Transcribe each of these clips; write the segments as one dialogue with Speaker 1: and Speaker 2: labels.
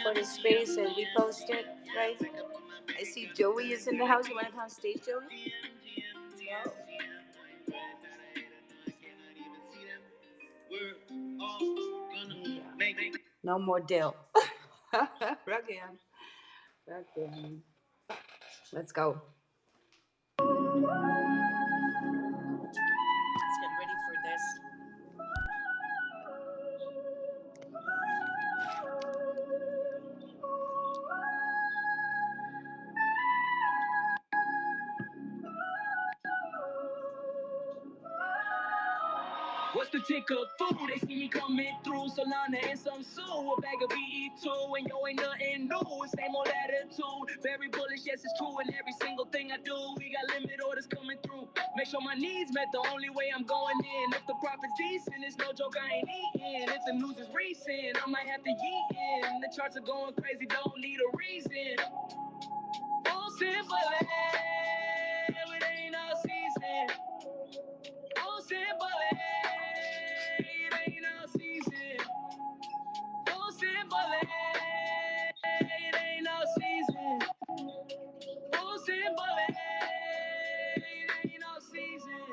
Speaker 1: for the space and we post it, right? I see Joey is in the house. You want to come on stage, Joey? Wow. Yeah. No more Dill. Ruggian. Ruggian. Let's go. Let's get ready for this.
Speaker 2: What's the ticker food? They see me coming through Solana and some sue. A bag of VE2 and yo ain't nothing new. Same old attitude. Very bullish, yes it's true. And every single thing I do, we got limit orders coming through. Make sure my needs met. The only way I'm going in. If the profit's decent, it's no joke. I ain't eating. If the news is recent, I might have to yeet in. The charts are going crazy. Don't need a reason. Oh simple, it ain't all season. Oh simple. It ain't all season. Oh, simple, it ain't no season. Oh, simple, it ain't no season.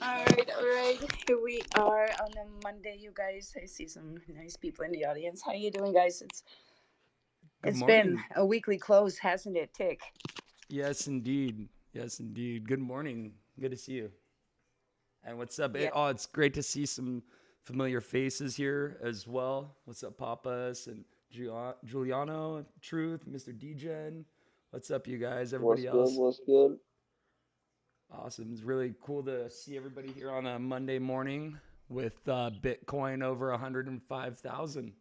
Speaker 1: All right. Here we are on a Monday, you guys. I see some nice people in the audience. How you doing, guys?
Speaker 3: Good
Speaker 1: It's been
Speaker 3: morning.
Speaker 1: a weekly close, hasn't it, Tick?
Speaker 3: Yes, indeed. Yes, indeed. Good morning. Good to see you. And what's up?
Speaker 1: Yeah.
Speaker 3: Oh, it's great to see some familiar faces here as well. What's up, Papas and Giuliano, Truth, Mr. Degen. What's up, you guys?
Speaker 4: What's
Speaker 3: Everybody
Speaker 4: good?
Speaker 3: else.
Speaker 4: What's good?
Speaker 3: Awesome. It's really cool to see everybody here on a Monday morning with Bitcoin over 105,000.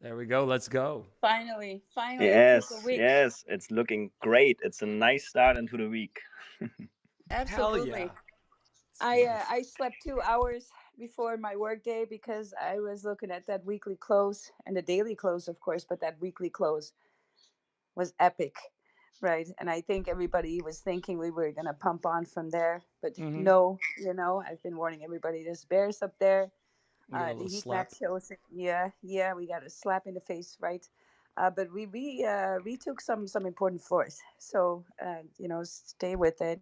Speaker 3: There we go. Let's go.
Speaker 1: Finally, it took a
Speaker 5: Yes,
Speaker 1: week.
Speaker 5: yes, it's looking great. It's a nice start into the week.
Speaker 3: Hell yeah.
Speaker 1: Absolutely. I slept 2 hours before my workday because I was looking at that weekly close and the daily close, of course, but that weekly close was epic, right? And I think everybody was thinking we were gonna pump on from there, but
Speaker 3: Mm-hmm.
Speaker 1: no, I've been warning everybody. There's bears up there.
Speaker 3: We got a
Speaker 1: The
Speaker 3: little
Speaker 1: heat map
Speaker 3: slap.
Speaker 1: shows it. Yeah, we got a slap in the face, right? But we took some important floors, so stay with it.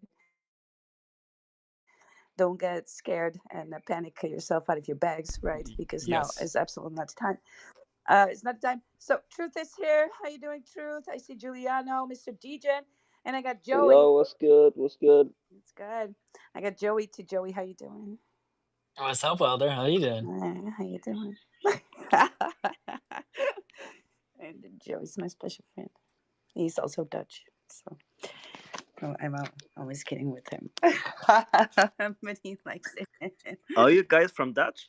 Speaker 1: Don't get scared and panic yourself out of your bags, right? Because now is
Speaker 3: Yes.
Speaker 1: absolutely not the time. It's not the time. So Truth is here. How you doing, Truth? I see Giuliano, Mr. Degen, and I got Joey.
Speaker 4: Yo, what's good? What's good?
Speaker 1: It's good. I got Joey to Joey. How you doing?
Speaker 6: What's up, Wilder? How you doing?
Speaker 1: How you doing? And Joey's my special friend. He's also Dutch, so I'm always kidding with him, but he likes it.
Speaker 5: Are you guys from Dutch?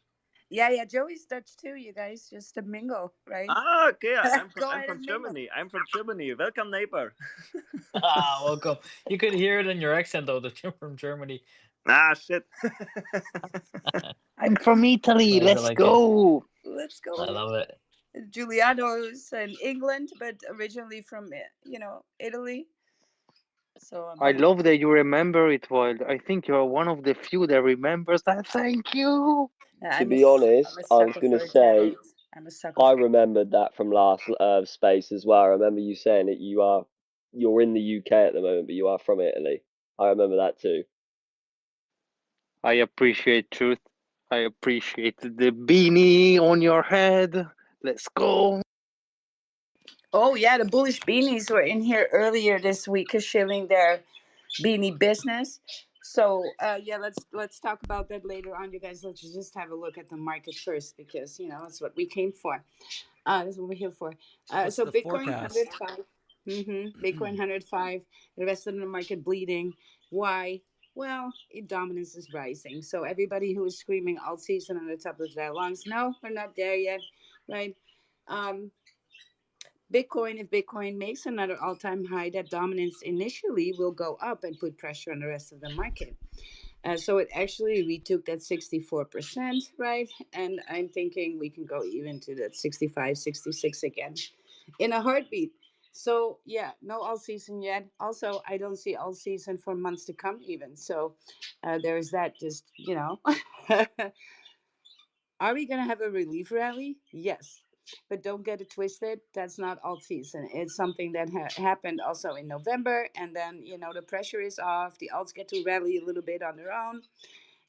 Speaker 1: Yeah. Joey's Dutch too. You guys just a mingle, right?
Speaker 5: Ah, okay.
Speaker 1: Go
Speaker 5: I'm
Speaker 1: ahead
Speaker 5: from
Speaker 1: and mingle.
Speaker 5: Germany. I'm from Germany. Welcome, neighbor.
Speaker 6: Ah, welcome. You could hear it in your accent though that you're from Germany.
Speaker 5: Ah, shit.
Speaker 7: I'm from Italy.
Speaker 6: Nice, I
Speaker 7: Let's
Speaker 6: like it.
Speaker 7: go.
Speaker 1: Let's
Speaker 6: I
Speaker 1: go.
Speaker 6: love it.
Speaker 1: Giuliano's in England, but originally from Italy. So
Speaker 7: I
Speaker 1: but
Speaker 7: love that you remember it, Wild. I think you're one of the few that remembers that. Thank you.
Speaker 4: To be honest,
Speaker 1: I'm a
Speaker 4: I was
Speaker 1: sucker
Speaker 4: gonna
Speaker 1: for
Speaker 4: say
Speaker 1: Italians. I'm a sucker
Speaker 4: I
Speaker 1: for.
Speaker 4: remembered that from last space as well. I remember you saying that you're in the UK at the moment, but you are from Italy. I remember that too.
Speaker 7: I appreciate truth. I appreciate the beanie on your head. Let's go.
Speaker 1: Oh yeah, the bullish beanies were in here earlier this week, shilling their beanie business. So yeah, let's talk about that later on, you guys. Let's just have a look at the market first because that's what we came for. That's what we're here for.
Speaker 3: What's
Speaker 1: So
Speaker 3: the
Speaker 1: Bitcoin
Speaker 3: forecast?
Speaker 1: 105. Bitcoin 105. The rest of the market bleeding. Why? Well, dominance is rising. So everybody who is screaming alt season on the top of their lungs, no, we're not there yet, right? Um, Bitcoin, if Bitcoin makes another all-time high, that dominance initially will go up and put pressure on the rest of the market. So it actually we took that 64%, right? And I'm thinking we can go even to that 65, 66 again in a heartbeat. So yeah, no all season yet. Also, I don't see all season for months to come even. So there's that. Just are we gonna have a relief rally? Yes, but don't get it twisted. That's not alt season. It's something that happened also in November, and then the pressure is off. The alts get to rally a little bit on their own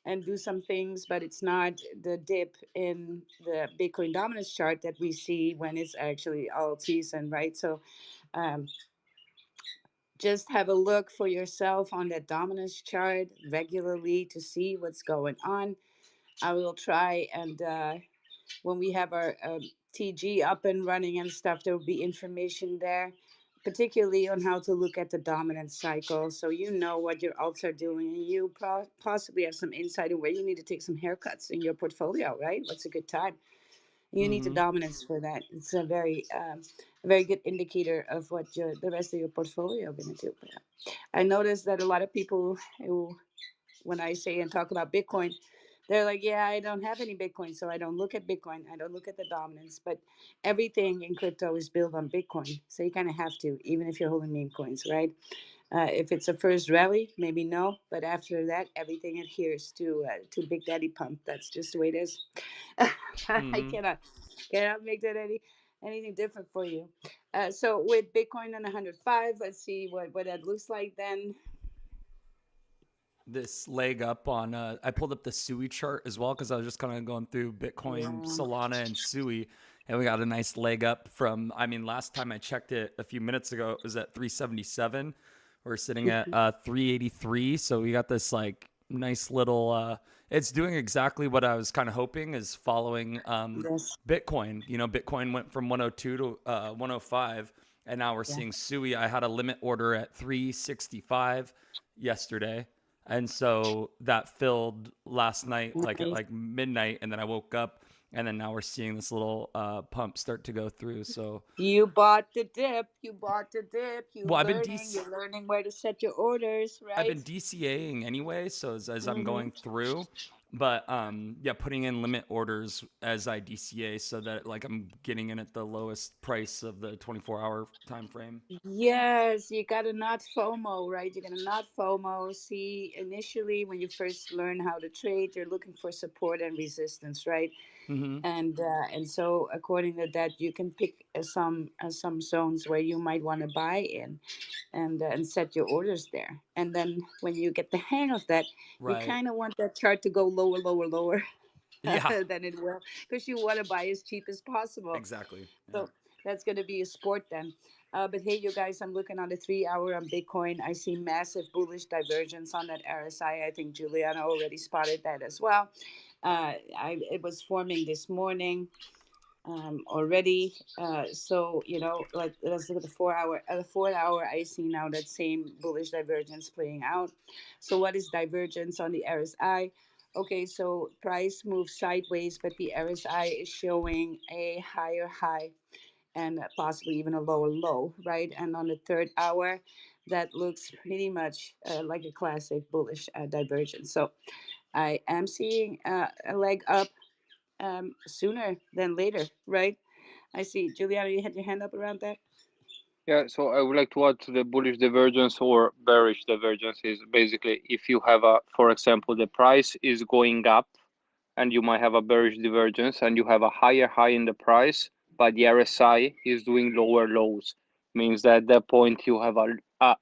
Speaker 1: and do some things, but it's not the dip in the Bitcoin dominance chart that we see when it's actually alt season, right? So um, just have a look for yourself on that dominance chart regularly to see what's going on. I will try and when we have our TG up and running and stuff, there will be information there, particularly on how to look at the dominant cycle. So you know what your alts are doing, and you possibly have some insight on where you need to take some haircuts in your portfolio, right? What's a good time? You need the
Speaker 3: Mm-hmm.
Speaker 1: dominance for that. It's a very good indicator of what the rest of your portfolio are going to do. I noticed that a lot of people who, when I say and talk about Bitcoin, they're like, yeah, I don't have any Bitcoin, so I don't look at Bitcoin. I don't look at the dominance. But everything in crypto is built on Bitcoin. So you kind of have to, even if you're holding meme coins, right? If it's a first rally, maybe no. But after that, everything adheres to Big Daddy Pump. That's just the way it is. I
Speaker 3: Mm-hmm.
Speaker 1: cannot make that anything different for you. So with Bitcoin on 105, let's see what that looks like then.
Speaker 3: This leg up on I pulled up the Sui chart as well because I was just kind of going through Bitcoin,
Speaker 1: Yeah.
Speaker 3: Solana, and Sui, and we got a nice leg up from, I mean, last time I checked it a few minutes ago, it was at 377. We're sitting at 383, so we got this like nice little it's doing exactly what I was kind of hoping, is following
Speaker 1: Yes.
Speaker 3: Bitcoin. Bitcoin went from 102 to 105, and now we're
Speaker 1: Yeah.
Speaker 3: seeing Sui. I had a limit order at 365 yesterday, and so that filled last night, like at
Speaker 1: Nice.
Speaker 3: like midnight, and then I woke up, and then now we're seeing this little pump start to go through. So,
Speaker 1: You bought the dip. You bought the dip. You
Speaker 3: well,
Speaker 1: learning. You're learning where to set your orders,
Speaker 3: I've
Speaker 1: right?
Speaker 3: been DCAing anyway, so as I'm
Speaker 1: Mm-hmm.
Speaker 3: going through, but yeah, putting in limit orders as I DCA so that like I'm getting in at the lowest price of the 24-hour time frame.
Speaker 1: Yes, you gotta not FOMO, right? You're gonna not FOMO. See, initially when you first learn how to trade, you're looking for support and resistance, right?
Speaker 3: Mm-hmm.
Speaker 1: And so according to that, you can pick some zones where you might want to buy in, and set your orders there. And then when you get the hang of that, you
Speaker 3: Right.
Speaker 1: kind of want that chart to go lower, lower, lower
Speaker 3: Yeah.
Speaker 1: than it will, because you want to buy as cheap as possible.
Speaker 3: Exactly. Yeah.
Speaker 1: So that's going to be a sport then. But hey, you guys, I'm looking on the 3 hour on Bitcoin. I see massive bullish divergence on that RSI. I think Juliana already spotted that as well. It was forming this morning already. So let's look at the 4 hour. The 4 hour, I see now that same bullish divergence playing out. So what is divergence on the RSI? Okay, so price moves sideways, but the RSI is showing a higher high and possibly even a lower low, right? And on the 3rd hour, that looks pretty much like a classic bullish divergence. So I am seeing a leg up sooner than later, right? I see. Juliana, you had your hand up around that?
Speaker 7: Yeah, so I would like to add to the bullish divergence or bearish divergence is basically if you have a, for example, the price is going up and you might have a bearish divergence and you have a higher high in the price, but the RSI is doing lower lows. Means that at that point you have a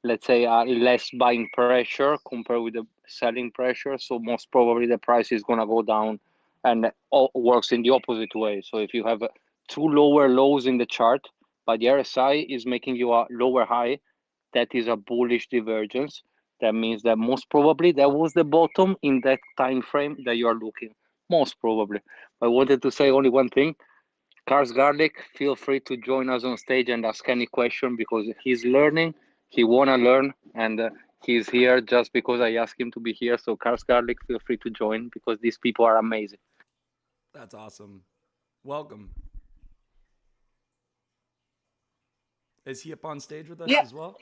Speaker 7: let's say a less buying pressure compared with the selling pressure. So most probably the price is gonna go down and all works in the opposite way. So if you have two lower lows in the chart, but the RSI is making you a lower high, that is a bullish divergence. That means that most probably that was the bottom in that time frame that you are looking. Most probably. I wanted to say only one thing. Cars Garlic, feel free to join us on stage and ask any question because he's learning. He wanna learn, and he's here just because I asked him to be here. So Cars Garlic, feel free to join because these people are amazing.
Speaker 3: That's awesome. Welcome. Is he up on stage with us
Speaker 1: Yeah.
Speaker 3: as well?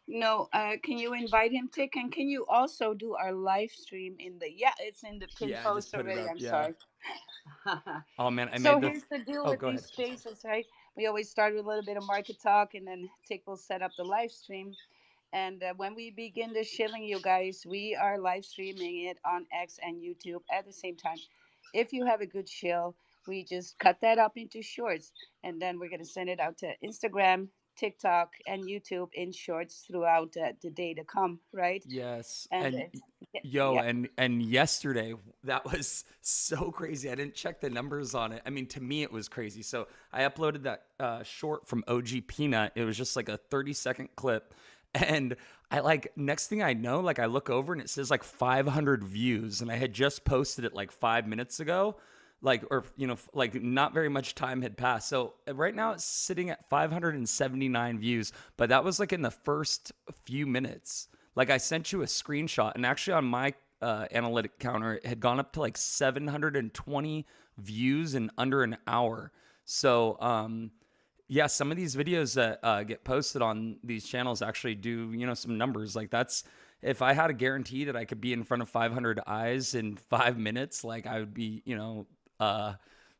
Speaker 1: No, can you invite him, Tick? And can you also do our live stream in the? Yeah, it's in the pin
Speaker 3: Yeah, I just
Speaker 1: post
Speaker 3: put it
Speaker 1: already.
Speaker 3: up.
Speaker 1: I'm
Speaker 3: Yeah.
Speaker 1: sorry.
Speaker 3: Oh man, I
Speaker 1: So
Speaker 3: made the.
Speaker 1: here's the deal
Speaker 3: Oh,
Speaker 1: with
Speaker 3: go
Speaker 1: these
Speaker 3: ahead.
Speaker 1: spaces, right? We always start with a little bit of market talk, and then Tick will set up the live stream. And when we begin the shilling, you guys, we are live streaming it on X and YouTube at the same time. If you have a good shill, we just cut that up into shorts, and then we're gonna send it out to Instagram, TikTok, and YouTube in shorts throughout the day to come, right?
Speaker 3: Yes,
Speaker 1: And
Speaker 3: and yo,
Speaker 1: yeah,
Speaker 3: and yesterday that was so crazy. I didn't check the numbers on it. I mean, to me, it was crazy. So I uploaded that short from OG Peanut. It was just like a 30-second clip, and I like next thing I know, like I look over and it says like 500 views, and I had just posted it like 5 minutes ago. Like, or like not very much time had passed. So right now it's sitting at 579 views, but that was like in the first few minutes. Like I sent you a screenshot, and actually on my analytic counter, it had gone up to like 720 views in under an hour. So yeah, some of these videos that get posted on these channels actually do some numbers. Like that's, if I had a guarantee that I could be in front of 500 eyes in 5 minutes, like I would be uh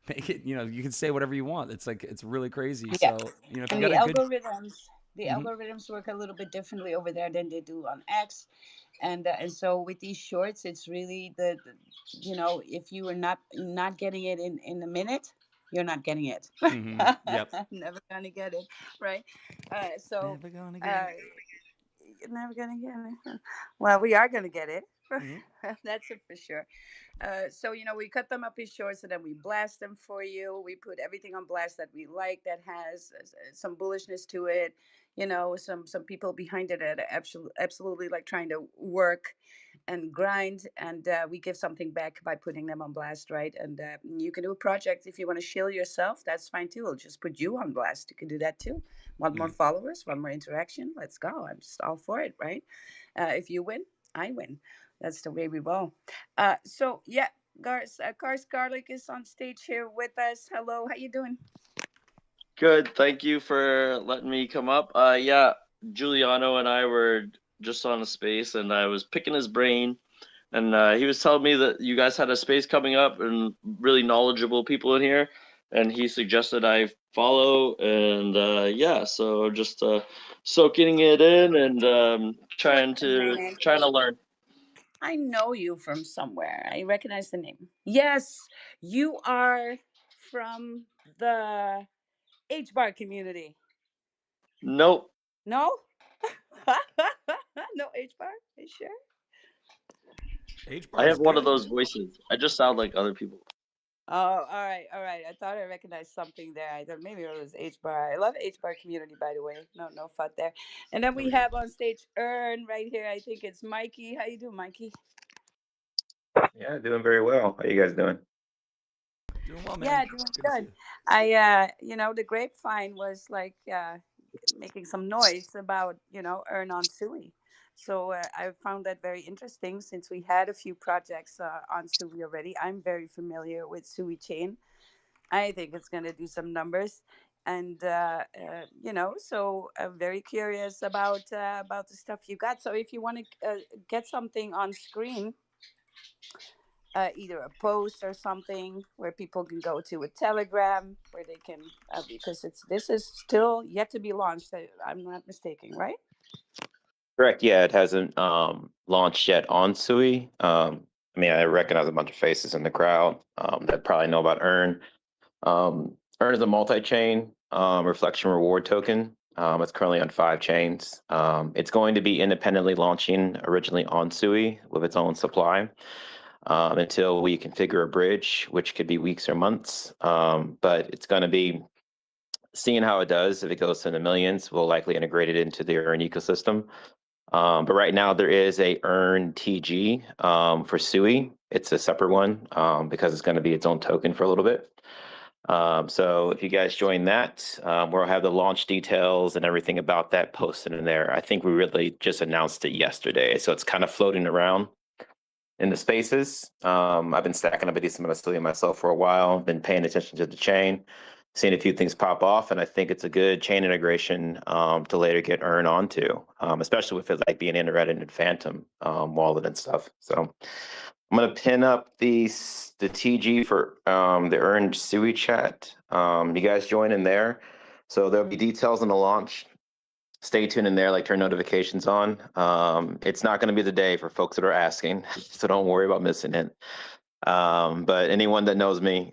Speaker 3: make it, you can say whatever you want. It's like it's really crazy.
Speaker 1: yeah.
Speaker 3: So if you
Speaker 1: And
Speaker 3: got a good.
Speaker 1: the
Speaker 3: Mhm.
Speaker 1: algorithms work a little bit differently over there than they do on X. And so with these shorts, it's really if you are not getting it in a minute, you're not getting it.
Speaker 3: Yep.
Speaker 1: Never gonna get it, right? So
Speaker 3: Never gonna get
Speaker 1: uh
Speaker 3: it.
Speaker 1: you're never gonna get it. Well, we are gonna get it.
Speaker 3: Mhm.
Speaker 1: That's it for sure. So we cut them up in shorts and then we blast them for you. We put everything on blast that we like, that has some bullishness to it. Some people behind it that are absolutely like trying to work and grind, and we give something back by putting them on blast, right? And you can do a project if you want to shill yourself. That's fine too. We'll just put you on blast. You can do that too. Want more
Speaker 3: Mhm.
Speaker 1: followers? Want more interaction? Let's go. I'm just all for it, right? If you win, I win. That's the way we roll. So yeah, Cars Garlic is on stage here with us. Hello, how you doing?
Speaker 8: Good. Thank you for letting me come up. Yeah, Giuliano and I were just on a space, and I was picking his brain, and he was telling me that you guys had a space coming up and really knowledgeable people in here, and he suggested I follow, and yeah, so just soaking it in and
Speaker 1: Wait
Speaker 8: trying
Speaker 1: a
Speaker 8: to
Speaker 1: minute.
Speaker 8: trying to learn.
Speaker 1: I know you from somewhere. I recognize the name. Yes, you are from the H bar community.
Speaker 8: Nope.
Speaker 1: No? No H bar? Are you sure?
Speaker 3: H
Speaker 8: I
Speaker 3: bar is
Speaker 8: have one of
Speaker 3: good.
Speaker 8: those voices. I just sound like other people.
Speaker 1: Oh, all right, all right. I thought I recognized something there. I thought maybe it was H bar. I love H bar community, by the way. No fun there. And then
Speaker 3: There
Speaker 1: we
Speaker 3: we go.
Speaker 1: have on stage Ern right here. I think it's Mikey. How you doing, Mikey?
Speaker 9: Yeah, doing very well. How you guys doing?
Speaker 3: Doing well, man.
Speaker 1: Yeah, doing
Speaker 3: Good to see
Speaker 1: good.
Speaker 3: you.
Speaker 1: The grapevine was like making some noise about Earn on Sui. So I found that very interesting since we had a few projects on Sui already. I'm very familiar with Sui Chain. I think it's going to do some numbers. And so I'm very curious about the stuff you got. So if you want to get something on screen, either a post or something where people can go to a Telegram where they can because this is still yet to be launched. I'm not mistaken, right?
Speaker 9: Correct. Yeah, it hasn't launched yet on Sui. I mean, I recognize a bunch of faces in the crowd that probably know about Earn. Earn is a multi-chain reflection reward token. It's currently on 5 chains. It's going to be independently launching originally on Sui with its own supply until we configure a bridge, which could be weeks or months. But it's going to be seeing how it does. If it goes to the millions, we'll likely integrate it into the Earn ecosystem. But right now there is a Earn TG for Sui. It's a separate one because it's going to be its own token for a little bit. So if you guys join that, we'll have the launch details and everything about that posted in there. I think we really just announced it yesterday, so it's kind of floating around in the spaces. I've been stacking up a decent amount of Sui myself for a while, been paying attention to the chain. seen a few things pop off, and I think it's a good chain integration to later get Earn onto, especially with it like being integrated in Phantom wallet and stuff. So I'm gonna pin up the TG for the Earn Sui chat. You guys join in there, so there'll be details on the launch. Stay tuned in there, like turn notifications on. It's not going to be the day for folks that are asking, so don't worry about missing it. But anyone that knows me,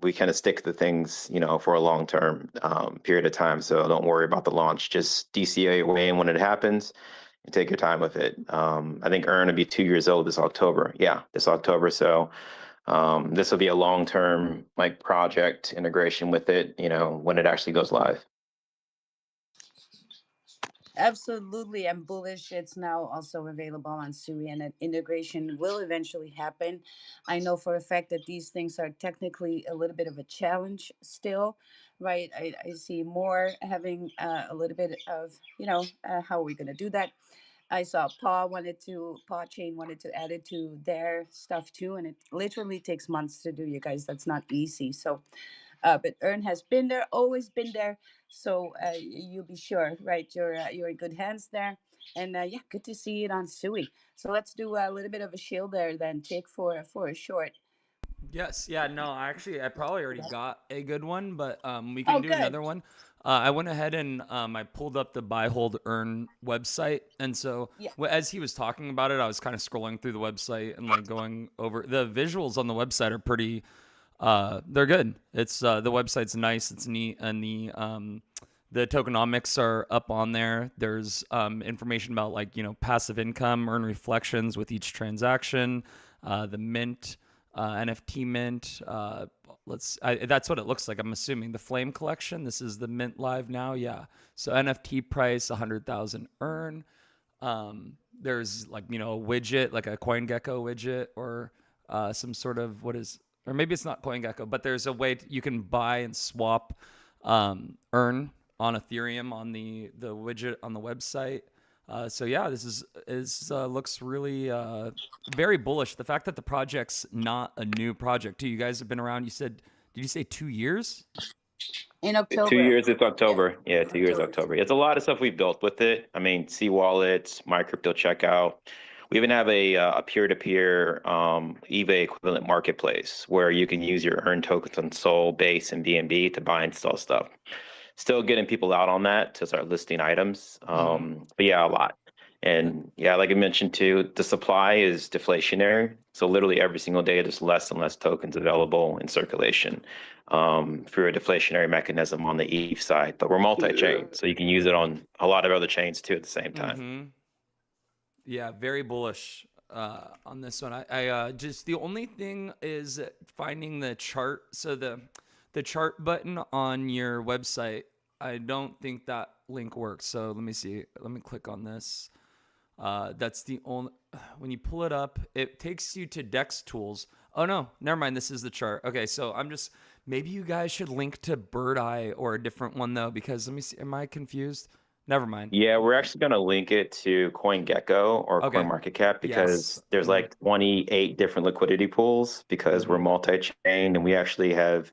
Speaker 9: we kind of stick to things, for a long-term period of time. So don't worry about the launch. Just DCA your way in when it happens and take your time with it. I think Earn will be 2 years old this October. Yeah, this October. So this will be a long-term like project integration with it, when it actually goes live.
Speaker 1: Absolutely, I'm bullish. It's now also available on Sui, and an integration will eventually happen. I know for a fact that these things are technically a little bit of a challenge still, right? I see more having a little bit of, how are we going to do that? I saw Paw Chain wanted to add it to their stuff too, and it literally takes months to do, you guys. That's not easy. So but Earn has been there, always been there. So you'll be sure, right? You're in good hands there. And yeah, good to see it on Sui. So let's do a little bit of a shield there then, Tick, for a short.
Speaker 3: Yes, yeah, no, I probably already got a good one, but we can
Speaker 1: Oh,
Speaker 3: do
Speaker 1: good.
Speaker 3: another one. I went ahead and I pulled up the Buy Hold Earn website, and so
Speaker 1: Yeah.
Speaker 3: as he was talking about it, I was kind of scrolling through the website and like going over the visuals on the website are pretty. They're good. It's the website's nice. It's neat, and the tokenomics are up on there. There's information about like passive income, earn reflections with each transaction, the mint. NFT mint. That's what it looks like. I'm assuming the Flame collection. This is the mint live now. Yeah. So NFT price 100,000 earn. There's like a widget, like a CoinGecko widget, or some sort of or maybe it's not CoinGecko, but there's a way you can buy and swap earn on Ethereum on the widget on the website. So yeah, this looks really very bullish. The fact that the project's not a new project too. You guys have been around. Did you say 2 years?
Speaker 1: In
Speaker 9: 2
Speaker 1: October.
Speaker 9: years, it's October. Yeah, 2 years,
Speaker 1: October.
Speaker 9: October. It's a lot of stuff we built with it. I mean, C wallets, my crypto checkout. We even have a peer-to-peer eBay equivalent marketplace where you can use your earned tokens on Sol, Base, and BNB to buy and sell stuff. Still getting people out on that to start listing items. But yeah, a lot. And yeah, like I mentioned too, the supply is deflationary. So literally every single day, there's less and less tokens available in circulation through a deflationary mechanism on the ETH side. But we're multi-chain, so you can use it on a lot of other chains too at the same time.
Speaker 3: Yeah, very bullish on this one. I just the only thing is finding the chart. So the chart button on your website, I don't think that link works. So let me see. Let me click on this. That's the only. When you pull it up, it takes you to Dex Tools. Oh no, never mind. This is the chart. Okay, so maybe you guys should link to Bird Eye or a different one though, because let me see. Am I confused? Never mind.
Speaker 9: Yeah, we're actually going to link it to CoinGecko or
Speaker 3: Okay.
Speaker 9: CoinMarketCap because
Speaker 3: Yes.
Speaker 9: there's like 28 different liquidity pools because we're multi-chain and we actually have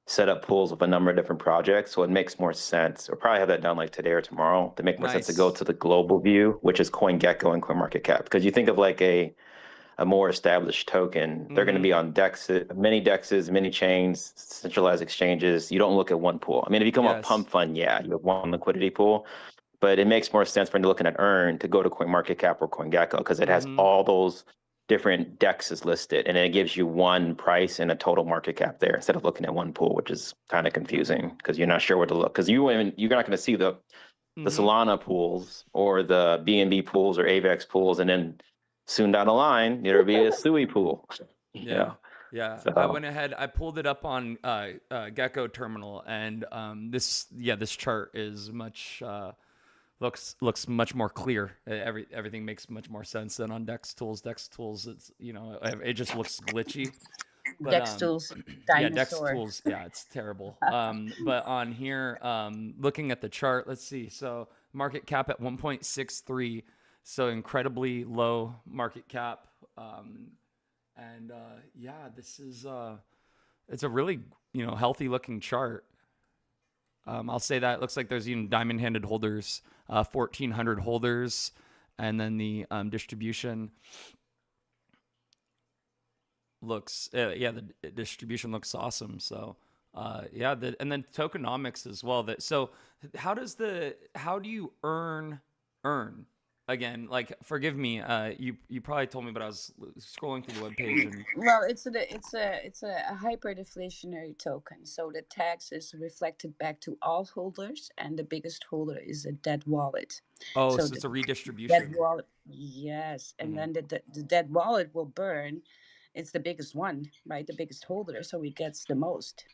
Speaker 9: set up pools with a number of different projects. So it makes more sense. We'll probably have that done like today or tomorrow to make more sense to go
Speaker 3: Nice.
Speaker 9: to the global view, which is CoinGecko and CoinMarketCap. Because you think of like a more established token, they're going to be on dexes, many chains, centralized exchanges. You don't look at one pool. I mean, if you come up
Speaker 3: Yes.
Speaker 9: pump fund, yeah, you have one liquidity pool. But it makes more sense when you're looking at Earn to go to CoinMarketCap or CoinGecko because it has all those different dexes listed, and it gives you one price and a total market cap there instead of looking at one pool, which is kind of confusing because you're not sure where to look. Because you're not going to see the Solana pools or the BNB pools or AVAX pools, and then soon down the line there'll be a Sui pool.
Speaker 3: Yeah. Yeah.
Speaker 9: So
Speaker 3: I went ahead, I pulled it up on Gecko Terminal, and this chart is much looks much more clear. Everything makes much more sense than on Dex Tools. Dex Tools, it's it just looks glitchy. But
Speaker 1: Dex Tools,
Speaker 3: yeah, Dex
Speaker 1: dinosaur.
Speaker 3: Tools, yeah, it's terrible. But on here, looking at the chart, let's see. So market cap at 1.63, so incredibly low market cap. And yeah, this is It's a really healthy looking chart. I'll say that it looks like there's even diamond-handed holders, 1,400 holders, and then the distribution looks the distribution looks awesome. So and then tokenomics as well. So how do you earn again? Like, forgive me, you probably told me, but I was scrolling through the webpage and
Speaker 1: Well, it's a hyperdeflationary token. So the tax is reflected back to all holders, and the biggest holder is a dead wallet.
Speaker 3: oh,
Speaker 1: So
Speaker 3: so
Speaker 1: the
Speaker 3: it's a
Speaker 1: dead
Speaker 3: redistribution.
Speaker 1: wallet, yes, and
Speaker 3: Mm-hmm.
Speaker 1: then the dead wallet will burn. It's the biggest one, right? The biggest holder, so he gets the most,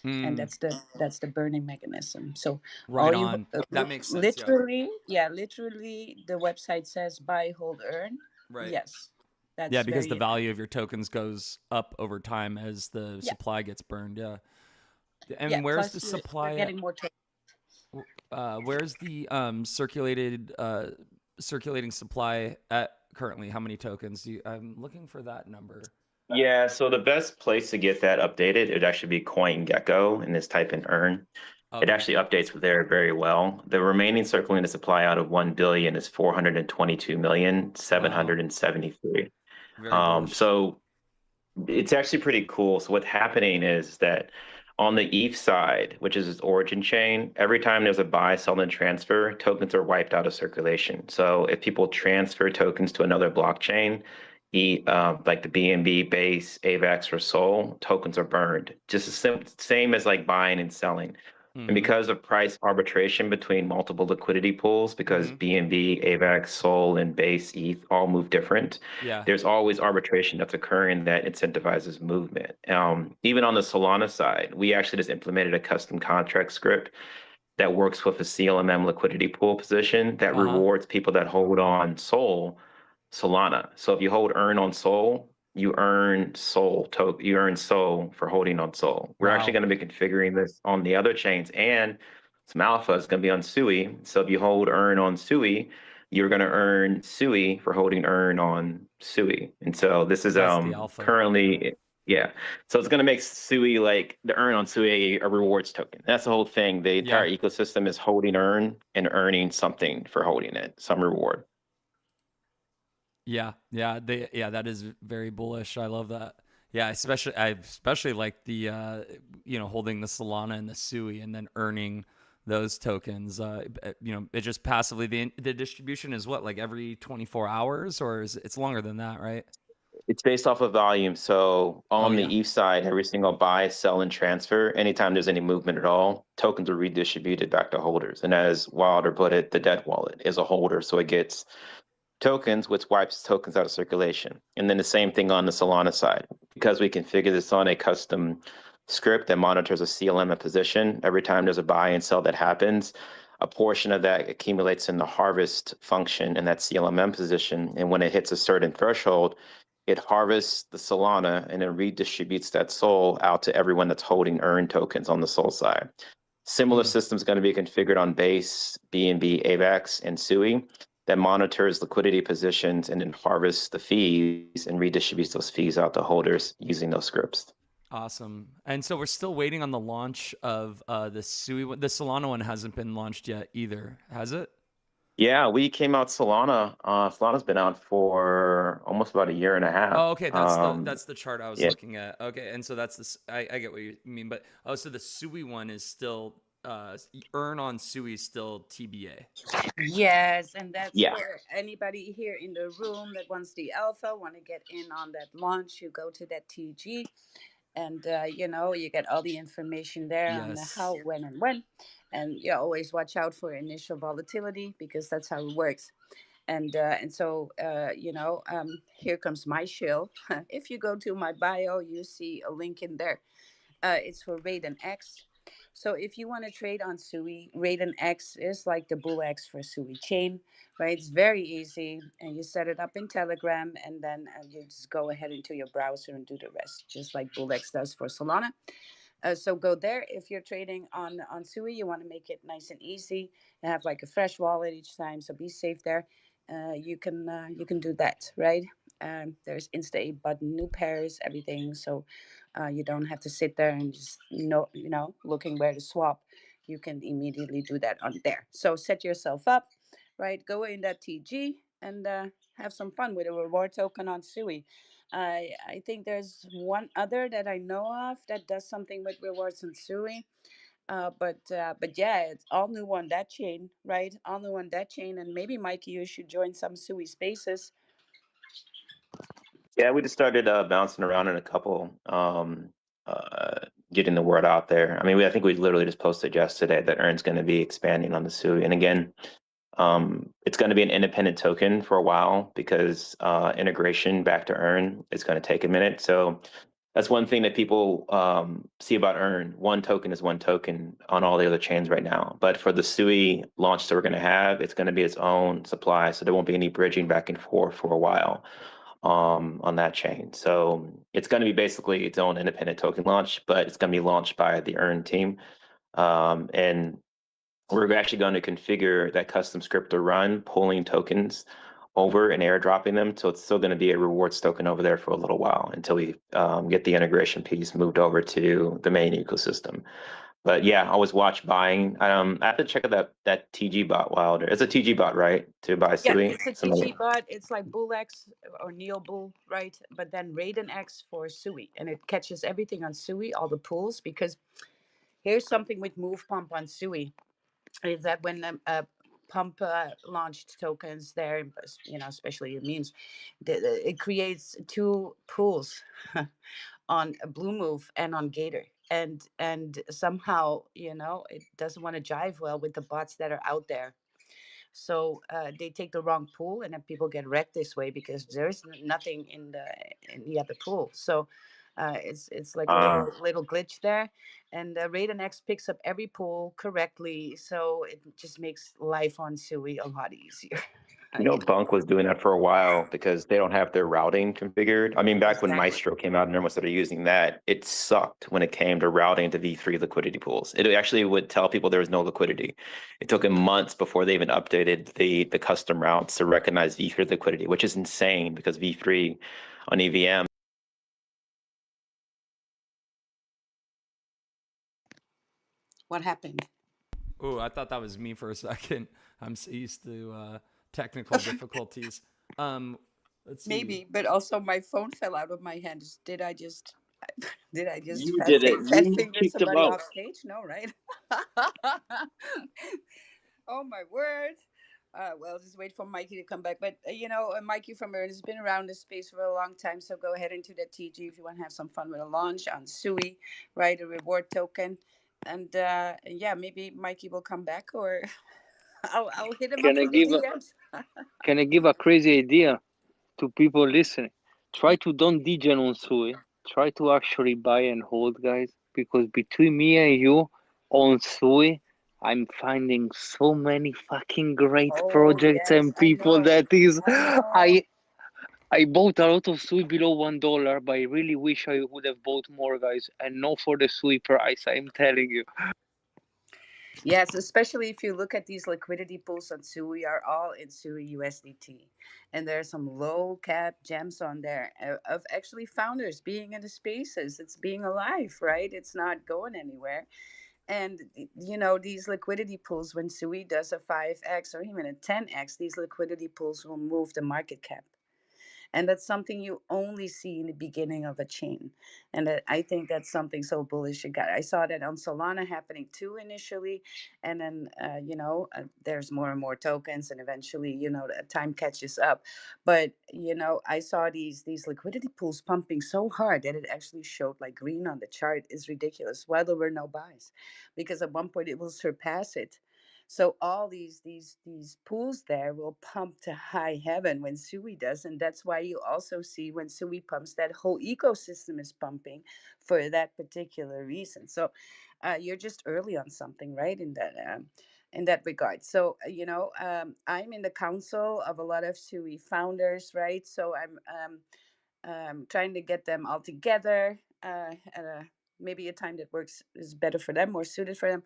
Speaker 1: and
Speaker 3: Mm,
Speaker 1: that's the burning mechanism. So
Speaker 3: right
Speaker 1: all you
Speaker 3: on. That makes sense. Yeah.
Speaker 1: literally, yeah, literally, the website says buy, hold, earn.
Speaker 3: Right.
Speaker 1: Yes,
Speaker 3: Yeah,
Speaker 1: that's
Speaker 3: because the
Speaker 1: very
Speaker 3: value of your tokens goes up over time as the
Speaker 1: yeah.
Speaker 3: supply gets burned. Yeah.
Speaker 1: Yeah,
Speaker 3: And where's the
Speaker 1: plus you're
Speaker 3: supply at?
Speaker 1: getting more tokens.
Speaker 3: Where's the circulating supply at currently? How many tokens? I'm looking for that number.
Speaker 9: Yeah, so the best place to get that updated, it would actually be CoinGecko, and this type in earn. It
Speaker 3: Okay.
Speaker 9: actually updates there very well. The remaining circulating supply out of 1 billion is 422,773,000.
Speaker 3: Very bullish.
Speaker 9: So it's actually pretty cool. So what's happening is that on the ETH side, which is its origin chain, every time there's a buy, sell, and transfer, tokens are wiped out of circulation. So if people transfer tokens to another blockchain, like the BNB, Base, AVAX, or Sol, tokens are burned. Just the same as like buying and selling. And
Speaker 3: Mm-hmm.
Speaker 9: because of price arbitration between multiple liquidity pools, because
Speaker 3: Mm-hmm.
Speaker 9: BNB, AVAX, Sol, and Base ETH all move different,
Speaker 3: Yeah.
Speaker 9: there's always arbitration that's occurring that incentivizes movement. Even on the Solana side, we actually just implemented a custom contract script that works with a CLMM liquidity pool position that
Speaker 3: Uh-huh.
Speaker 9: rewards people that hold on Solana. So if you hold earn on Sol, you earn Sol for holding on Sol. We're actually
Speaker 3: Wow.
Speaker 9: going to be configuring this on the other chains, and some alpha is going to be on Sui. So if you hold earn on Sui, you're going to earn Sui for holding earn on Sui. And so this is
Speaker 3: That's the alpha.
Speaker 9: currently, yeah. So it's going to make Sui, like the earn on Sui, a rewards token. That's the whole thing. The
Speaker 3: Yeah.
Speaker 9: entire ecosystem is holding earn and earning something for holding it, some reward.
Speaker 3: Yeah. Yeah. That is very bullish. I love that. Yeah, I especially like the holding the Solana and the Sui and then earning those tokens. It just passively the distribution is what, like every 24 hours, or it's longer than that, right?
Speaker 9: It's based off of volume. So
Speaker 3: Oh
Speaker 9: on the
Speaker 3: yeah.
Speaker 9: ETH side, every single buy, sell, and transfer, anytime there's any movement at all, tokens are redistributed back to holders. And as Wilder put it, the debt wallet is a holder, so it gets tokens, which wipes tokens out of circulation. And then the same thing on the Solana side. Because we configure this on a custom script that monitors a CLM and position, every time there's a buy and sell that happens, a portion of that accumulates in the harvest function in that CLMM position. And when it hits a certain threshold, it harvests the Solana and then redistributes that Sol out to everyone that's holding earn tokens on the Sol side. Similar
Speaker 3: Mm.
Speaker 9: systems going to be configured on Base, BNB, AVAX, and SUI that monitors liquidity positions and then harvests the fees and redistributes those fees out to holders using those scripts.
Speaker 3: Awesome. And so we're still waiting on the launch of the Sui one. The Solana one hasn't been launched yet either, has it?
Speaker 9: Yeah, we came out Solana. Solana's been out for almost about a year and a half.
Speaker 3: Oh, okay. That's the chart I was
Speaker 9: Yeah,
Speaker 3: looking at. Okay, and so that's this. I get what you mean, but so the Sui one is still earn on Sui is still TBA.
Speaker 1: Yes, and that's
Speaker 9: yeah.
Speaker 1: for anybody here in the room that wants the alpha, want to get in on that launch. You go to that TG, and you get all the information there on the how,
Speaker 3: Yes.
Speaker 1: when, and when. And you always watch out for initial volatility because that's how it works. And so here comes my shill. If you go to my bio, you see a link in there. It's for Raiden X. So if you want to trade on Sui, Raiden X is like the Bull X for Sui chain, right? It's very easy, and you set it up in Telegram, and then you just go ahead into your browser and do the rest, just like Bull X does for Solana. So go there if you're trading on Sui. You want to make it nice and easy and have like a fresh wallet each time. So be safe there. You can do that, right? There's Insta 8 button, new pairs, everything. So You don't have to sit there and just looking where to swap. You can immediately do that on there. So set yourself up, right? Go in that TG and have some fun with a reward token on Sui. I think there's one other that I know of that does something with rewards on Sui. But yeah, it's all new on that chain, right? All new on that chain, and maybe Mikey, you should join some Sui spaces.
Speaker 9: Yeah, we just started bouncing around in a couple, getting the word out there. I mean, I think we literally just posted yesterday that Earn's going to be expanding on the SUI. And again, it's going to be an independent token for a while because integration back to Earn is going to take a minute. So that's one thing that people see about Earn. One token is one token on all the other chains right now. But for the SUI launch that we're going to have, it's going to be its own supply. So there won't be any bridging back and forth for a while on that chain. So it's going to be basically its own independent token launch, but it's going to be launched by the Earn team. And we're actually going to configure that custom script to run pulling tokens over and airdropping them. So it's still going to be a rewards token over there for a little while until we get the integration piece moved over to the main ecosystem. But yeah, I always watch buying. I have to check out that TG bot Wilder. It's a TG bot, right? To buy
Speaker 1: Yeah,
Speaker 9: Sui.
Speaker 1: it's a TG bot. It's like BullX or Neo Bull, right? But then Raiden X for Sui, and it catches everything on Sui, all the pools. Because here's something with Move Pump on Sui is that when Pump launched tokens there, especially it means it creates two pools on Blue Move and on Gator. And somehow, it doesn't want to jive well with the bots that are out there. So they take the wrong pool, and then people get wrecked this way because there's nothing in the other pool. So it's like a little glitch there, and Raiden X picks up every pool correctly, so it just makes life on Sui a lot easier.
Speaker 9: Bunk was doing that for a while because they don't have their routing configured. I mean, back when
Speaker 1: Exactly.
Speaker 9: Maestro came out and everyone started using that, it sucked when it came to routing to V3 liquidity pools. It actually would tell people there was no liquidity. It took them months before they even updated the custom routes to recognize V3 liquidity, which is insane because V3 on EVM.
Speaker 1: What happened?
Speaker 3: Oh, I thought that was me for a second. I'm so used to technical difficulties. Let's see.
Speaker 1: Maybe, but also my phone fell out of my hands. Did I just
Speaker 8: You
Speaker 1: fat,
Speaker 8: did it.
Speaker 1: fat
Speaker 8: You
Speaker 1: finger
Speaker 8: kicked him
Speaker 1: somebody
Speaker 8: out.
Speaker 1: off stage? No, right? Oh my word. Well, just wait for Mikey to come back. But Mikey from Earn has been around this space for a long time. So go ahead into that TG if you want to have some fun with a launch on Sui, right? A reward token. And yeah, maybe Mikey will come back, or I'll hit him up
Speaker 7: Can I
Speaker 1: in the
Speaker 7: give a
Speaker 1: DMs.
Speaker 7: can I give a crazy idea to people listening? Try to don't degen on Sui. Try to actually buy and hold, guys. Because between me and you on Sui, I'm finding so many fucking great
Speaker 1: Oh
Speaker 7: projects
Speaker 1: yes,
Speaker 7: and
Speaker 1: I
Speaker 7: people
Speaker 1: know.
Speaker 7: that is
Speaker 1: I know.
Speaker 7: I bought a lot of Sui below $1, but I really wish I would have bought more, guys, and not for the Sui price. I'm telling you.
Speaker 1: Yes, especially if you look at these liquidity pools on Sui, are all in Sui USDT. And there's some low cap gems on there of actually founders being in the spaces. It's being alive, right? It's not going anywhere. And, these liquidity pools, when Sui does a 5x or even a 10x, these liquidity pools will move the market cap. And that's something you only see in the beginning of a chain. And I think that's something so bullish. I saw that on Solana happening too initially. And then, there's more and more tokens. And eventually, the time catches up. But, I saw these liquidity pools pumping so hard that it actually showed like green on the chart is ridiculous while there were no buys. Because at one point it will surpass it. So all these pools there will pump to high heaven when Sui does, and that's why you also see when Sui pumps, that whole ecosystem is pumping for that particular reason. So you're just early on something, right? In that regard. So I'm in the council of a lot of Sui founders, right? So I'm trying to get them all together at maybe a time that works is better for them, more suited for them.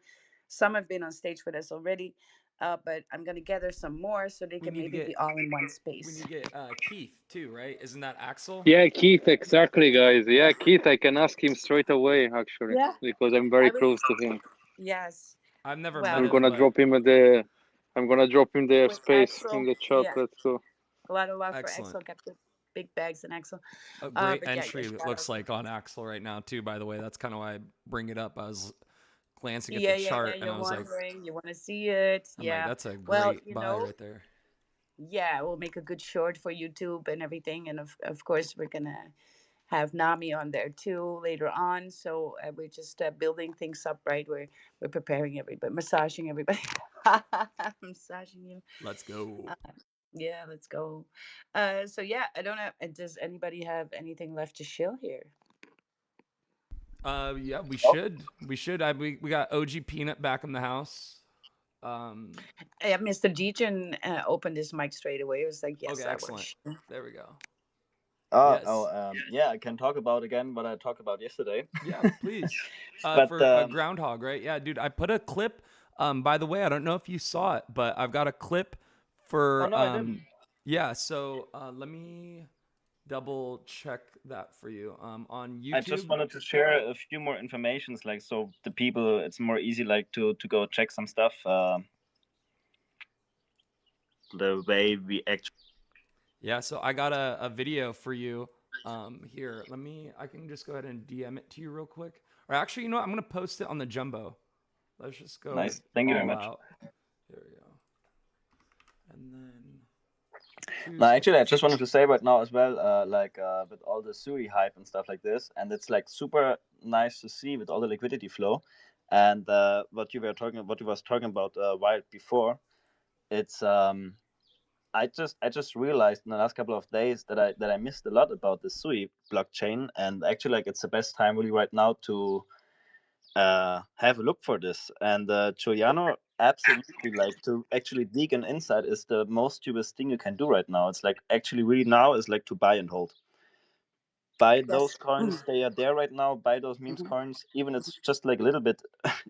Speaker 1: Some have been on stage with us already. But I'm gonna gather some more so they
Speaker 3: We
Speaker 1: can
Speaker 3: need to
Speaker 1: maybe be
Speaker 3: get
Speaker 1: all in one
Speaker 3: we need
Speaker 1: space.
Speaker 3: to get Keith too, right? Isn't that Axel?
Speaker 7: Yeah, Keith, exactly, guys. Yeah, Keith, I can ask him straight away, actually,
Speaker 1: Yeah,
Speaker 7: because I'm
Speaker 1: I
Speaker 7: very
Speaker 1: was.
Speaker 7: close to him.
Speaker 1: Yes.
Speaker 3: I've never met
Speaker 1: Well,
Speaker 7: I'm
Speaker 3: him,
Speaker 7: gonna
Speaker 3: but
Speaker 7: drop him at the. I'm gonna drop him their
Speaker 1: with
Speaker 7: space in
Speaker 1: Axel,
Speaker 7: the chat.
Speaker 1: yeah,
Speaker 7: Let's go.
Speaker 1: a lot of love for
Speaker 3: excellent.
Speaker 1: Axel. Got the big bags and Axel.
Speaker 3: A great
Speaker 1: But yeah, yeah,
Speaker 3: entry it
Speaker 1: shout out.
Speaker 3: looks like on Axel right now too. By the way, that's kind of why I bring it up. I was glancing at the
Speaker 1: Yeah, yeah, yeah.
Speaker 3: chart and
Speaker 1: You're
Speaker 3: I was like,
Speaker 1: wondering. You want to see it? Yeah.
Speaker 3: that's a
Speaker 1: Well,
Speaker 3: great buy right there.
Speaker 1: yeah, we'll make a good short for YouTube and everything, and of course we're gonna have Nami on there too later on. So we're just building things up, right? We're preparing everybody, massaging everybody, massaging you.
Speaker 3: Let's go.
Speaker 1: Yeah, let's go. So yeah, I don't know. Does anybody have anything left to shill here?
Speaker 3: Yeah, we
Speaker 5: Oh,
Speaker 3: should. We should. We got OG Peanut back in the house. Um,
Speaker 1: Mr. Deacon opened his mic straight away. It was like,
Speaker 3: okay,
Speaker 1: yes, I want to
Speaker 3: excellent.
Speaker 1: shill.
Speaker 3: There we go.
Speaker 5: oh,
Speaker 3: Yes.
Speaker 5: yeah, I can talk about again what I talked about yesterday.
Speaker 3: Yeah, please.
Speaker 5: But
Speaker 3: For a groundhog, right? Yeah, dude. I put a clip. By the way, I don't know if you saw it, but I've got a clip
Speaker 5: oh
Speaker 3: for
Speaker 5: no, I didn't.
Speaker 3: yeah. So let me double check that for you. On
Speaker 5: I just
Speaker 3: YouTube.
Speaker 5: wanted to share a few more informations, like so the people, it's more easy, like to go check some stuff. The way we actually.
Speaker 3: Yeah, so I got a video for you. Here, I can just go ahead and DM it to you real quick. Or actually, you know what? I'm gonna post it on the Jumbo. Let's just go
Speaker 5: Nice, thank you very
Speaker 3: all
Speaker 5: much.
Speaker 3: out. There we go. And then two
Speaker 5: No, actually, I
Speaker 3: seconds.
Speaker 5: just wanted to say right now as well, with all the Sui hype and stuff like this, and it's like super nice to see with all the liquidity flow, and what you was talking about while before, it's I just realized in the last couple of days that I missed a lot about the Sui blockchain, and actually, like, it's the best time really right now to have a look for this. And Giuliano, absolutely, like, to actually dig an inside is the most stupidest thing you can do right now. It's like actually really now is like to buy and hold. Buy those
Speaker 1: Yes.
Speaker 5: coins, they are there right now. Buy those memes
Speaker 1: Mhm.
Speaker 5: coins, even it's just like a little bit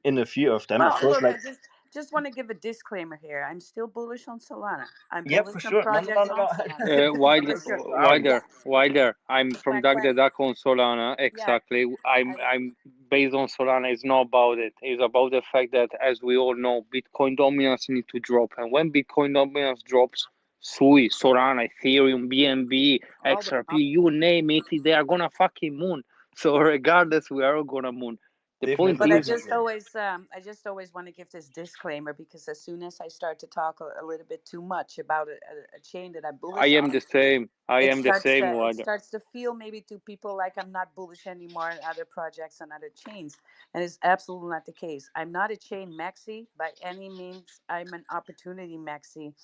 Speaker 5: in a few of them. Of
Speaker 1: Well,
Speaker 5: course,
Speaker 1: look,
Speaker 5: like,
Speaker 1: I just want to give a disclaimer here. I'm still bullish on Solana. I'm
Speaker 5: yeah, for
Speaker 1: bullish on
Speaker 5: sure. No, no, no,
Speaker 1: projects
Speaker 5: no,
Speaker 1: on
Speaker 5: no.
Speaker 1: Solana.
Speaker 7: Wilder,
Speaker 1: For sure. Yeah.
Speaker 7: Wilder. I'm from
Speaker 1: Quack
Speaker 7: Duck
Speaker 1: quack.
Speaker 7: the Duck on Solana.
Speaker 1: Yeah.
Speaker 7: Exactly.
Speaker 1: I,
Speaker 7: I'm based on Solana. It's not about it. It's about the fact that, as we all know, Bitcoin dominance need to drop, and when Bitcoin dominance drops, Sui, Solana, Ethereum, BNB,
Speaker 1: all the
Speaker 7: XRP, you name it, they are gonna fucking moon. So regardless, we are all gonna moon. The point
Speaker 1: But
Speaker 5: Definitely,
Speaker 7: is,
Speaker 5: definitely.
Speaker 1: I just always want to give this disclaimer because as soon as I start to talk a little bit too much about a chain that I'm
Speaker 7: I
Speaker 1: bullish
Speaker 7: am
Speaker 1: on,
Speaker 7: the same. I am the same,
Speaker 1: it
Speaker 7: Wilder.
Speaker 1: starts to feel maybe to people like I'm not bullish anymore on other projects and other chains, and it's absolutely not the case. I'm not a chain maxi by any means. I'm an opportunity maxi,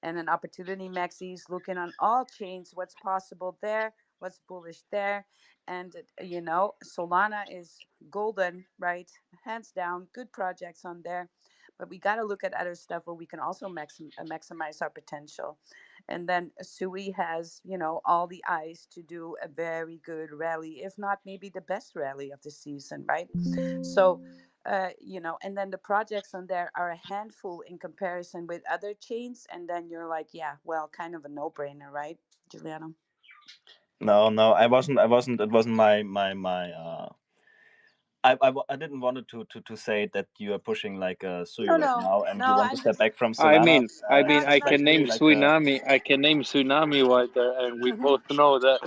Speaker 1: and an opportunity maxi is looking on all chains, what's possible there, what's bullish there, and Solana is golden, right? Hands down, good projects on there. But we got to look at other stuff where we can also maximize our potential. And then Sui has, all the eyes to do a very good rally, if not maybe the best rally of the season, right? So, and then the projects on there are a handful in comparison with other chains. And then you're like, yeah, well, kind of a no brainer, right, Giuliano?
Speaker 5: No, no, I wasn't. I wasn't. It wasn't my. I didn't want to say that you are pushing like a Sui
Speaker 1: No,
Speaker 5: right
Speaker 1: no,
Speaker 5: now, and you
Speaker 1: no.
Speaker 5: want to
Speaker 1: I'm
Speaker 5: step
Speaker 1: just
Speaker 5: back from
Speaker 7: I
Speaker 5: Solana.
Speaker 7: mean, I mean,
Speaker 1: not
Speaker 5: It's
Speaker 7: I
Speaker 5: just like
Speaker 7: can
Speaker 1: not.
Speaker 7: name
Speaker 5: really like a.
Speaker 7: tsunami. I can name tsunami right there, and we both know that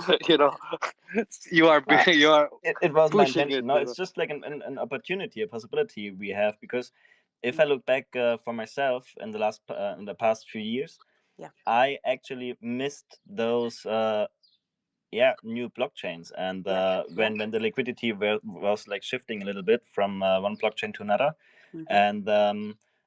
Speaker 7: you are
Speaker 5: Nah,
Speaker 7: you are
Speaker 5: it was my
Speaker 7: pushing it.
Speaker 5: intention. No, it's just like an opportunity, a possibility we have, because if I look back for myself in the past few years,
Speaker 1: Yeah,
Speaker 5: I actually missed those new blockchains, and
Speaker 1: yeah, yeah.
Speaker 5: when the liquidity was like shifting a little bit from one blockchain to another,
Speaker 1: Hmm.
Speaker 5: and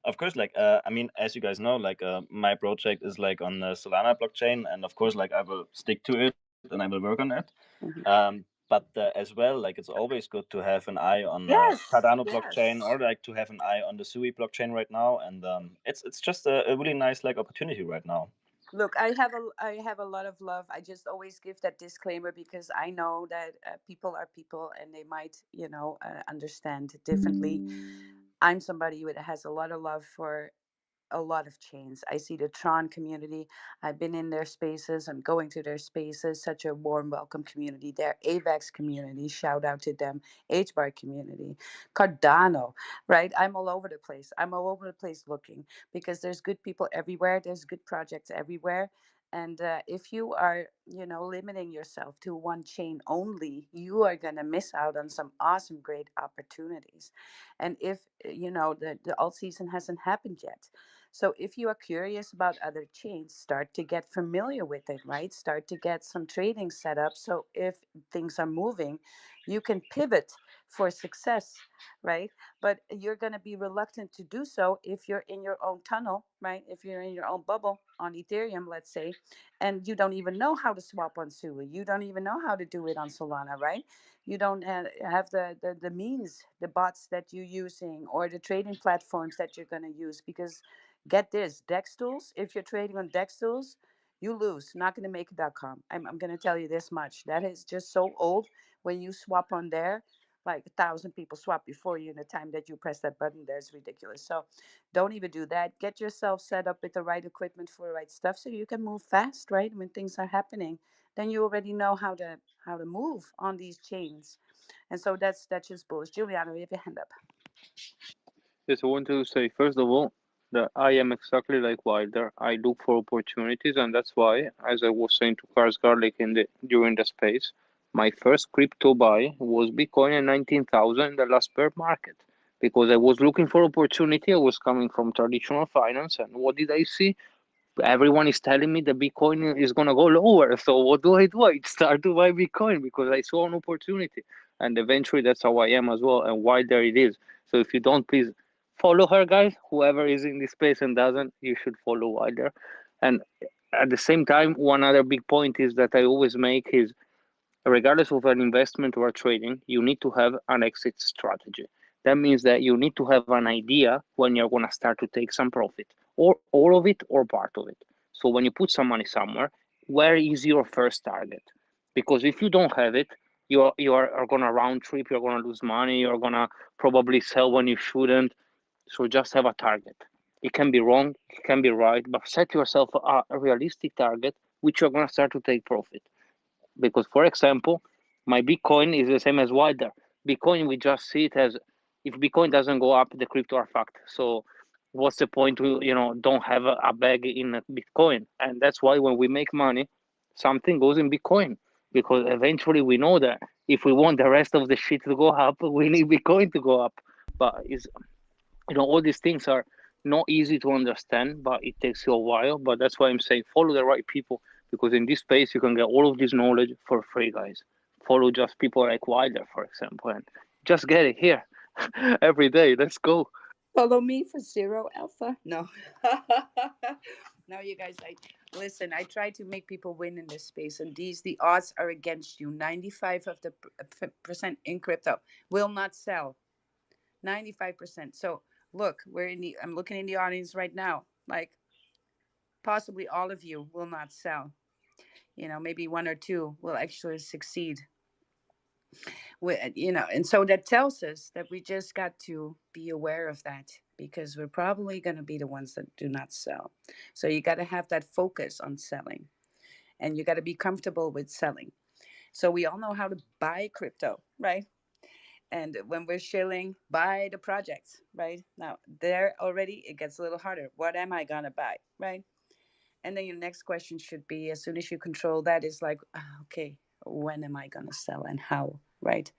Speaker 5: of course, like, I mean, as you guys know, like, my project is like on the Solana blockchain, and of course, like, I will stick to it and I will work on it.
Speaker 1: Hmm.
Speaker 5: But as well, like, it's always good to have an eye on
Speaker 1: Yes,
Speaker 5: Cardano blockchain,
Speaker 1: yes.
Speaker 5: or like to have an eye on the Sui blockchain right now, and it's just a really nice like opportunity right now.
Speaker 1: Look, I have a lot of love. I just always give that disclaimer because I know that people are people and they might, understand differently. I'm somebody who has a lot of love for a lot of chains. I see the Tron community. I've been in their spaces. I'm going to their spaces. Such a warm welcome community there. AVAX community. Shout out to them. HBAR community. Cardano. Right. I'm all over the place. I'm all over the place looking because there's good people everywhere. There's good projects everywhere. And if you are, limiting yourself to one chain only, you are going to miss out on some awesome, great opportunities. And if, the alt season hasn't happened yet. So if you are curious about other chains, start to get familiar with it, right? Start to get some trading set up. So if things are moving, you can pivot for success, right? But you're going to be reluctant to do so if you're in your own tunnel, right? If you're in your own bubble on Ethereum, let's say, and you don't even know how to swap on Sui. You don't even know how to do it on Solana, right? You don't have the means, the bots that you're using, or the trading platforms that you're going to use. Because get this, Dex tools, if you're trading on Dex tools, you lose. Not going to make it.com. I'm going to tell you this much. That is just so old. When you swap on there, like 1,000 people swap before you in the time that you press that button. There's ridiculous. So don't even do that. Get yourself set up with the right equipment for the right stuff so you can move fast, right? When things are happening, then you already know how to move on these chains. And so that's just bullish. Juliana, you have your hand up.
Speaker 7: Yes, I want to say first of all that I am exactly like Wilder. I look for opportunities, and that's why, as I was saying to Cars Garlic during the space, my first crypto buy was Bitcoin at 19,000 in the last bear market because I was looking for opportunity. I was coming from traditional finance, and what did I see? Everyone is telling me the Bitcoin is gonna go lower. So what do? I start to buy Bitcoin because I saw an opportunity, and eventually that's how I am as well. And why there it is. So if you don't, please follow her, guys. Whoever is in this space and doesn't, you should follow Wilder. And at the same time, one other big point is that I always make is regardless of an investment or a trading, you need to have an exit strategy. That means that you need to have an idea when you're going to start to take some profit, or all of it or part of it. So when you put some money somewhere, where is your first target? Because if you don't have it, are going to round trip, you're going to lose money, you're going to probably sell when you shouldn't. So just have a target. It can be wrong, it can be right, but set yourself a realistic target, which you're going to start to take profit. Because, for example, my Bitcoin is the same as Wilder. Bitcoin, we just see it as if Bitcoin doesn't go up, the crypto are fucked. So, what's the point to don't have a bag in a Bitcoin? And that's why when we make money, something goes in Bitcoin because eventually we know that if we want the rest of the shit to go up, we need Bitcoin to go up. But is all these things are not easy to understand, but it takes you a while. But that's why I'm saying follow the right people because in this space you can get all of this knowledge for free, guys. Follow just people like Wilder, for example, and just get it here every day. Let's go.
Speaker 1: Follow me for zero alpha. No. No, you guys, I listen, I try to make people win in this space, and the odds are against you. 95 of the percent in crypto will not sell. 95%. So look, I'm looking in the audience right now. Like possibly all of you will not sell. Maybe one or two will actually succeed. And so that tells us that we just got to be aware of that because we're probably going to be the ones that do not sell. So you got to have that focus on selling, and you got to be comfortable with selling. So we all know how to buy crypto, right? And when we're shilling, buy the projects, right? Now, there already, it gets a little harder. What am I going to buy, right? And then your next question should be, as soon as you control that, is like, okay, when am I going to sell and how, right?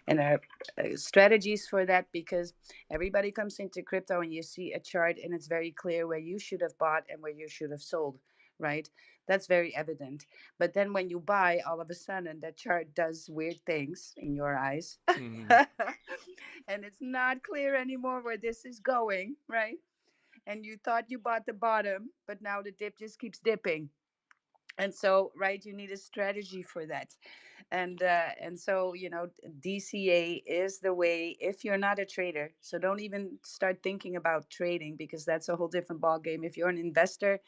Speaker 1: And there are strategies for that because everybody comes into crypto and you see a chart and it's very clear where you should have bought and where you should have sold, right? That's very evident. But then when you buy, all of a sudden that chart does weird things in your eyes.
Speaker 3: Hmm.
Speaker 1: And it's not clear anymore where this is going, right? And you thought you bought the bottom, but now the dip just keeps dipping. And so, right, you need a strategy for that. And so, DCA is the way if you're not a trader. So don't even start thinking about trading because that's a whole different ball game. If you're an investor,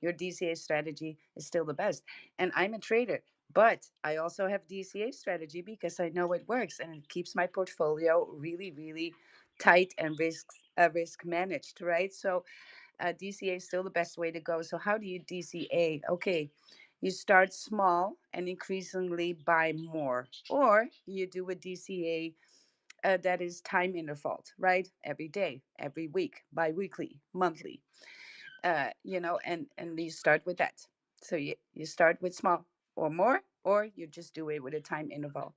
Speaker 1: your DCA strategy is still the best. And I'm a trader, but I also have DCA strategy because I know it works and it keeps my portfolio really, really tight and risk managed, right? So DCA is still the best way to go. So how do you DCA? Okay, you start small and increasingly buy more, or you do a DCA that is time interval, right? Every day, every week, bi-weekly, monthly, and you start with that. So you start with small or more, or you just do it with a time interval.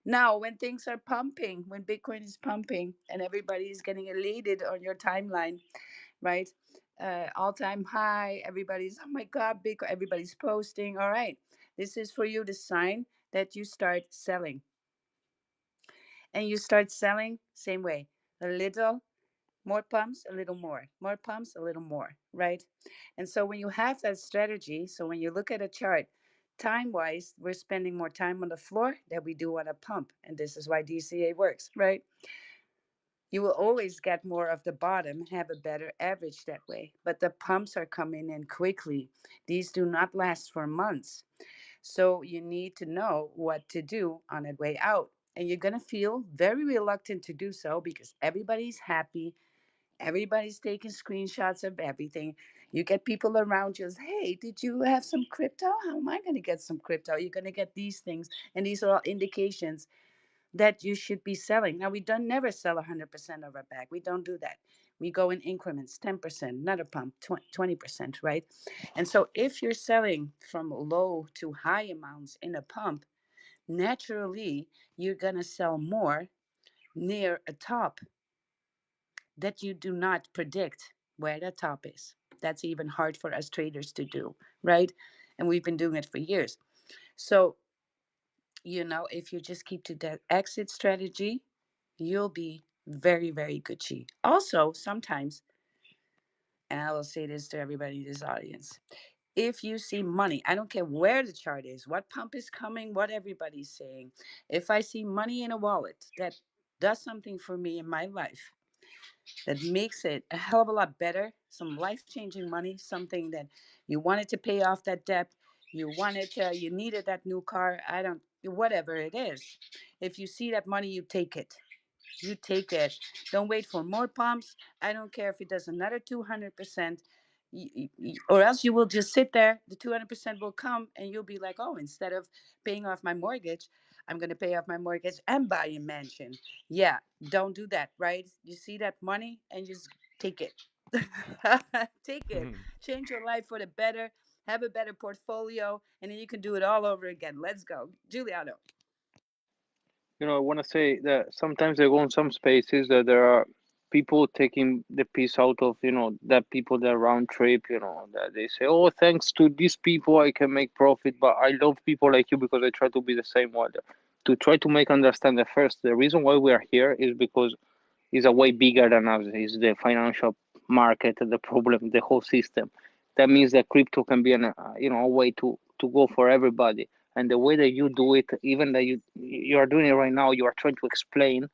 Speaker 1: Now, when things are pumping, when Bitcoin is pumping and everybody is getting elated on your timeline, right? All time high, everybody's, oh my God, Bitcoin, everybody's posting. All right, this is for you to sign that you start selling. And you start selling, same way, a little more pumps, a little more pumps, a little more, right? And so when you have that strategy, so when you look at a chart, time wise, we're spending more time on the floor than we do on a pump. And this is why DCA works, right? You will always get more of the bottom and have a better average that way. But the pumps are coming in quickly. These do not last for months. So you need to know what to do on the way out. And you're going to feel very reluctant to do so because everybody's happy. Everybody's taking screenshots of everything. You get people around you, hey, did you have some crypto? How am I going to get some crypto? You're going to get these things. And these are all indications that you should be selling. Now, we don't never sell 100% of our bag. We don't do that. We go in increments, 10%, another pump, 20%, right? And so if you're selling from low to high amounts in a pump, naturally, you're going to sell more near a top that you do not predict where the top is. That's even hard for us traders to do, right? And we've been doing it for years. So, if you just keep to that exit strategy, you'll be very, very Gucci. Also, sometimes, and I will say this to everybody in this audience, if you see money, I don't care where the chart is, what pump is coming, what everybody's saying. If I see money in a wallet that does something for me in my life, that makes it a hell of a lot better, some life-changing money, something that you wanted to pay off that debt, you needed that new car, I don't, whatever it is. If you see that money, you take it. You take it. Don't wait for more pumps. I don't care if it does another 200%, or else you will just sit there. The 200% will come, and you'll be like, oh, instead of paying off my mortgage, I'm going to pay off my mortgage and buy a mansion. Yeah, don't do that, right? You see that money and just take it. Take it. Change your life for the better. Have a better portfolio, and then you can do it all over again. Let's go. Giuliano.
Speaker 7: I want to say that sometimes I go in some spaces that there are people taking the piece out of, that people that round trip, that they say, oh, thanks to these people, I can make profit. But I love people like you because I try to be the same way. To try to make understand that first, the reason why we are here is because is a way bigger than us. Is the financial market, the problem, the whole system. That means that crypto can be a way to go for everybody. And the way that you do it, even that you are doing it right now, you are trying to explain,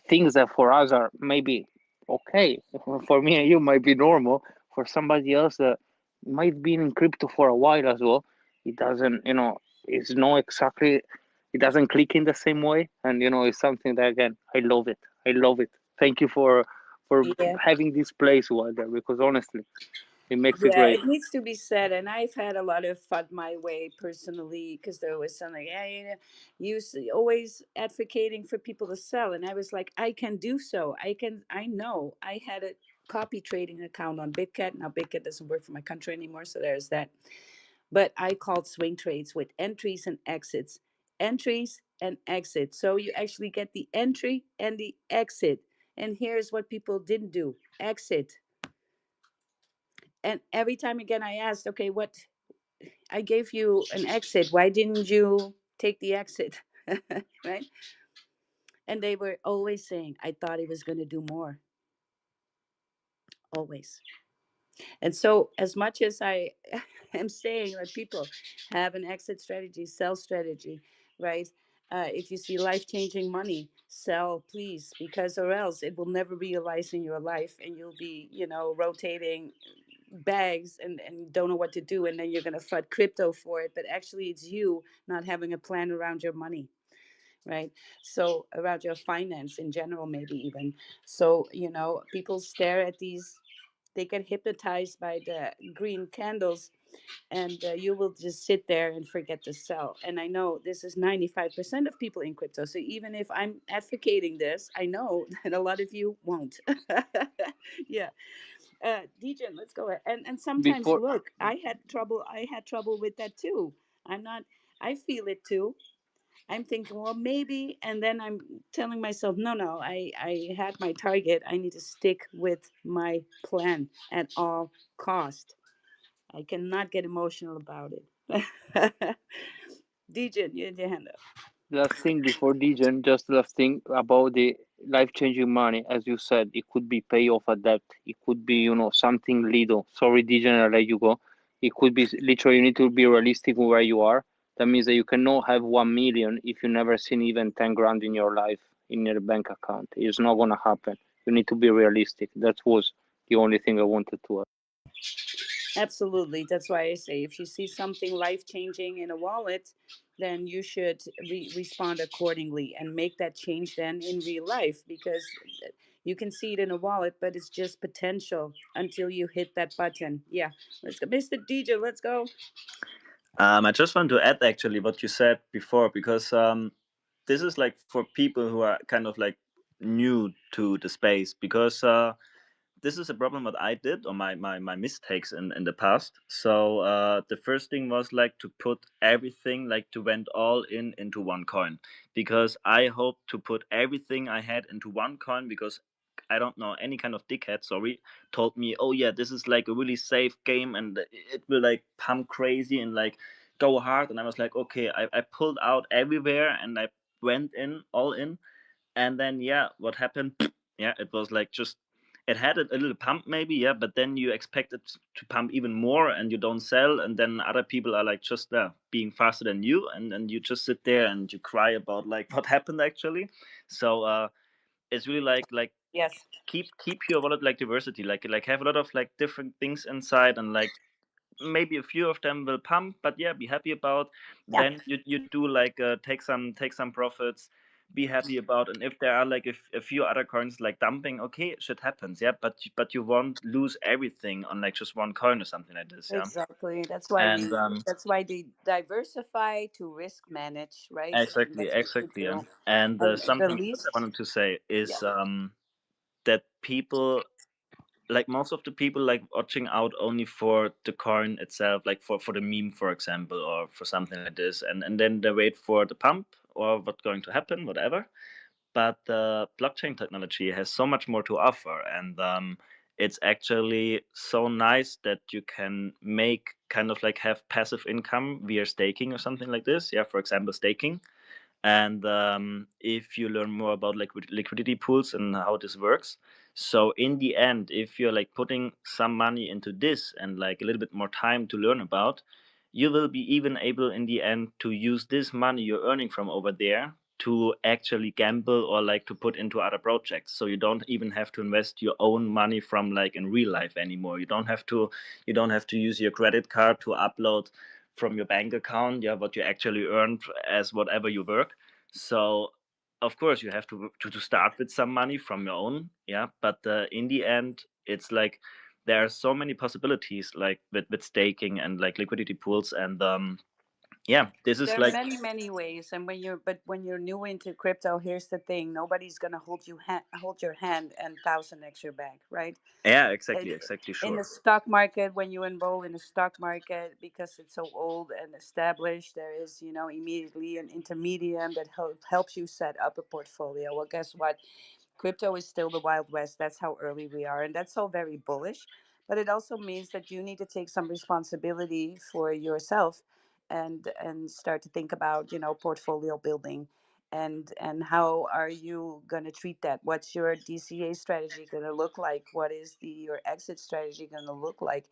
Speaker 7: things that for us are maybe okay. For me and you might be normal. For somebody else that might be in crypto for a while as well, it doesn't, it's not exactly, it doesn't click in the same way. And it's something that again, I love it. I love it. Thank you for
Speaker 1: Yeah.
Speaker 7: having this place over there because honestly, it makes it
Speaker 1: Yeah,
Speaker 7: great.
Speaker 1: it needs to be said, and I've had a lot of fun my way personally because there was something, yeah, always advocating for people to sell, and I was like, I can do so. I know. I had a copy trading account on BitCat. Now BitCat doesn't work for my country anymore, so there's that. But I called swing trades with entries and exits. So you actually get the entry and the exit. And here's what people didn't do: exit. And every time again, I asked, okay, what, I gave you an exit. Why didn't you take the exit? Right? And they were always saying, I thought he was going to do more. Always. And so, as much as I am saying that people have an exit strategy, sell strategy, right? If you see life changing money, sell, please, because or else it will never realize in your life and you'll be, rotating bags and don't know what to do. And then you're going to FUD crypto for it. But actually, it's you not having a plan around your money, right? So, around your finance in general, maybe even. So, people stare at these They get hypnotized by the green candles, and you will just sit there and forget to sell. And I know this is 95% of people in crypto. So even if I'm advocating this, I know that a lot of you won't. Yeah. Degen, let's go ahead. And sometimes,
Speaker 7: Before
Speaker 1: look, I had trouble with that too. I'm not, I feel it too. I'm thinking, well, maybe, and then I'm telling myself, no, no, I had my target. I need to stick with my plan at all cost. I cannot get emotional about it. DJ, you had your hand up.
Speaker 7: last thing before Degen, just last thing about the life-changing money. As you said, it could be pay off a debt. It could be, something little. Sorry, Degen, I'll let you go. It could be literally, you need to be realistic with where you are. That means that you cannot have 1 million if you never seen even 10 grand in your life in your bank account. It's not gonna happen. You need to be realistic. That was the only thing I wanted to add.
Speaker 1: Absolutely. That's why I say if you see something life changing in a wallet, then you should respond accordingly and make that change then in real life, because you can see it in a wallet, but it's just potential until you hit that button. Yeah. Let's go. Mr. DJ, let's go.
Speaker 5: I just want to add actually what you said before, because this is like for people who are kind of like new to the space, because this is a problem what I did, or my mistakes in the past. So the first thing was like to put everything, like to went all in into one coin, because I hoped to put everything I had into one coin, because I don't know, any kind of dickhead, sorry, told me, oh yeah, this is like a really safe game and it will like pump crazy and like go hard. And I was like, okay, I pulled out everywhere and I went in all in. And then yeah, what happened? Yeah, it was like just, it had a little pump maybe, yeah, but then you expect it to pump even more and you don't sell, and then other people are like just there being faster than you, and then you just sit there and you cry about like what happened actually. So it's really like
Speaker 1: Yes.
Speaker 5: keep your wallet like diversity, like have a lot of like different things inside, and like maybe a few of them will pump, but yeah, be happy about.
Speaker 1: Yeah.
Speaker 5: Then you do like take some profits, be happy about. And if there are like a few other coins like dumping, okay, shit happens, yeah, but you won't lose everything on like just one coin or something like this, yeah.
Speaker 1: Exactly. That's why
Speaker 5: And
Speaker 1: we. That's why they diversify to risk manage, right? And
Speaker 5: exactly,
Speaker 1: that's what you
Speaker 5: exactly, yeah.
Speaker 1: do.
Speaker 5: And
Speaker 1: And the
Speaker 5: something else I
Speaker 1: least.
Speaker 5: wanted to say
Speaker 1: Yeah.
Speaker 5: is that people, like most of the people, like watching out only for the coin itself, like for the meme, for example, or for something like this, and then they wait for the pump or what's going to happen, whatever. But the blockchain technology has so much more to offer, and it's actually so nice that you can make kind of like have passive income via staking or something like this, yeah, for example staking. And if you learn more about like liquidity pools and how this works, so in the end, if you're like putting some money into this and like a little bit more time to learn about, you will be even able in the end to use this money you're earning from over there to actually gamble or like to put into other projects. So you don't even have to invest your own money from like in real life anymore. You don't have to use your credit card to upload from your bank account, yeah, what you actually earned as whatever you work. So of course you have to start with some money from your own, yeah, but in the end it's like there are so many possibilities like with staking and like liquidity pools. And yeah, this is
Speaker 1: There are
Speaker 5: like,
Speaker 1: many, many ways, and when you're new into crypto, here's the thing: nobody's gonna hold your hand and 1,000x your bank, right?
Speaker 5: yeah,
Speaker 1: It,
Speaker 5: exactly,
Speaker 1: in the
Speaker 5: sure.
Speaker 1: stock market, when you enroll in the stock market, because it's so old and established, there is immediately an intermediate that helps you set up a portfolio. Well, guess what? Crypto is still the Wild West. That's how early we are. And that's all very bullish. But it also means that you need to take some responsibility for yourself and start to think about, portfolio building. And how are you going to treat that? What's your DCA strategy going to look like? What is your exit strategy going to look like?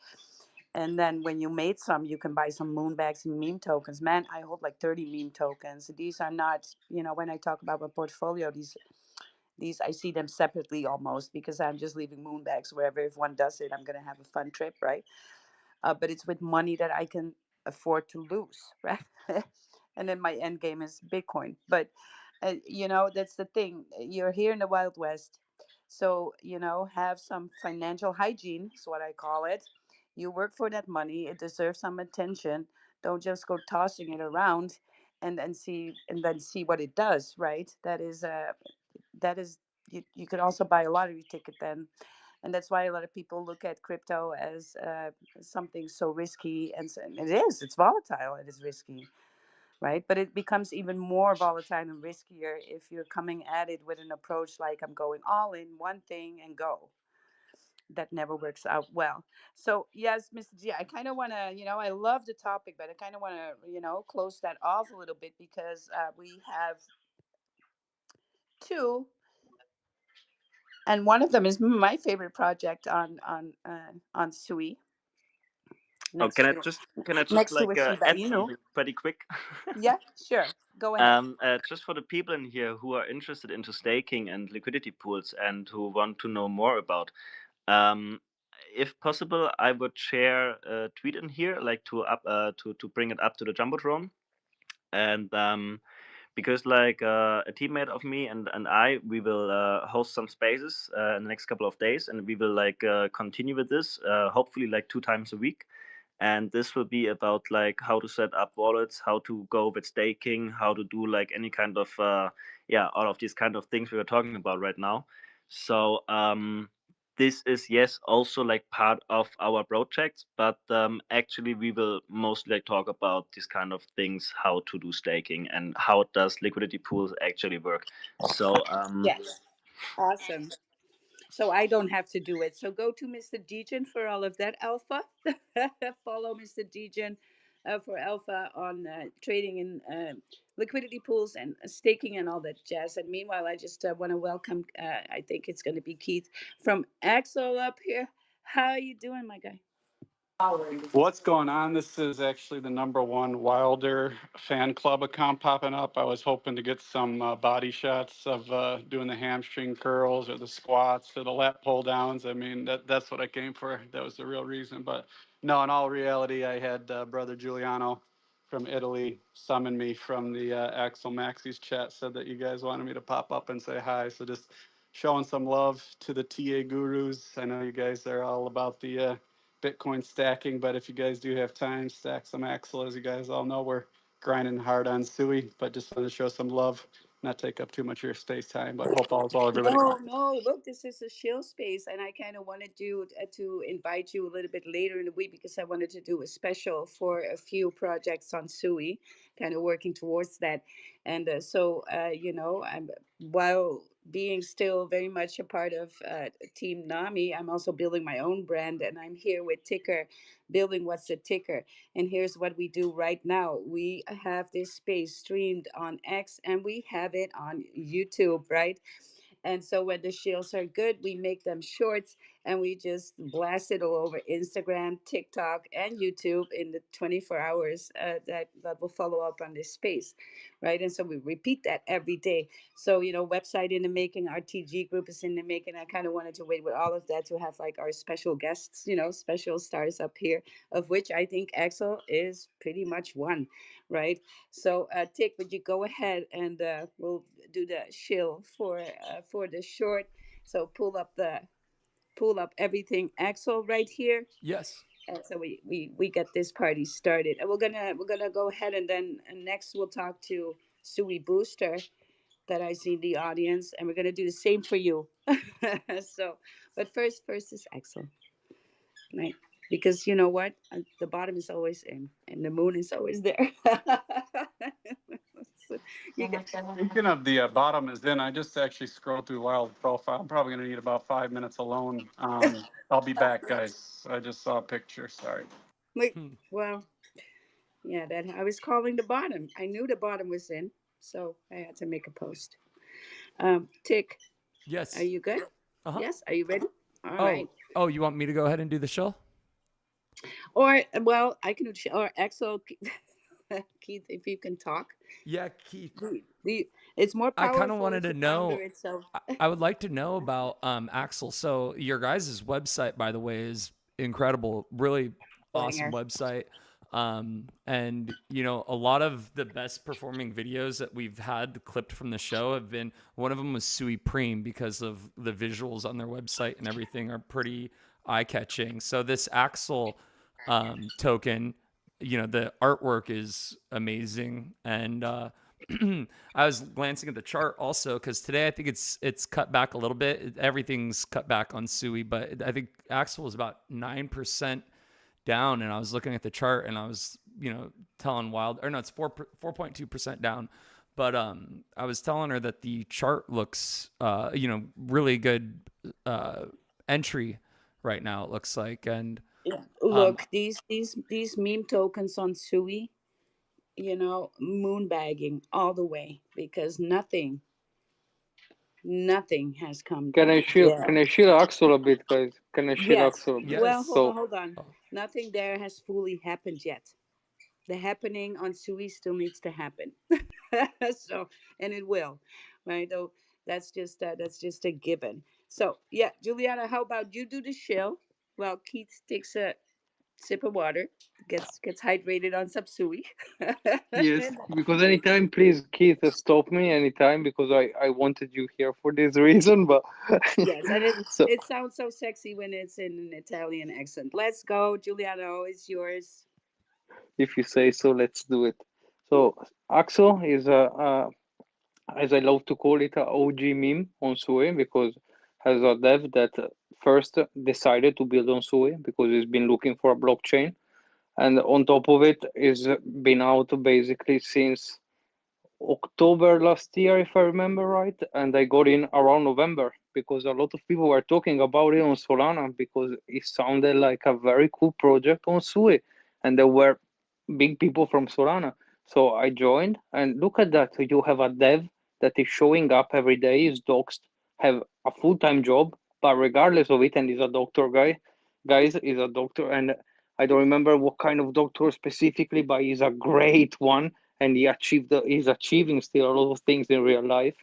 Speaker 1: And then when you made some, you can buy some moonbags and meme tokens. Man, I hold like 30 meme tokens. These are not, when I talk about my portfolio, these I see them separately almost, because I'm just leaving moonbags wherever. If one does it, I'm gonna have a fun trip, right? But it's with money that I can afford to lose, right? And then my end game is Bitcoin. But that's the thing. You're here in the Wild West, So, have some financial hygiene, is what I call it. You work for that money, it deserves some attention. Don't just go tossing it around and then see what it does, right? That is you could also buy a lottery ticket then. And that's why a lot of people look at crypto as something so risky, and it is. It's volatile. It is risky, right? But it becomes even more volatile and riskier if you're coming at it with an approach like I'm going all in one thing and go. That never works out well. So yes, Mr. G, I kind of want to, I love the topic, but I kind of want to, close that off a little bit because we have two, and one of them is my favorite project on Sui
Speaker 5: Oh,
Speaker 1: next to
Speaker 5: can I just
Speaker 1: next to a
Speaker 5: like
Speaker 1: Shiba
Speaker 5: add
Speaker 1: Inu.
Speaker 5: something pretty quick?
Speaker 1: Yeah, sure. Go ahead.
Speaker 5: Just for the people in here who are interested into staking and liquidity pools and who want to know more about, if possible, I would share a tweet in here, like to bring it up to the jumbotron, and because like a teammate of me and we will host some spaces in the next couple of days, and we will like continue with this, hopefully like 2 times a week. And this will be about like how to set up wallets, how to go with staking, how to do like any kind of all of these kind of things we were talking about right now. So this is, yes, also like part of our projects, but actually we will mostly like talk about these kind of things, how to do staking and how does liquidity pools actually work. So
Speaker 1: Yes. Awesome. So I don't have to do it. So go to Mr. Dejan for all of that alpha. Follow Mr. Dejan for alpha on trading in liquidity pools and staking and all that jazz. And meanwhile, I just want to welcome, I think it's going to be Keith from Axel up here. How are you doing, my guy?
Speaker 10: What's going on? This is actually the #1 Wilder fan club account popping up. I was hoping to get some body shots of doing the hamstring curls or the squats or the lat pull downs. I mean, that's what I came for. That was the real reason. But no, in all reality, I had brother Giuliano from Italy summon me from the Axel Maxis chat, said that you guys wanted me to pop up and say hi. So just showing some love to the TA gurus. I know you guys are all about the Bitcoin stacking, but if you guys do have time, stack some Axel. As you guys all know, we're grinding hard on Sui, but just wanted to show some love, not take up too much of your space time, but hope all is well, everybody.
Speaker 1: No. Look, this is a chill space, and I kind of wanted to invite you a little bit later in the week because I wanted to do a special for a few projects on Sui, kind of working towards that. And I'm while being still very much a part of Team Nami, I'm also building my own brand, and I'm here with Ticker, building what's a ticker. And here's what we do right now: we have this space streamed on X, and we have it on YouTube, right? And so when the shields are good, we make them shorts and we just blast it all over Instagram, TikTok, and YouTube in the 24 hours that will follow up on this space, right? And so we repeat that every day. So, website in the making, our TG group is in the making. I kind of wanted to wait with all of that to have like our special guests, special stars up here, of which I think Axel is pretty much one, right? So, Tick, would you go ahead and we'll do the shill for the short. So pull up everything, Axel, right here.
Speaker 3: Yes.
Speaker 1: And so we get this party started. And we're gonna go ahead and next we'll talk to Sui Booster that I see in the audience, and we're gonna do the same for you. So, but first is Axel, right? Because you know what, the bottom is always in, and the moon is always there. So you can,
Speaker 10: Speaking of the bottom is in, I just actually scrolled through Wild profile. I'm probably going to need about 5 minutes alone. I'll be back, guys. I just saw a picture. Sorry.
Speaker 1: wait, well, yeah, that I was calling the bottom. I knew the bottom was in, so I had to make a post. Tick,
Speaker 3: Yes.
Speaker 1: are you good?
Speaker 3: Uh-huh.
Speaker 1: Yes, are you ready? All right.
Speaker 3: Oh, you want me to go ahead and do the show?
Speaker 1: Or well, I can do or Axel, Keith, if you can talk.
Speaker 3: Yeah, Keith.
Speaker 1: It's more
Speaker 3: I
Speaker 1: powerful
Speaker 3: kind of wanted
Speaker 1: if
Speaker 3: to
Speaker 1: the founder
Speaker 3: know.
Speaker 1: itself.
Speaker 3: I would like to know about Axel. So your guys' website, by the way, is incredible. Really awesome
Speaker 1: Banger.
Speaker 3: website. And you know, a lot of the best performing videos that we've had clipped from the show have been, one of them was Sui Preem, because of the visuals on their website and everything are pretty eye-catching. So this Axel token, you know, the artwork is amazing. And I was glancing at the chart also, because today I think it's cut back a little bit. Everything's cut back on Sui, but I think Axel was about 9% down, and I was looking at the chart and I was, you know, telling Wild, or no, it's 4.2% down. But I was telling her that the chart looks, you know, really good entry right now, it looks like. And
Speaker 1: Look, these meme tokens on Sui, you know, moonbagging all the way, because nothing has come.
Speaker 7: Can
Speaker 1: Yeah.
Speaker 7: I shield Axel a bit, guys? Can I shield
Speaker 1: Yes.
Speaker 7: Axel a bit?
Speaker 1: Well,
Speaker 3: yes.
Speaker 1: hold on,
Speaker 7: So
Speaker 1: hold on.
Speaker 3: Oh.
Speaker 1: Nothing there has fully happened yet. The happening on Sui still needs to happen. So, and it will, right? Though that's just a given. So yeah, Juliana, how about you do the shill while Keith takes a sip of water, gets hydrated on some Sui.
Speaker 7: yes, because anytime, please, Keith, stop me anytime because I wanted you here for this reason. But
Speaker 1: Yes, and it
Speaker 7: so
Speaker 1: it sounds so sexy when it's in an Italian accent. Let's go, Giuliano. It's yours.
Speaker 7: if you say so, let's do it. So Axel is as I love to call it, a OG meme on Sui because has a dev that first decided to build on Sui because he's been looking for a blockchain, and on top of it is been out basically since October last year, if I remember right, and I got in around November because a lot of people were talking about it on Solana because it sounded like a very cool project on Sui, and there were big people from Solana. So I joined, and look at that. You have a dev that is showing up every day, is doxed, have a full-time job, but regardless of it, and he's a doctor guys, is a doctor, and I don't remember what kind of doctor specifically, but he's a great one, and he's achieving still a lot of things in real life,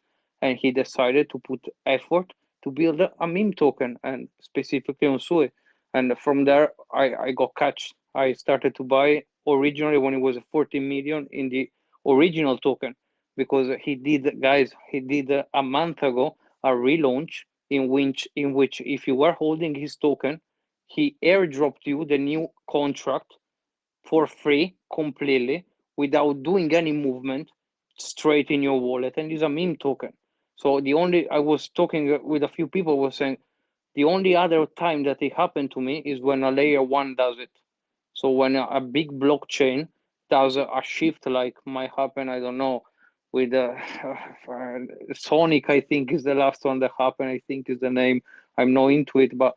Speaker 7: and he decided to put effort to build a meme token, and specifically on Sui. And from there I got catched. I started to buy originally when it was 14 million in the original token, because he did a month ago a relaunch in which if you were holding his token, he airdropped you the new contract for free completely without doing any movement, straight in your wallet, and it's a meme token. So the only I was talking with a few people was saying the only other time that it happened to me is when a layer one does it. So when a big blockchain does a shift like might happen, I don't know, with Sonic, I think is the last one that happened. I think is the name. I'm not into it, but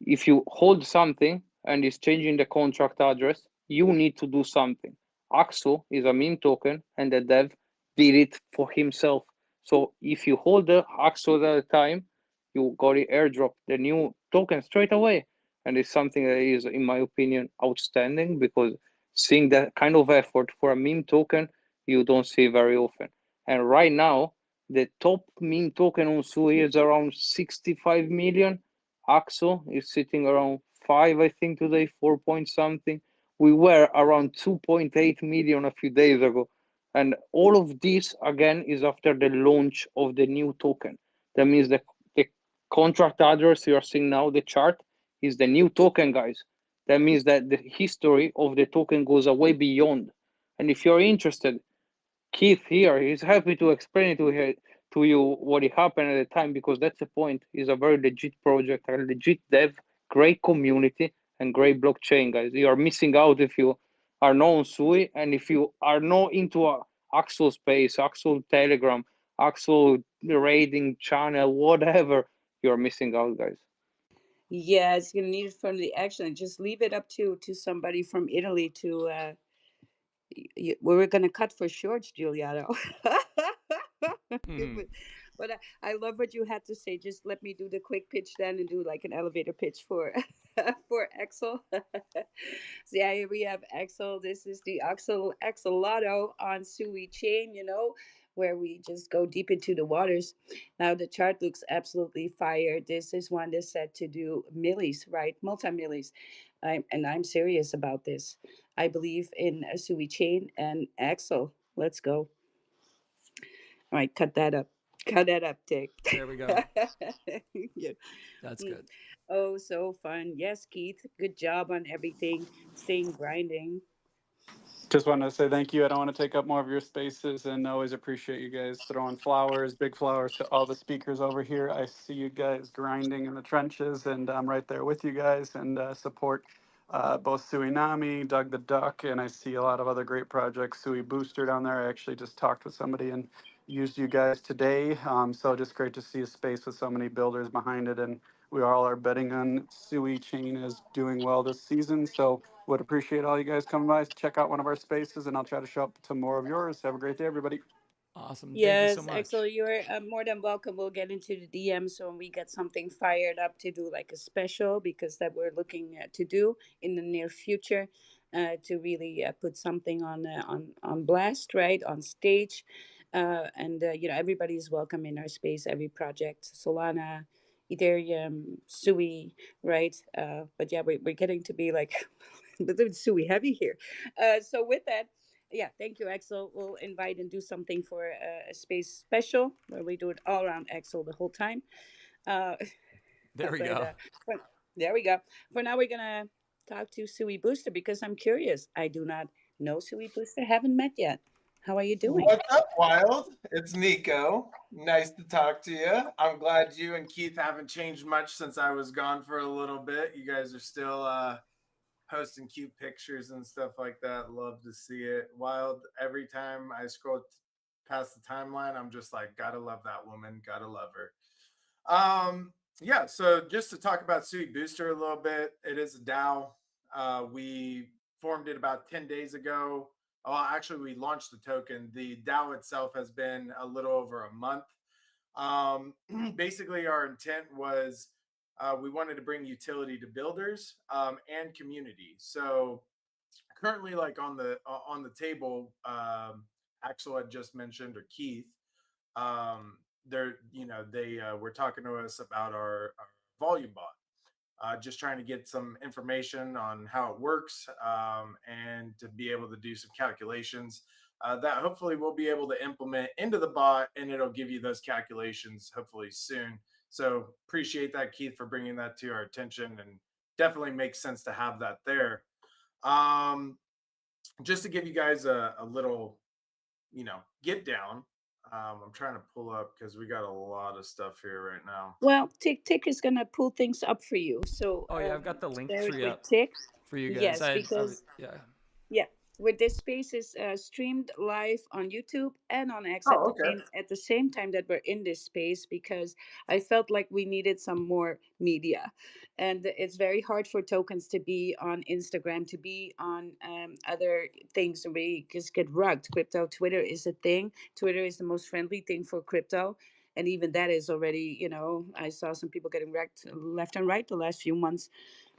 Speaker 7: if you hold something and it's changing the contract address, you need to do something. Axo is a meme token, and the dev did it for himself. So if you hold the Axo at a time, you got it airdrop the new token straight away, and it's something that is, in my opinion, outstanding because seeing that kind of effort for a meme token you don't see very often. And right now, the top meme token on Sui is around 65 million. Axo is sitting around 5, I think today, 4 point something. We were around 2.8 million a few days ago. And all of this, again, is after the launch of the new token. That means the contract address you are seeing now, the chart, is the new token, guys. That means that the history of the token goes away beyond. And if you're interested, Keith here is happy to explain to you what happened at the time because that's the point. It's a very legit project, a legit dev, great community, and great blockchain, guys. You are missing out if you are not on Sui and if you are not into a Axel space, Axel Telegram, Axel raiding channel, whatever. You're missing out, guys.
Speaker 1: Yeah, it's gonna need it from the action. Just leave it up to somebody from Italy to. We were gonna cut for short, Giuliano.
Speaker 3: Hmm.
Speaker 1: But I love what you had to say. Just let me do the quick pitch then, and do like an elevator pitch for for Axel. So yeah, here we have Axel. This is the Axel Axolotl on Sui Chain. You know, where we just go deep into the waters. Now the chart looks absolutely fire. This is one that's set to do millies, right? Multi-millies. I'm serious about this. I believe in a Sui chain and Axel. Let's go. All right, cut that up. Cut that up, Tick.
Speaker 3: There we go.
Speaker 1: Yeah.
Speaker 3: That's
Speaker 1: Mm.
Speaker 3: good.
Speaker 1: Oh, so fun. Yes, Keith. Good job on everything. Staying grinding.
Speaker 10: Just wanted to say thank you. I don't want to take up more of your spaces, and always appreciate you guys throwing flowers, big flowers to all the speakers over here. I see you guys grinding in the trenches, and I'm right there with you guys and support both Suinami, Doug the Duck, and I see a lot of other great projects. Sui Booster down there. I actually just talked with somebody and used you guys today. So just great to see a space with so many builders behind it, and we all are betting on Sui Chain is doing well this season. So would appreciate all you guys coming by, check out one of our spaces, and I'll try to show up to more of yours. Have a great day, everybody.
Speaker 3: Awesome. Thank you so
Speaker 1: Yes, Axel,
Speaker 3: much.
Speaker 1: you're more than welcome. We'll get into the DM so when we get something fired up to do like a special because that we're looking to do in the near future to really put something on blast, right on stage, and everybody's welcome in our space. Every project, Solana, Ethereum, Sui, right? But yeah, we're getting to be like a little Sui heavy here. So with that. Yeah, thank you, Axel. We'll invite and do something for a space special where we do it all around Axel the whole time. Uh,
Speaker 3: There we
Speaker 1: but
Speaker 3: go.
Speaker 1: there we go. For now, we're gonna talk to Sui Booster because I'm curious. I do not know Sui Booster. Haven't met yet. How are you doing?
Speaker 11: What's up, Wild? It's Nico. Nice to talk to you. I'm glad you and Keith haven't changed much since I was gone for a little bit. You guys are still posting cute pictures and stuff like that. Love to see it. Wild, every time I scroll past the timeline, I'm just like, gotta love that woman, gotta love her. Yeah, so just to talk about Sui Booster a little bit, it is a DAO. We formed it about 10 days ago. Well, actually, we launched the token. The DAO itself has been a little over a month. Basically, our intent was we wanted to bring utility to builders and community. So currently, like on the table, Axel had just mentioned, or Keith, they're they were talking to us about our volume bot, just trying to get some information on how it works, and to be able to do some calculations that hopefully we'll be able to implement into the bot, and it'll give you those calculations hopefully soon. So appreciate that, Keith, for bringing that to our attention, and definitely makes sense to have that there. um, just to give you guys a little get down. I'm trying to pull up because we got a lot of stuff here right now.
Speaker 1: Well, Tick is gonna pull things up for you. So
Speaker 3: Oh yeah, I've got the link
Speaker 1: share it
Speaker 3: tree
Speaker 1: with
Speaker 3: up
Speaker 1: Tick.
Speaker 3: for you guys.
Speaker 1: Yes, because
Speaker 3: Yeah.
Speaker 1: yeah, with this space is streamed live on YouTube and on X
Speaker 11: Oh, okay.
Speaker 1: at the same time that we're in this space because I felt like we needed some more media, and it's very hard for tokens to be on Instagram, to be on other things. We just get rugged. Crypto Twitter is a thing. Twitter is the most friendly thing for crypto. And even that is already, I saw some people getting wrecked left and right the last few months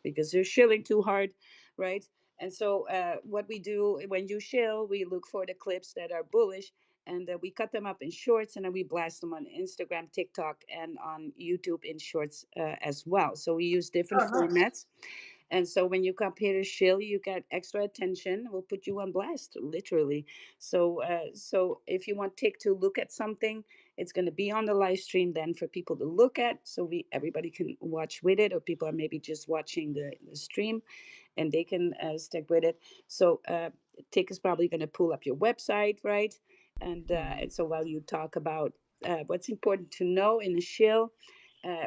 Speaker 1: because they're shilling too hard, right? And so, what we do when you shill, we look for the clips that are bullish and we cut them up in shorts and then we blast them on Instagram, TikTok, and on YouTube in shorts as well. So, we use different
Speaker 11: Oh, nice.
Speaker 1: formats. And so when you come here to shill, you get extra attention. We'll put you on blast, literally. So if you want Tick to look at something, it's going to be on the live stream then for people to look at, so everybody can watch with it, or people are maybe just watching the stream and they can stick with it. So Tick is probably going to pull up your website, right? And so while you talk about what's important to know in a shill,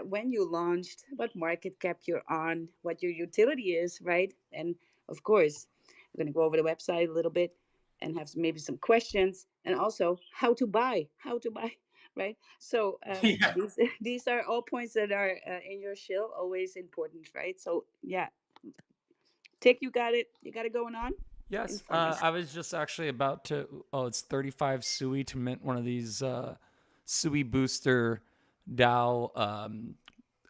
Speaker 1: when you launched, what market cap you're on, what your utility is, right? And of course, we're going to go over the website a little bit and have maybe some questions, and also how to buy, right? So
Speaker 11: Yeah.
Speaker 1: these are all points that are in your shill, always important, right? So yeah, Tick, you got it going on.
Speaker 3: Yes.
Speaker 1: Inform us.
Speaker 3: I was just actually about to. Oh, it's 35 Sui to mint one of these Sui Booster DAO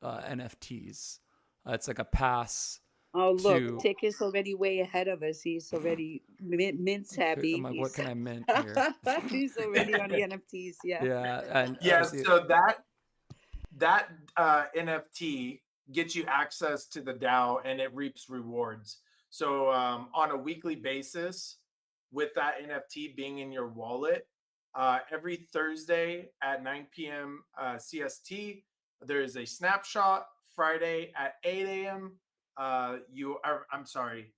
Speaker 3: NFTs. It's like a pass
Speaker 1: Oh, look,
Speaker 3: to.
Speaker 1: Tick is already way ahead of us. He's already mint
Speaker 3: I'm
Speaker 1: savvy.
Speaker 3: like, what
Speaker 1: He's
Speaker 3: can I mint here?
Speaker 1: he's already on the NFTs. Yeah.
Speaker 3: Yeah, and
Speaker 11: Yeah,
Speaker 3: see,
Speaker 11: so that NFT gets you access to the DAO and it reaps rewards. So on a weekly basis, with that NFT being in your wallet, every Thursday at 9 p.m. CST, there is a snapshot. Friday at 8 a.m. I'm sorry,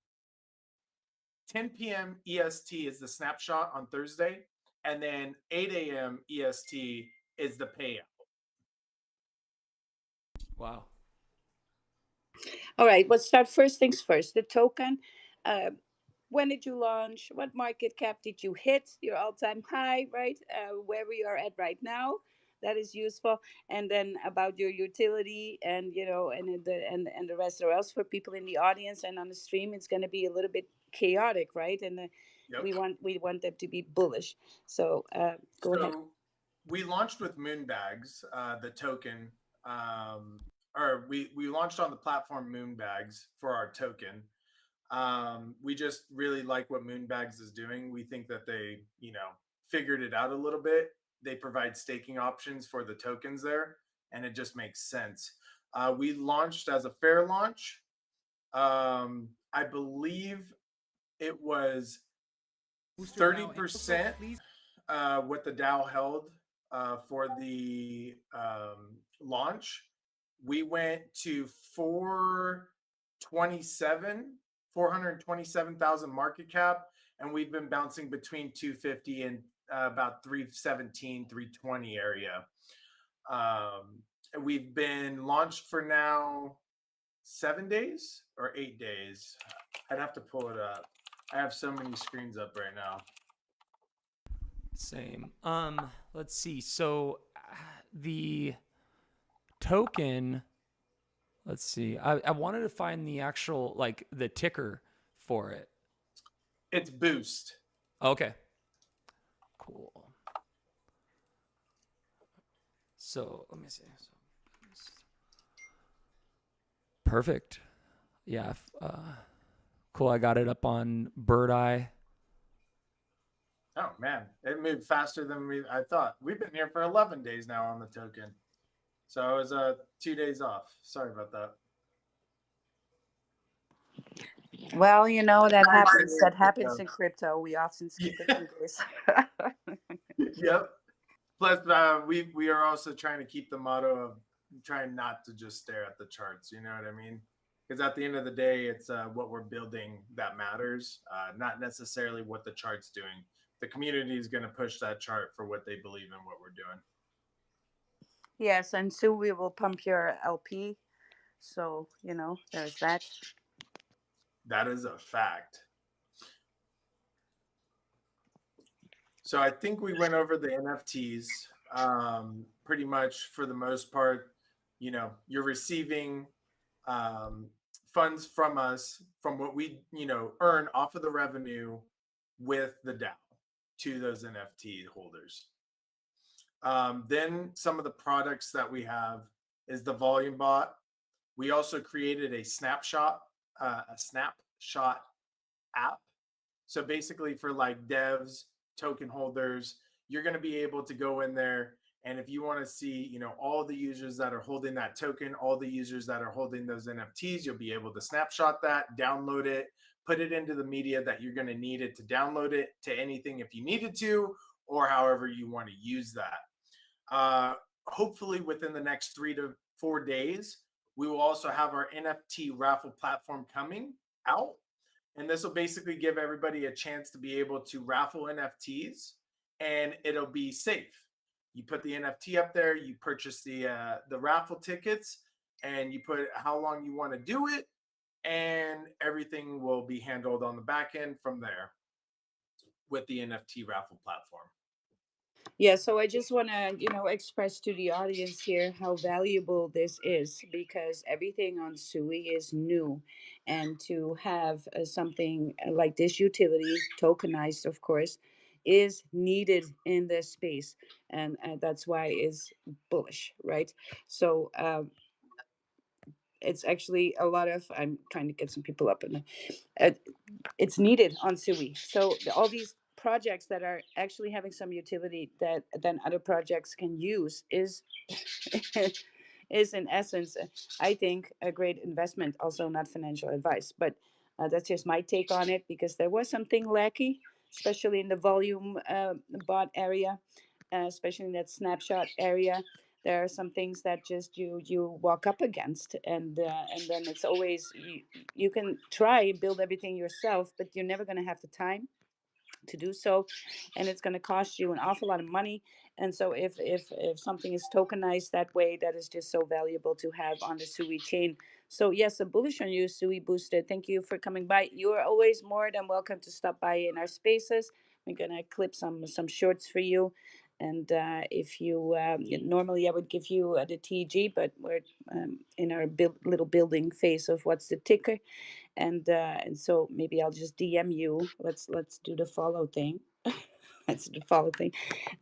Speaker 11: 10 p.m. EST is the snapshot on Thursday, and then 8 a.m. EST is the payout.
Speaker 3: wow.
Speaker 1: All right, let's start first things first. The token. Uh, when did you launch? What market cap did you hit? Your all-time high, right? Where we are at right now. That is useful. And then about your utility and and the rest. Or else for people in the audience and on the stream, it's going to be a little bit chaotic, right? And
Speaker 11: Yep.
Speaker 1: we want them to be bullish. So go ahead.
Speaker 11: So we launched with Moonbags, the token, or we launched on the platform Moonbags for our token. We just really like what Moonbags is doing. We think that they, figured it out a little bit. They provide staking options for the tokens there, and it just makes sense. We launched as a fair launch. I believe it was 30% what the DAO held for the launch. We went to 427,000 market cap, and we've been bouncing between 250 and about 317, 320 area. And we've been launched for now 7 days or 8 days. I'd have to pull it up. I have so many screens up right now.
Speaker 3: Same. Let's see. So the token. Let's see. I wanted to find the actual like the ticker for it.
Speaker 11: It's Boost.
Speaker 3: Okay. Cool. So let me see. Perfect. Yeah. Cool. I got it up on Bird Eye.
Speaker 11: Oh man, it moved faster than I thought. We've been here for 11 days now on the token, so I was 2 days off. Sorry about that.
Speaker 1: Well, that happens. That happens
Speaker 11: Yeah.
Speaker 1: in crypto. We often skip a few days.
Speaker 11: Yep. Plus, we are also trying to keep the motto of trying not to just stare at the charts. You know what I mean? Because at the end of the day, it's what we're building that matters, not necessarily what the chart's doing. The community is going to push that chart for what they believe in what we're doing.
Speaker 1: Yes, and soon we will pump your LP. So, there's that.
Speaker 11: That is a fact. So I think we went over the NFTs pretty much for the most part. You're receiving funds from us from what we, earn off of the revenue with the DAO to those NFT holders. Then some of the products that we have is the volume bot. We also created a snapshot app. So basically for like devs, token holders, you're going to be able to go in there, and if you want to see, all the users that are holding that token, all the users that are holding those NFTs, you'll be able to snapshot that, download it, put it into the media that you're going to need it to download it to anything if you needed to, or however you want to use that. Hopefully within the next 3 to 4 days, we will also have our NFT raffle platform coming out. And this will basically give everybody a chance to be able to raffle NFTs, and it'll be safe. You put the NFT up there, you purchase the raffle tickets, and you put how long you want to do it, and everything will be handled on the back end from there with the NFT raffle platform.
Speaker 1: Yeah, so I just want to, express to the audience here how valuable this is, because everything on Sui is new. And to have something like this utility, tokenized, of course, is needed in this space. And that's why it's bullish, right? So it's actually a lot of, I'm trying to get some people up, and uh, it's needed on Sui. So all these projects that are actually having some utility that then other projects can use is is in essence, I think, a great investment. Also, not financial advice, but that's just my take on it, because there was something lacky, especially in the volume bot area, especially in that snapshot area. There are some things that just you walk up against, and then it's always you can try and build everything yourself, but you're never going to have the time to do so, and it's going to cost you an awful lot of money. And so if something is tokenized that way, that is just so valuable to have on the Sui chain. So yes, a bullish on you, Sui Booster. Thank you for coming by. You are always more than welcome to stop by in our spaces. We're going to clip some shorts for you. And if you normally I would give you the TG, but we're in our little building phase of what's the ticker, and so maybe I'll just DM you. Let's do the follow thing. Let's do the follow thing,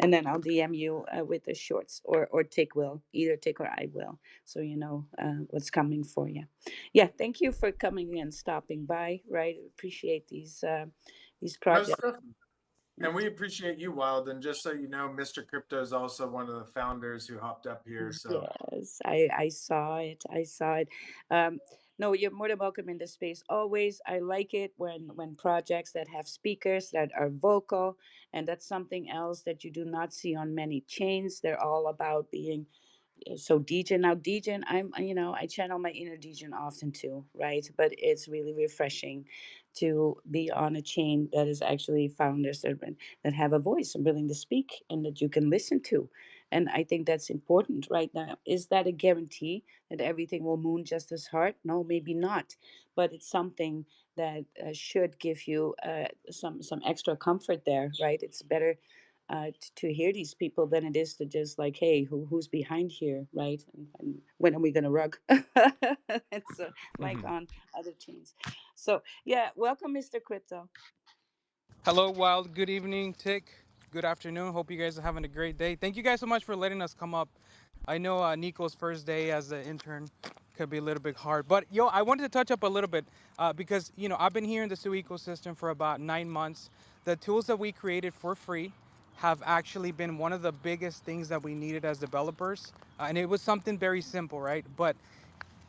Speaker 1: and then I'll DM you with the shorts, or Tick will, either Tick or I will, so you know what's coming for you. Yeah, thank you for coming and stopping by. Right, appreciate these
Speaker 11: Most
Speaker 1: projects.
Speaker 11: definitely. And we appreciate you, Wild. And just so you know, Mr. Crypto is also one of the founders who hopped up here. So
Speaker 1: Yes, I saw it. I saw it. Um, no, you're more than welcome in this space always. I like it when projects that have speakers that are vocal, and that's something else that you do not see on many chains. They're all about being so Degen. Now Degen, I channel my inner Degen often too, right? But it's really refreshing to be on a chain that is actually founders that have a voice and willing to speak, and that you can listen to. And I think that's important right now. Is that a guarantee that everything will moon just as hard? No, maybe not, but it's something that should give you some extra comfort there, right? It's better to hear these people than it is to just like, hey, who's behind here, right? And when are we gonna rug? It's like
Speaker 3: Mhm.
Speaker 1: on other chains. So yeah, welcome, Mr. Crypto.
Speaker 12: Hello, Wild. Good evening, Tick. Good afternoon. Hope you guys are having a great day. Thank you guys so much for letting us come up. I know Nico's first day as an intern could be a little bit hard, but yo, I wanted to touch up a little bit because I've been here in the Sui ecosystem for about 9 months. The tools that we created for free have actually been one of the biggest things that we needed as developers, and it was something very simple, right? But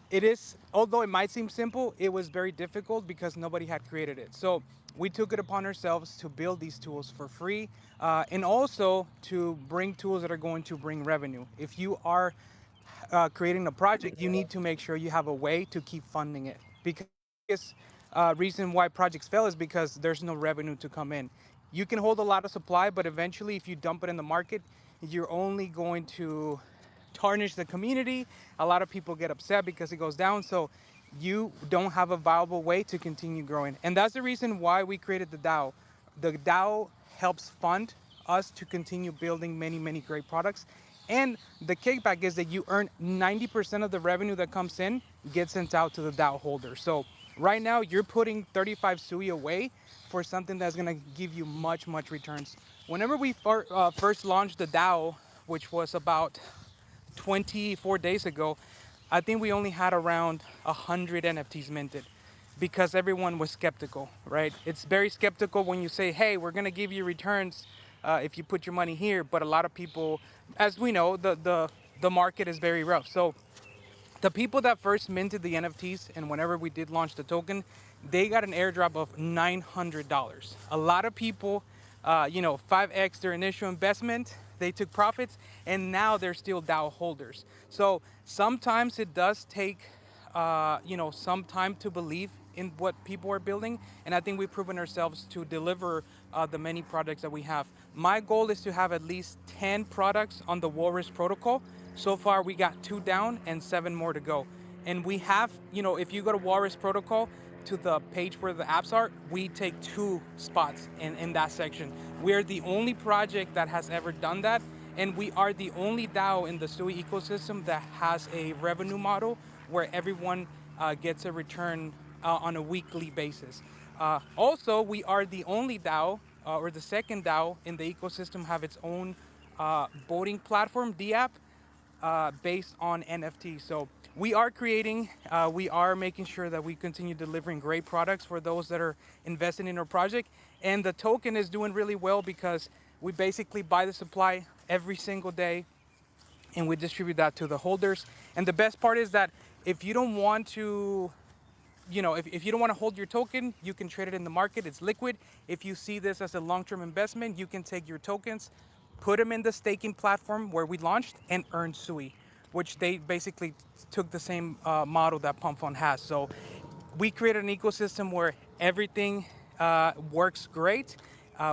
Speaker 12: it is, although it might seem simple, it was very difficult because nobody had created it. So we took it upon ourselves to build these tools for free, and also to bring tools that are going to bring revenue. If you are creating a project, you need to make sure you have a way to keep funding it, because reason why projects fail is because there's no revenue to come in. You can hold a lot of supply, but eventually if you dump it in the market, you're only going to tarnish the community. A lot of people get upset because it goes down. So you don't have a viable way to continue growing. And that's the reason why we created the DAO. The DAO helps fund us to continue building many, many great products. And the kickback is that you earn 90% of the revenue that comes in gets sent out to the DAO holder. So right now you're putting 35 Sui away for something that's gonna give you much, much returns. Whenever we first launched the DAO, which was about 24 days ago, I think we only had around 100 NFTs minted because everyone was skeptical, right? It's very skeptical when you say, hey, we're gonna give you returns if you put your money here. But a lot of people, as we know, the market is very rough. So the people that first minted the NFTs, and whenever we did launch the token, they got an airdrop of $900. A lot of people, 5x their initial investment, they took profits, and now they're still DAO holders. So sometimes it does take, some time to believe in what people are building, and I think we've proven ourselves to deliver the many products that we have. My goal is to have at least 10 products on the Walrus protocol. So far, we got 2 down and 7 more to go. And we have, if you go to Walrus Protocol to the page where the apps are, we take 2 spots in that section. We're the only project that has ever done that. And we are the only DAO in the Sui ecosystem that has a revenue model where everyone gets a return on a weekly basis. Also, we are the only DAO, or the second DAO in the ecosystem, have its own voting platform, the app, based on NFT. So we are creating, we are making sure that we continue delivering great products for those that are investing in our project. And the token is doing really well because we basically buy the supply every single day and we distribute that to the holders. And the best part is that if you don't want to, if you don't want to hold your token, you can trade it in the market. It's liquid. If you see this as a long-term investment, you can take your tokens, put them in the staking platform where we launched, and earn SUI, which they basically took the same model that Pump Fund has. So we created an ecosystem where everything works great.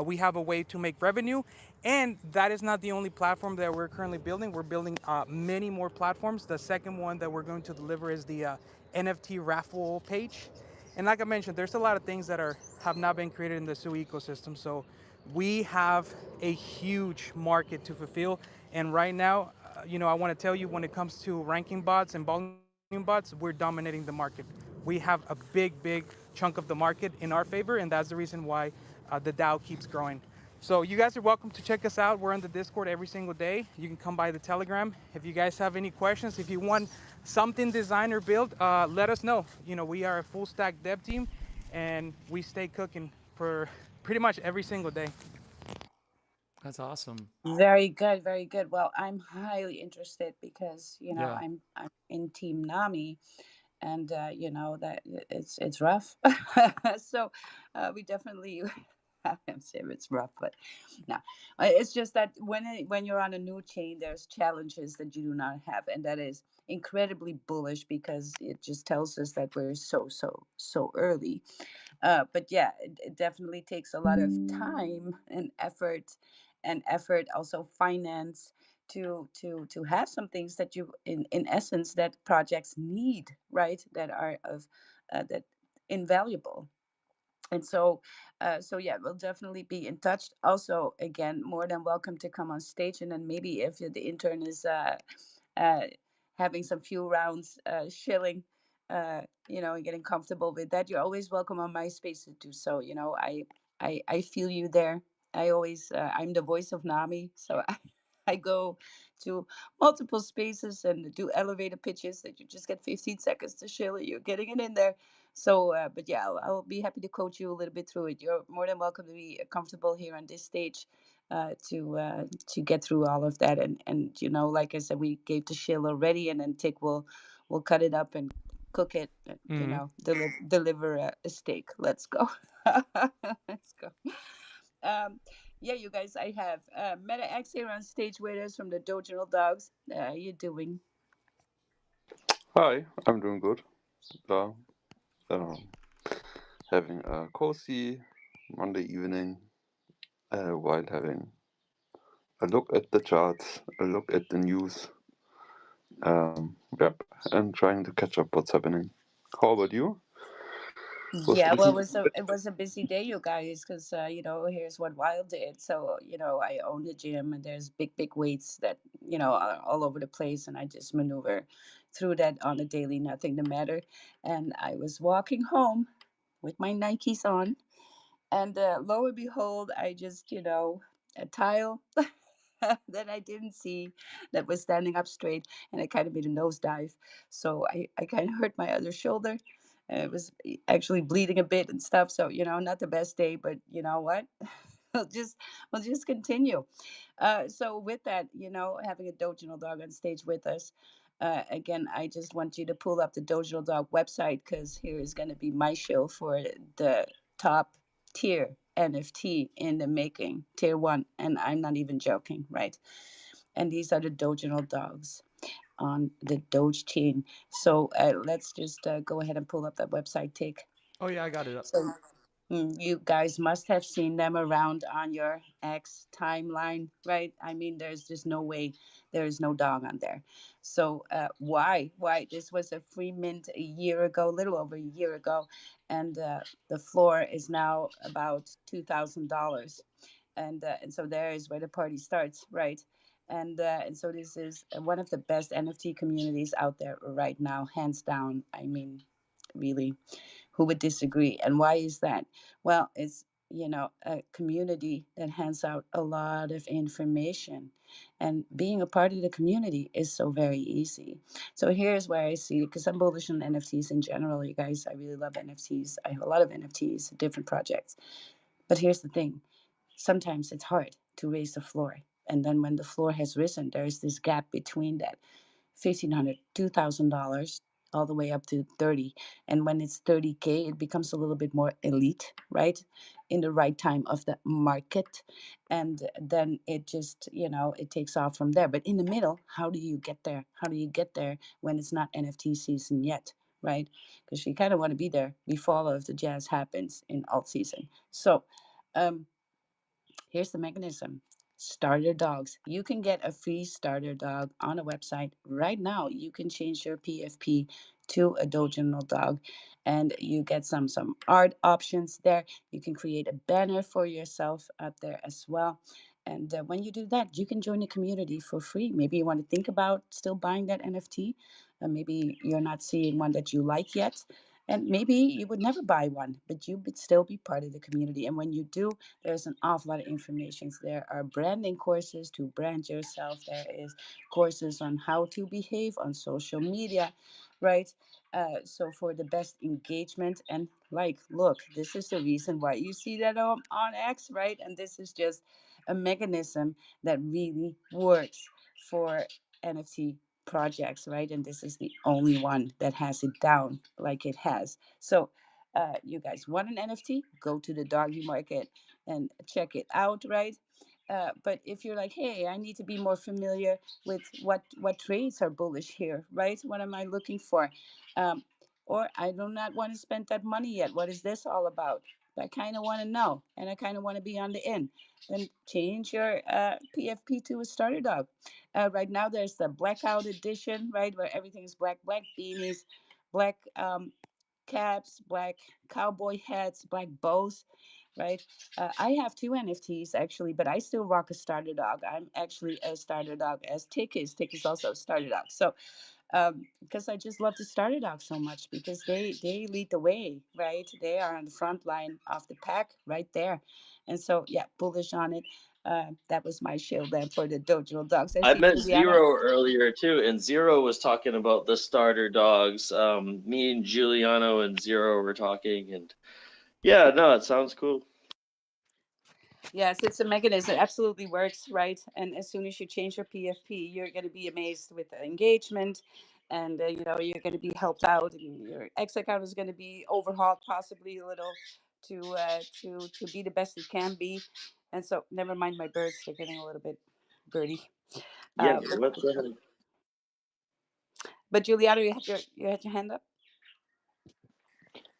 Speaker 12: We have a way to make revenue, and that is not the only platform that we're currently building. We're building many more platforms. The second one that we're going to deliver is the NFT raffle page. And like I mentioned, there's a lot of things that have not been created in the SUI ecosystem. So we have a huge market to fulfill. And right now, I want to tell you, when it comes to ranking bots and volume bots, we're dominating the market. We have a big chunk of the market in our favor, and that's the reason why the DAO keeps growing. So you guys are welcome to check us out. We're on the Discord every single day. You can come by the Telegram. If you guys have any questions, if you want something designed or built, let us know. We are a full stack dev team, and we stay cooking for pretty much every single day.
Speaker 3: That's awesome.
Speaker 1: Very good, very good. Well, I'm highly interested because
Speaker 3: Yeah.
Speaker 1: I'm in Team Nami, and that it's rough. So we definitely. I'm saying it's rough, but no, it's just that when you're on a new chain, there's challenges that you do not have, and that is incredibly bullish because it just tells us that we're so early. But yeah, it definitely takes a lot of time and effort, also finance to have some things that you in essence that projects need, right? That are of that invaluable. And so yeah, we'll definitely be in touch. Also, again, more than welcome to come on stage, and then maybe if the intern is uh having some few rounds shilling, and getting comfortable with that, you're always welcome on my space to do so. I feel you there. I'm the voice of Nami, so I go to multiple spaces and do elevator pitches that you just get 15 seconds to shill it. You're getting it in there. So, but yeah, I'll be happy to coach you a little bit through it. You're more than welcome to be comfortable here on this stage to get through all of that. And like I said, we gave the shill already, and then Tick will cut it up and cook it. And,
Speaker 12: Mm-hmm.
Speaker 1: deliver a steak. Let's go. Let's go. Um, yeah, you guys, I have Meta X here on stage with us from the Dojo Dogs. How you doing?
Speaker 13: Hi, I'm doing good. Yeah, um, having a cozy Monday evening while having a look at the charts, a look at the news, yep, and trying to catch up what's happening. How about you? Was
Speaker 1: Yeah, well,
Speaker 13: busy?
Speaker 1: it was a busy day, you guys, because here's what Wild did. So I own the gym, and there's big weights that are all over the place, and I just maneuver through that on a daily, nothing to matter. And I was walking home with my Nikes on, and lo and behold, I just a tile that I didn't see that was standing up straight, and I kind of made a nosedive. So I kind of hurt my other shoulder. It was actually bleeding a bit and stuff. So not the best day, but you know what? we'll just we'll just continue. So with that, having a Dojo Dog on stage with us. Again, I just want you to pull up the Dojo Dog website because here is going to be my show for the top tier NFT in the making, tier one, and I'm not even joking, right? And these are the Dojo Dogs on the Doge chain. So let's just go ahead and pull up that website, Tick.
Speaker 3: Oh yeah, I got it up.
Speaker 1: So you guys must have seen them around on your X timeline, right? I mean, there's just no way there is no dog on there. So why? Why? This was a free mint a year ago, a little over a year ago, and the floor is now about $2,000, and so there is where the party starts, right? And so this is one of the best NFT communities out there right now, hands down. I mean, really, who would disagree? And why is that? Well, it's a community that hands out a lot of information, and being a part of the community is so very easy. So here's where I see, because I'm bullish on NFTs in general, you guys. I really love NFTs. I have a lot of NFTs, different projects. But here's the thing: sometimes it's hard to raise the floor. And then when the floor has risen, there's this gap between that $1,500, $2,000, all the way up to 30. And when it's 30K, it becomes a little bit more elite, right? In the right time of the market. And then it just, it takes off from there. But in the middle, how do you get there? How do you get there when it's not NFT season yet? Right? Because you kind of want to be there before all of the jazz happens in alt season. So, um, here's the mechanism: starter dogs. You can get a free starter dog on a website right now. You can change your PFP to a doginal dog, and you get some art options there. You can create a banner for yourself out there as well. And when you do that, you can join the community for free. Maybe you want to think about still buying that NFT. Maybe you're not seeing one that you like yet. And maybe you would never buy one, but you would still be part of the community. And when you do, there's an awful lot of information. There are branding courses to brand yourself. There is courses on how to behave on social media, right? So for the best engagement, and like, look, this is the reason why you see that on X, right? And this is just a mechanism that really works for NFT projects, right? And this is the only one that has it down like it has. So you guys want an NFT? Go to the doggy market and check it out, right? But if you're like, hey, I need to be more familiar with what trades are bullish here, right? What am I looking for? Um, or I do not want to spend that money yet. What is this all about? I kind of want to know, and I kind of want to be on the in. Then change your PFP to a starter dog. Right now, there's the blackout edition, right, where everything is black, black beanies, black caps, black cowboy hats, black bows, right? I have two NFTs actually, but I still rock a starter dog. I'm actually a starter dog as Tick is. Tick is also a starter dog. So because I just love the starter dog so much, because they lead the way, right? They are on the front line of the pack right there. And so yeah, bullish on it. That was my shield then for the dojo dogs. I
Speaker 8: I
Speaker 1: see
Speaker 8: met
Speaker 1: Juliana.
Speaker 8: Zero earlier too, and Zero was talking about the starter dogs. Me and Giuliano and Zero were talking, and yeah, no, it sounds cool.
Speaker 1: Yes, it's a mechanism. It absolutely works, right? And as soon as you change your PFP, you're going to be amazed with the engagement, and you're going to be helped out, and your X account is going to be overhauled, possibly a little, to be the best it can be. And so, never mind my birds; they're getting a little bit birdie.
Speaker 8: Yeah,
Speaker 1: But,
Speaker 8: what's the
Speaker 1: but Juliana, you had your hand up.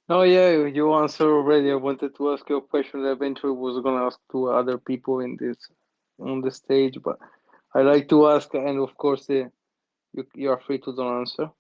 Speaker 7: Oh yeah, you answered already. I wanted to ask you a question that eventually was gonna ask to other people in this on the stage, but I like to ask, and of course, you are free to don't answer.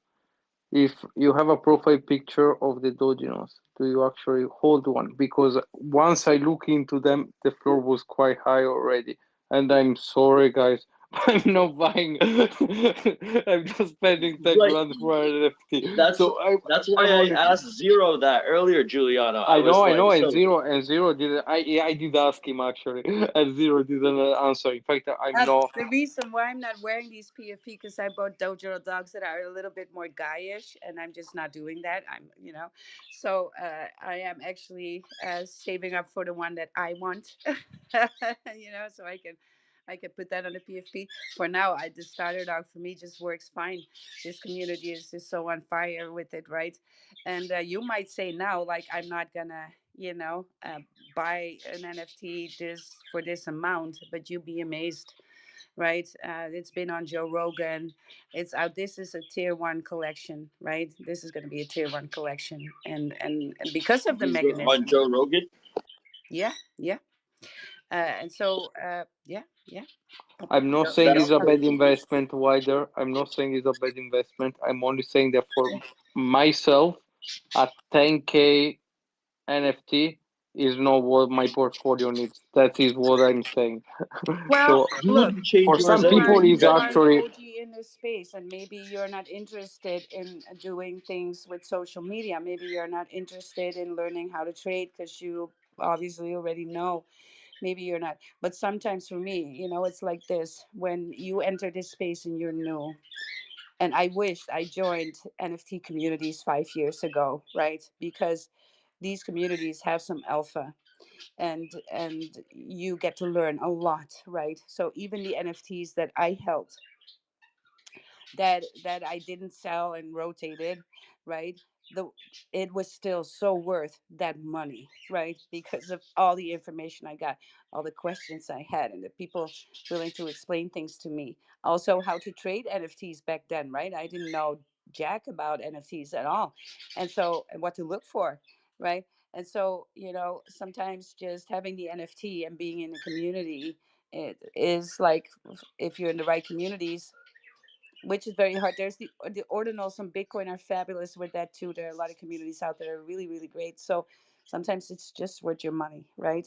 Speaker 7: If you have a profile picture of the Doginos, do you actually hold one? Because once I look into them, the floor was quite high already. And I'm sorry, guys, I'm not buying. I'm just spending 10
Speaker 8: right?
Speaker 7: grand for an NFT.
Speaker 8: That's
Speaker 7: So
Speaker 8: that's why
Speaker 7: I'm
Speaker 8: I
Speaker 7: only.
Speaker 8: asked Zero that earlier, Giuliano. I was
Speaker 7: I
Speaker 8: like,
Speaker 7: know,
Speaker 8: so
Speaker 7: and zero did. I did ask him actually, and zero didn't answer. In fact, I'm
Speaker 1: That's
Speaker 7: not.
Speaker 1: the reason why I'm not wearing these PFP, because I bought dojo dogs that are a little bit more guyish, and I'm just not doing that. So I am actually saving up for the one that I want, so I can put that on the PFP. For now, the starter dog for me just works fine. This community is just so on fire with it, right? And you might say now, like, I'm not gonna, buy an NFT this for this amount, but you'd be amazed, right? It's been on Joe Rogan. It's out. This is a tier one collection, right? This is going to be a tier one collection, and because of the
Speaker 8: he's on
Speaker 1: mechanism.
Speaker 8: Joe Rogan.
Speaker 1: Yeah, yeah. And so, yeah.
Speaker 7: I'm not
Speaker 1: So,
Speaker 7: saying
Speaker 8: That's
Speaker 7: it's a
Speaker 8: pretty
Speaker 7: bad
Speaker 8: cool.
Speaker 7: investment, Wider. I'm not saying it's a bad investment. I'm only saying that for myself, a 10K NFT is not what my portfolio needs. That is what I'm saying.
Speaker 1: well,
Speaker 7: So
Speaker 8: You
Speaker 1: look,
Speaker 8: wouldn't change
Speaker 7: for
Speaker 8: yours
Speaker 7: some
Speaker 1: you are
Speaker 7: people,
Speaker 8: anyways,
Speaker 7: it's
Speaker 1: you
Speaker 8: right?
Speaker 1: are an
Speaker 7: actually.
Speaker 1: OG in this space, and maybe you're not interested in doing things with social media. Maybe you're not interested in learning how to trade because you obviously already know. Maybe you're not, but sometimes for me, it's like this: when you enter this space and you're new, and I wished I joined NFT communities 5 years ago, right? Because these communities have some alpha, and you get to learn a lot, right? So even the NFTs that I held, that I didn't sell and rotated, right? The It was still so worth that money, right? Because of all the information I got, all the questions I had, and the people willing to explain things to me. Also, how to trade NFTs back then, right? I didn't know jack about NFTs at all, and what to look for, right? And so, sometimes just having the NFT and being in the community, it is like, if you're in the right communities, which is very hard. There's the ordinals on Bitcoin are fabulous with that too. There are a lot of communities out there that are really, really great. So sometimes it's just worth your money, right?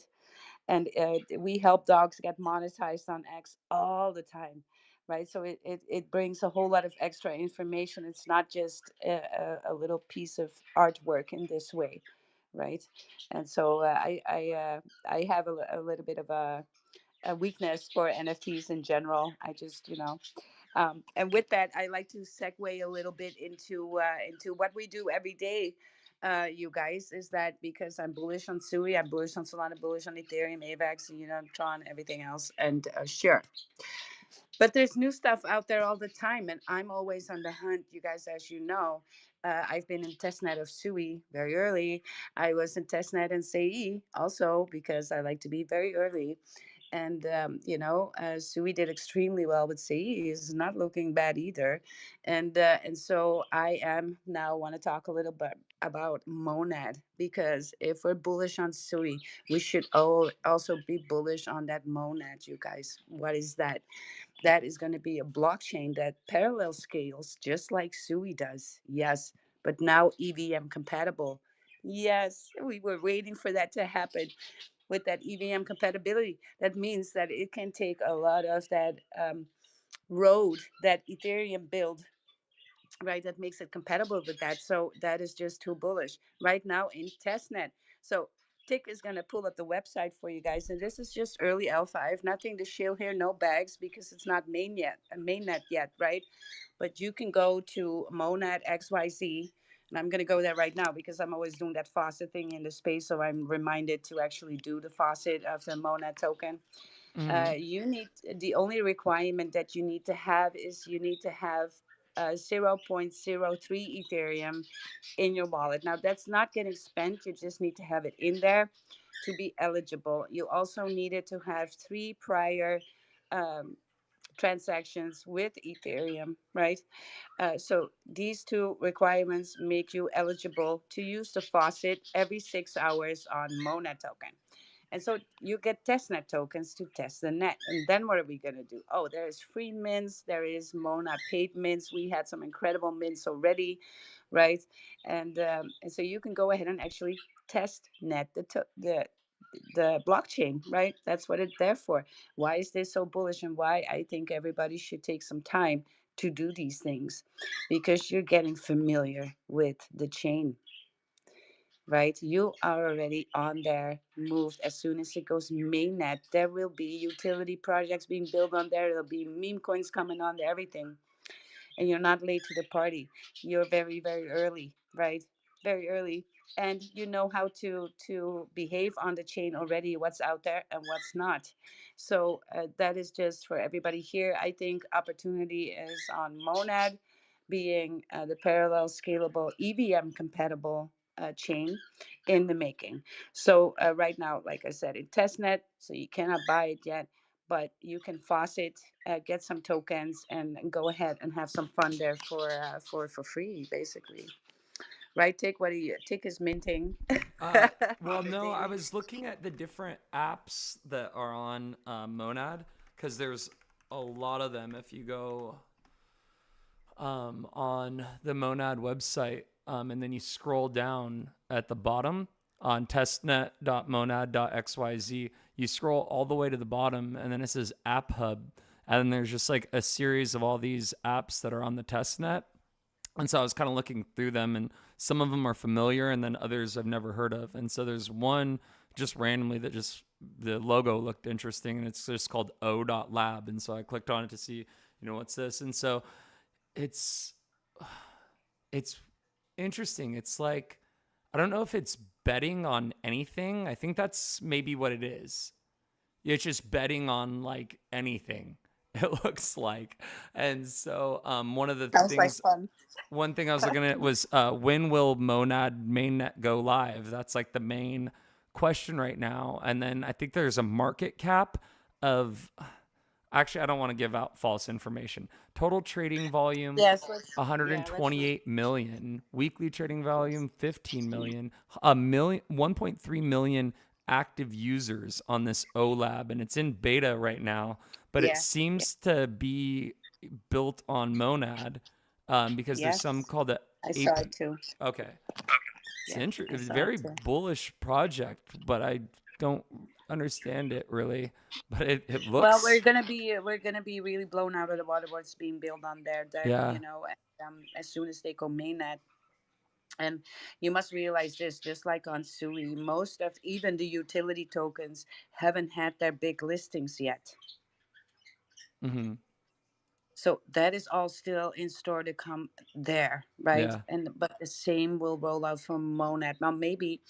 Speaker 1: And we help dogs get monetized on X all the time, right? So it brings a whole lot of extra information. It's not just a little piece of artwork in this way, right? And so I have a little bit of a weakness for NFTs in general. I just, and with that, I like to segue a little bit into what we do every day. You guys, is that because I'm bullish on Sui, I'm bullish on Solana, bullish on Ethereum, AVAX, Tron, everything else, and sure. But there's new stuff out there all the time, and I'm always on the hunt. You guys, as you know, I've been in testnet of Sui very early. I was in testnet and CE also because I like to be very early. And Sui did extremely well with CE. Is not looking bad either, and so I am now want to talk a little bit about Monad, because if we're bullish on Sui, we should also be bullish on that Monad. You guys, what is that? That is going to be a blockchain that parallel scales just like Sui does. Yes, but now EVM compatible. Yes, we were waiting for that to happen. With that EVM compatibility, that means that it can take a lot of that road that Ethereum built, right? That makes it compatible with that. So that is just too bullish right now in testnet. So Tick is going to pull up the website for you guys, and this is just early alpha. I have nothing to shill here, no bags, because it's not mainnet yet, right? But you can go to Monad XYZ, and I'm going to go there right now because I'm always doing that faucet thing in the space, so I'm reminded to actually do the faucet of the Monad token. You need, the only requirement that you need to have is you need to have 0.03 Ethereum in your wallet. Now, that's not getting spent. You just need to have it in there to be eligible. You also needed to have 3 prior um, transactions with Ethereum, right? So these 2 requirements make you eligible to use the faucet every 6 hours on Monad token. And so you get testnet tokens to test the net. And then what are we going to do? Oh, there is free mints. There is Monad paid mints. We had some incredible mints already, right? And so you can go ahead and actually test net the blockchain, right? That's what it's there for. Why is this so bullish, and why I think everybody should take some time to do these things? Because you're getting familiar with the chain, right? You are already on there, moved. As soon as it goes mainnet, there will be utility projects being built on there. There'll be meme coins coming on there, everything. And you're not late to the party. You're very, very early, right? Very early. And you know how to behave on the chain already, what's out there and what's not. So that is just for everybody here. I think opportunity is on Monad being the parallel scalable EVM compatible chain in the making. So right now, like I said, in testnet, so you cannot buy it yet, but you can faucet, get some tokens, and go ahead and have some fun there for free, basically. Right, Tick? What do you? Tick is minting.
Speaker 3: Well, no, I was looking at the different apps that are on Monad, because there's a lot of them. If you go on the Monad website, and then you scroll down at the bottom on testnet.monad.xyz, you scroll all the way to the bottom, and then it says App Hub, and then there's just like a series of all these apps that are on the testnet. And so I was kind of looking through them, and some of them are familiar, and then others I've never heard of. And so there's one just randomly that just the logo looked interesting, and it's just called O.lab. And so I clicked on it to see, what's this? And so it's it's interesting. It's like, I don't know if it's betting on anything. I think that's maybe what it is. It's just betting on like anything. It looks like. And so one of the
Speaker 1: Sounds like
Speaker 3: things
Speaker 1: fun.
Speaker 3: one thing I was looking at was when will Monad mainnet go live? That's like the main question right now. And then I think there's a market cap of, actually, I don't want to give out false information. Total trading volume,
Speaker 1: Yes, let's
Speaker 3: 128 million. Weekly trading volume, 15 million. A million, 1.3 million active users on this OLAB, and it's in beta right now. But it
Speaker 1: yeah, yeah,
Speaker 3: seems to be built on Monad, because there's some
Speaker 1: yes.
Speaker 3: called the
Speaker 1: I saw
Speaker 3: AP.
Speaker 1: it too.
Speaker 3: Okay,
Speaker 1: Yeah, I
Speaker 3: it's a
Speaker 1: saw it
Speaker 3: very
Speaker 1: too.
Speaker 3: bullish project, but I don't understand it really. But it
Speaker 1: Well,
Speaker 3: looks,
Speaker 1: we're gonna be really blown out of the water what's being built on there. That
Speaker 3: yeah.
Speaker 1: and, as soon as they go mainnet, and you must realize this, just like on Sui, most of even the utility tokens haven't had their big listings yet.
Speaker 3: Mm-hmm.
Speaker 1: So that is all still in store to come there, right?
Speaker 3: Yeah.
Speaker 1: And but the same will roll out from Monad. Now maybe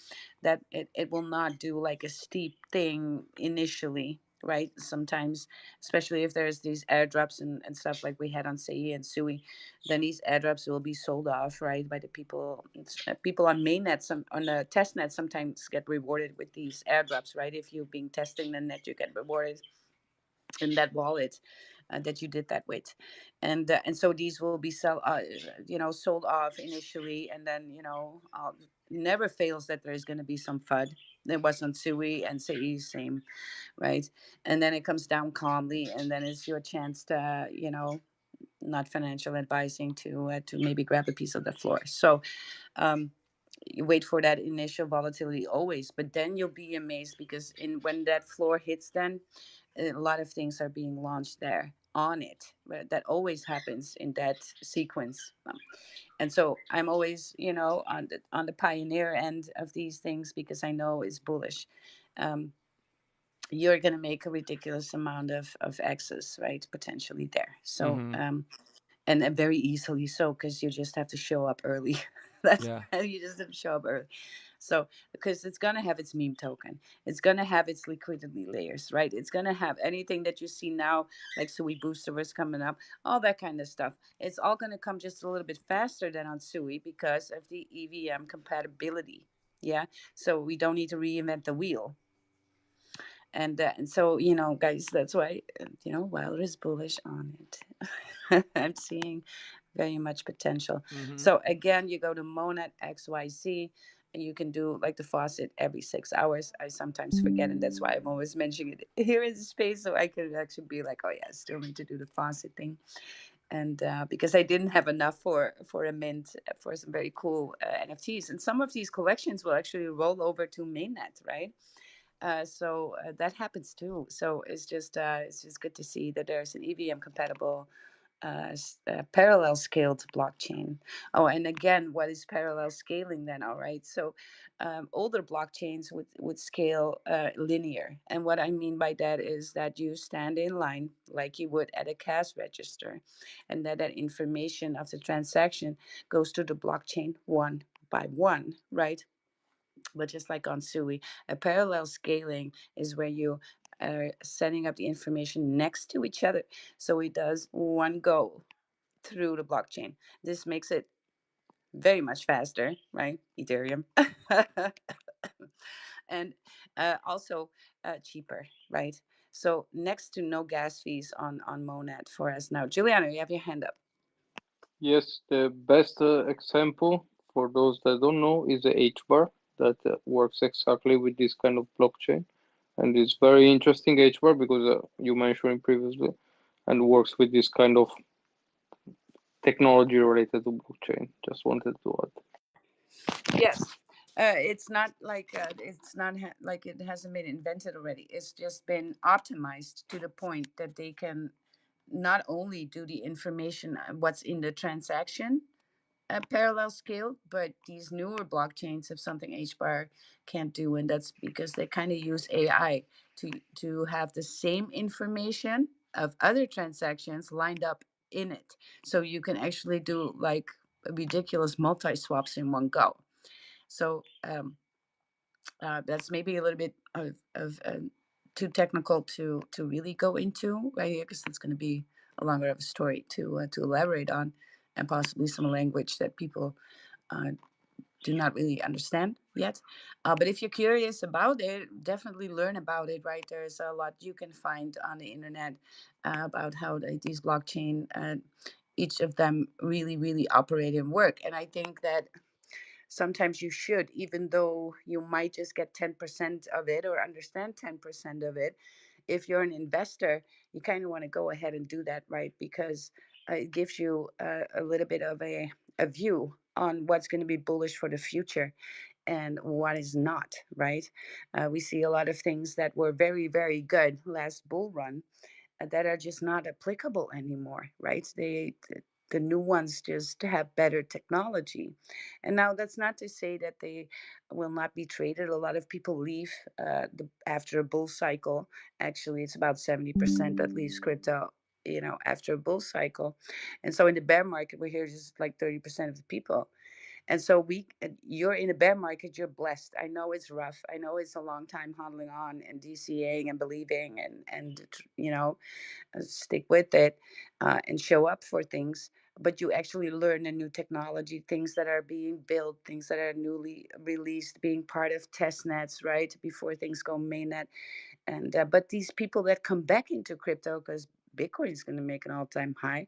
Speaker 1: that it will not do like a steep thing initially, right? Sometimes, especially if there's these airdrops and stuff like we had on Sei and Sui, then these airdrops will be sold off, right? By the people people on mainnet, some on the test net sometimes get rewarded with these airdrops, right? If you've been testing the net, you get rewarded in that wallet that you did that with, and so these will be sold off initially, and then never fails that there's going to be some FUD. There was on Sui and Sei, same, right? And then it comes down calmly, and then it's your chance to not financial advising to maybe grab a piece of the floor. So um, you wait for that initial volatility always, but then you'll be amazed because in when that floor hits, then a lot of things are being launched there on it. But that always happens in that sequence. And so I'm always on the pioneer end of these things because I know it's bullish. um, you're going to make a ridiculous amount of access, right, potentially there. So
Speaker 3: Mm-hmm.
Speaker 1: and very easily so, because you just have to show up early. That's
Speaker 3: Yeah.
Speaker 1: you just have to show up early. So because it's gonna have its meme token, it's gonna have its liquidity layers, right? It's gonna have anything that you see now, like Sui Booster was coming up, all that kind of stuff. It's all gonna come just a little bit faster than on Sui because of the EVM compatibility. Yeah, so we don't need to reinvent the wheel. And so guys, that's why Wilder is bullish on it. I'm seeing very much potential.
Speaker 3: Mm-hmm.
Speaker 1: So again, you go to Monad XYZ, and you can do like the faucet every 6 hours. I sometimes forget, and that's why I'm always mentioning it here in the space, so I could actually be like, oh yeah, I still need to do the faucet thing. And because I didn't have enough for a mint for some very cool NFTs, and some of these collections will actually roll over to mainnet, right? So that happens too. So it's just good to see that there's an EVM compatible parallel scaled blockchain. Oh, and again, what is parallel scaling then? All right, so older blockchains would scale linear, and what I mean by that is that you stand in line like you would at a cash register, and that information of the transaction goes to the blockchain one by one, right? But just like on Sui, a parallel scaling is where you are setting up the information next to each other. So it does one go through the blockchain. This makes it very much faster, right? Ethereum. And also cheaper, right? So next to no gas fees on Monad for us now. Juliana, you have your hand up.
Speaker 7: Yes, the best example for those that don't know is the H bar that works exactly with this kind of blockchain, and it's very interesting H bar because you mentioned it previously, and works with this kind of technology related to blockchain. Just wanted to add.
Speaker 1: Yes. It's not like like it hasn't been invented already. It's just been optimized to the point that they can not only do the information what's in the transaction, a parallel scale, but these newer blockchains have something HBAR can't do, and that's because they kind of use AI to have the same information of other transactions lined up in it, so you can actually do like ridiculous multi swaps in one go. So that's maybe a little bit of too technical to really go into right here, because it's going to be a longer of a story to elaborate on, and possibly some language that people uh, do not really understand yet. But if you're curious about it, definitely learn about it. Right, there's a lot you can find on the internet about how these blockchain. Each of them really operate and work, and I think that sometimes you should, even though you might just get 10% of it or understand 10% of it. If you're an investor, you kind of want to go ahead and do that, right? Because it gives you a little bit of a view on what's going to be bullish for the future and what is not, right? We see a lot of things that were very good last bull run that are just not applicable anymore, right? The new ones just have better technology. And now that's not to say that they will not be traded. A lot of people leave after a bull cycle. Actually, it's about 70% that leaves crypto, after a bull cycle. And so in the bear market, we're here just like 30% of the people. And so you're in a bear market, you're blessed. I know it's rough. I know it's a long time hodling on and DCAing and believing and stick with it and show up for things. But you actually learn a new technology, things that are being built, things that are newly released, being part of test nets, right, before things go mainnet. And but these people that come back into crypto, because Bitcoin is going to make an all-time high,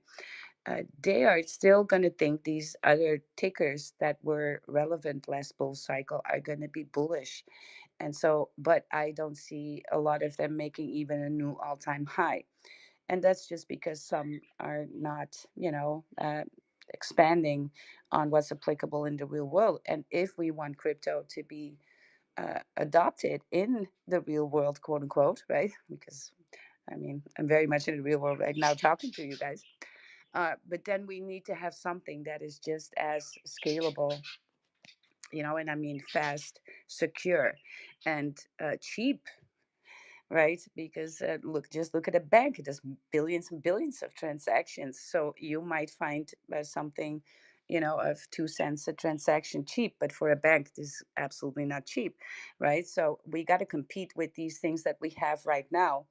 Speaker 1: they are still going to think these other tickers that were relevant last bull cycle are going to be bullish. And so, but I don't see a lot of them making even a new all-time high. And that's just because some are not, expanding on what's applicable in the real world. And if we want crypto to be adopted in the real world, quote unquote, right? Because I mean, I'm very much in the real world right now talking to you guys. But then we need to have something that is just as scalable, and I mean fast, secure, and cheap, right? Because just look at a bank; it does billions and billions of transactions. So you might find something, of 2 cents a transaction cheap, but for a bank, this is absolutely not cheap, right? So we got to compete with these things that we have right now,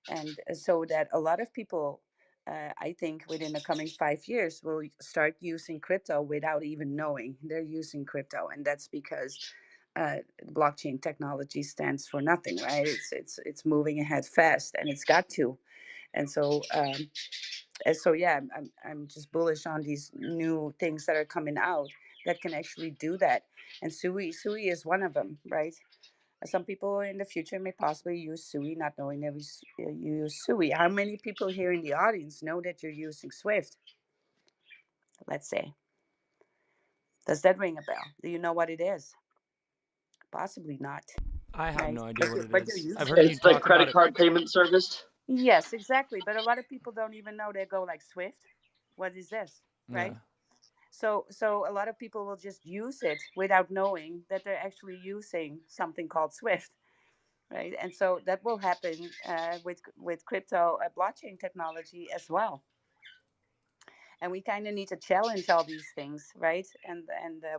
Speaker 1: and so that a lot of people, I think within the coming 5 years, will start using crypto without even knowing they're using crypto. And that's because blockchain technology stands for nothing, right? It's moving ahead fast, and it's got to. And so yeah, I'm just bullish on these new things that are coming out that can actually do that. And Sui is one of them, right? Some people in the future may possibly use Sui, not knowing that you use Sui. How many people here in the audience know that you're using Swift? Let's say. Does that ring a bell? Do you know what it is? Possibly not,
Speaker 3: I have
Speaker 1: right?
Speaker 3: no idea what it
Speaker 1: But you're
Speaker 3: is. I've
Speaker 1: using
Speaker 3: heard
Speaker 1: it.
Speaker 3: you
Speaker 8: It's the
Speaker 3: talk about
Speaker 8: credit
Speaker 3: it.
Speaker 8: card payment service.
Speaker 1: Yes, exactly. But a lot of people don't even know they go like Swift. What is this, right?
Speaker 3: Yeah.
Speaker 1: So a lot of people will just use it without knowing that they're actually using something called Swift, right? And so that will happen with crypto blockchain technology as well. And we kind of need to challenge all these things, right? And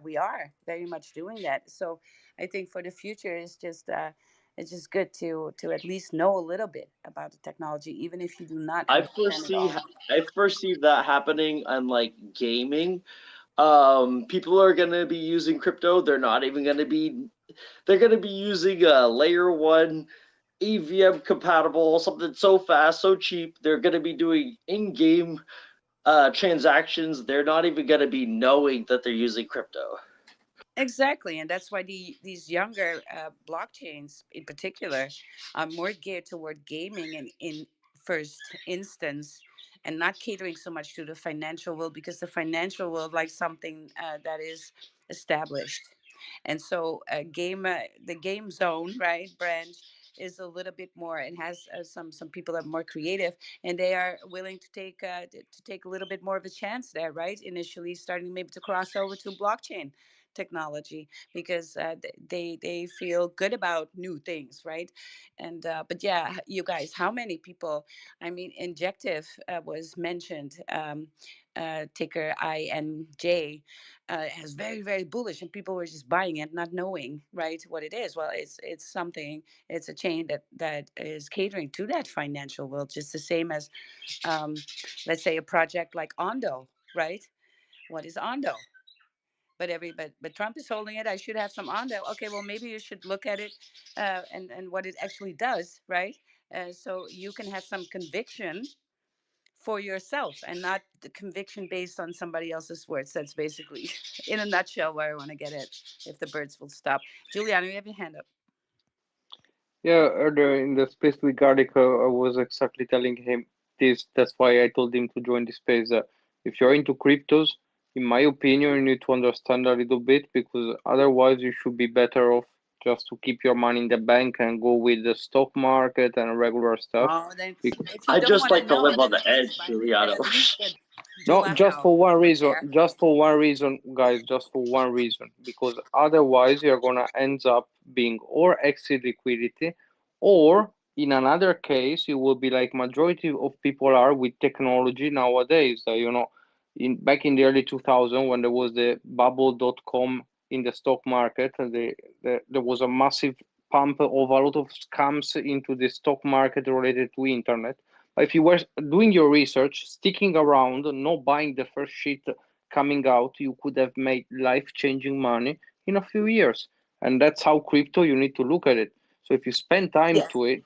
Speaker 1: we are very much doing that. So I think for the future, it's just good to at least know a little bit about the technology, even if you do not
Speaker 8: I
Speaker 1: understand it
Speaker 8: foresee
Speaker 1: all.
Speaker 8: I foresee that happening on like gaming. People are gonna be using crypto. They're gonna be using a layer one EVM compatible, something so fast, so cheap. They're gonna be doing in-game transactions. They're not even gonna be knowing that they're using crypto.
Speaker 1: Exactly, and that's why these younger blockchains, in particular, are more geared toward gaming and in first instance, and not catering so much to the financial world, because the financial world likes something that is established. And so, the game zone, right, branch is a little bit more, and has some people that are more creative, and they are willing to take a little bit more of a chance there, right? Initially, starting maybe to cross over to blockchain technology, because they feel good about new things, right? And but yeah, you guys, how many people? I mean, Injective was mentioned. Ticker INJ has very bullish, and people were just buying it, not knowing right what it is. Well, it's something. It's a chain that is catering to that financial world, just the same as, um, let's say, a project like Ondo, right? What is Ondo? But Trump is holding it. I should have some Ondo. Okay, well, maybe you should look at it, and what it actually does, right? So you can have some conviction for yourself, and not the conviction based on somebody else's words. That's basically, in a nutshell, where I want to get it. If the birds will stop. Juliana, you have your hand up.
Speaker 7: Yeah, in the space with Gardic, I was exactly telling him this. That's why I told him to join the space. If you're into cryptos, in my opinion, you need to understand a little bit, because otherwise you should be better off just to keep your money in the bank and go with the stock market and regular stuff.
Speaker 1: Oh, then
Speaker 7: Because
Speaker 1: if you
Speaker 8: I
Speaker 1: don't
Speaker 8: just
Speaker 1: want to
Speaker 8: like to
Speaker 1: know,
Speaker 8: live on
Speaker 1: then
Speaker 8: the
Speaker 1: just
Speaker 8: edge,
Speaker 1: buy it. But
Speaker 8: Juliano.
Speaker 1: at least get
Speaker 7: no, just for
Speaker 1: Juliano.
Speaker 7: one
Speaker 1: Come
Speaker 7: reason,
Speaker 1: here.
Speaker 7: guys, just for one reason, because otherwise you're gonna end up being or exit liquidity, or in another case, you will be like majority of people are with technology nowadays. In back in the early 2000, when there was the bubble.com in the stock market, there was a massive pump of a lot of scams into the stock market related to internet. If you were doing your research, sticking around, not buying the first shit coming out, you could have made life-changing money in a few years. And that's how crypto you need to look at it. So if you spend time
Speaker 1: Yes.
Speaker 7: to it,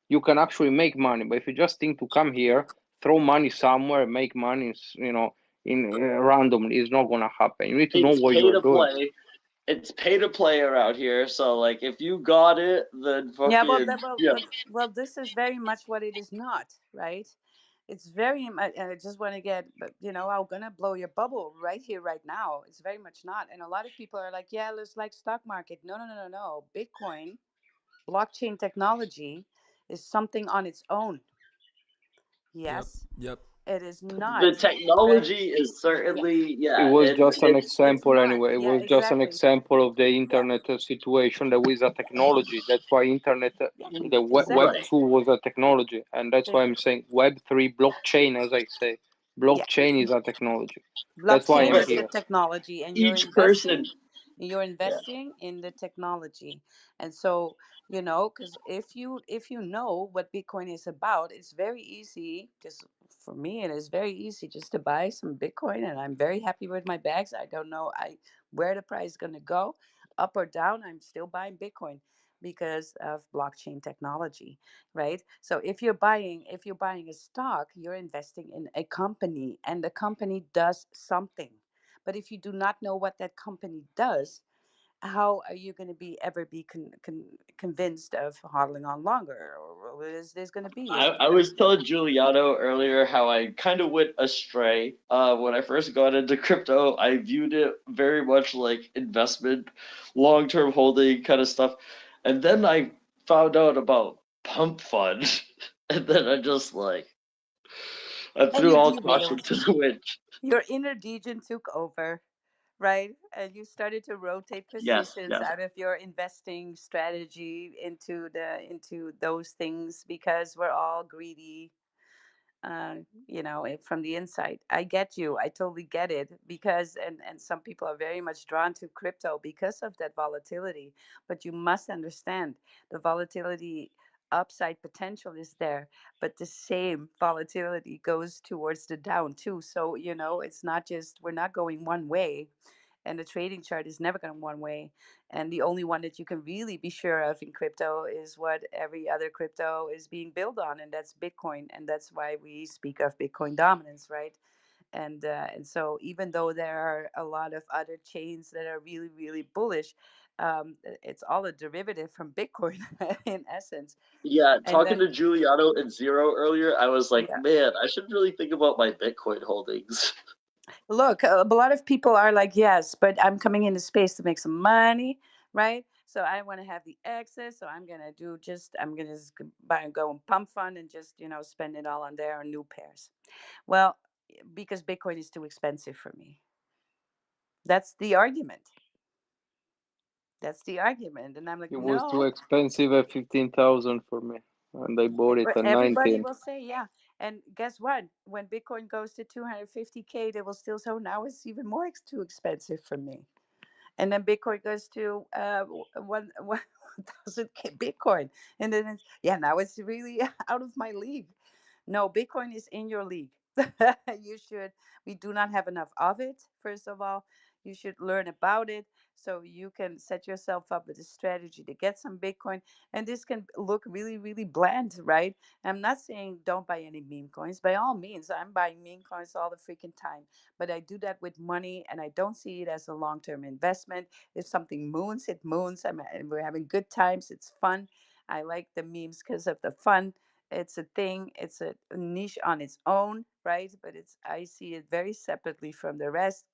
Speaker 7: you can actually make money. But if you just think to come here, throw money somewhere, make money, in randomly, it's not gonna happen. You need to know
Speaker 8: It's
Speaker 7: what
Speaker 8: pay
Speaker 7: you're
Speaker 8: to
Speaker 7: doing.
Speaker 8: play. It's pay to play around here. So like, if you got it, then
Speaker 1: Yeah. Well,
Speaker 8: fucking yeah.
Speaker 1: this is very much what it is not, right? It's very much. I just want to get, but I'm gonna blow your bubble right here, right now. It's very much not, and a lot of people are like, yeah, let's like stock market. No, no, no, no, no. Bitcoin, blockchain technology, is something on its own.
Speaker 3: Yep.
Speaker 1: Yes,
Speaker 3: Yep.
Speaker 1: it is
Speaker 8: The
Speaker 1: not. Okay.
Speaker 8: technology is
Speaker 1: Yeah.
Speaker 8: certainly,
Speaker 7: It
Speaker 8: yeah.
Speaker 7: was just an
Speaker 1: It's
Speaker 7: example
Speaker 1: not.
Speaker 7: anyway. It
Speaker 1: Yeah.
Speaker 7: was just an
Speaker 1: Exactly.
Speaker 7: example of the
Speaker 1: Yeah.
Speaker 7: internet situation that was a technology. That's why internet,
Speaker 1: Yeah.
Speaker 7: the web
Speaker 1: Exactly.
Speaker 8: right.
Speaker 7: 2 was a technology. And that's why I'm saying web 3 blockchain, as I say.
Speaker 1: Yeah.
Speaker 7: Blockchain is a technology. That's why
Speaker 1: Blockchain
Speaker 7: I'm
Speaker 8: Right.
Speaker 1: is the
Speaker 7: here.
Speaker 1: technology, and
Speaker 8: Each person,
Speaker 1: you're
Speaker 8: yeah.
Speaker 1: investing in the technology. And so, because if you know what Bitcoin is about, it's very easy. Because for me, it is very easy just to buy some Bitcoin, and I'm very happy with my bags. I don't know where the price is going to go, up or down. I'm still buying Bitcoin because of blockchain technology, right? So if you're buying a stock, you're investing in a company, and the company does something. But if you do not know what that company does, how are you going to be convinced of hodling on longer? Or what is this going to be? Is it
Speaker 8: I
Speaker 1: going
Speaker 8: was telling Giuliano earlier how I kind of went astray. When I first got into crypto, I viewed it very much like investment, long term holding kind of stuff. And then I found out about pump fund. And then I
Speaker 1: and
Speaker 8: threw
Speaker 1: you
Speaker 8: all caution
Speaker 1: derailed?
Speaker 8: to the wind.
Speaker 1: Your inner degen took over, right? And you started to rotate
Speaker 8: Yes,
Speaker 1: positions
Speaker 8: yes.
Speaker 1: out of your investing strategy into those things, because we're all greedy, from the inside. I get you. I totally get it, because and some people are very much drawn to crypto because of that volatility. But you must understand, the volatility upside potential is there, but the same volatility goes towards the down too. So, it's not just, we're not going one way, and the trading chart is never going one way. And the only one that you can really be sure of in crypto is what every other crypto is being built on, and that's Bitcoin. And that's why we speak of Bitcoin dominance, right? And so, even though there are a lot of other chains that are really really bullish, it's all a derivative from Bitcoin in essence.
Speaker 8: Yeah,
Speaker 1: And
Speaker 8: talking
Speaker 1: then,
Speaker 8: to Giuliano and Zero earlier, I was like,
Speaker 1: yeah.
Speaker 8: man, I should really think about my Bitcoin holdings.
Speaker 1: Look, a lot of people are like, yes, but I'm coming into space to make some money, right? So I want to have the access. So I'm gonna just buy and go and pump fund and just spend it all on there on new pairs. Well, because Bitcoin is too expensive for me. That's the argument. That's the argument, and I'm like,
Speaker 7: It was too
Speaker 1: no.
Speaker 7: expensive at 15,000 for me, and I bought it
Speaker 1: But
Speaker 7: at
Speaker 1: everybody
Speaker 7: 19.
Speaker 1: will say, yeah. And guess what? When Bitcoin goes to 250K, they will still say, "Oh, now it's even more too expensive for me." And then Bitcoin goes to 1,000 Bitcoin, and then yeah, now it's really out of my league. No, Bitcoin is in your league. You should. We do not have enough of it. First of all, you should learn about it so you can set yourself up with a strategy to get some Bitcoin. And this can look really, really bland, right? I'm not saying don't buy any meme coins. By all means, I'm buying meme coins all the freaking time, but I do that with money, and I don't see it as a long-term investment. If something moons, it moons. And we're having good times. It's fun. I like the memes because of the fun. It's a thing. It's a niche on its own, right? But I see it very separately from the rest,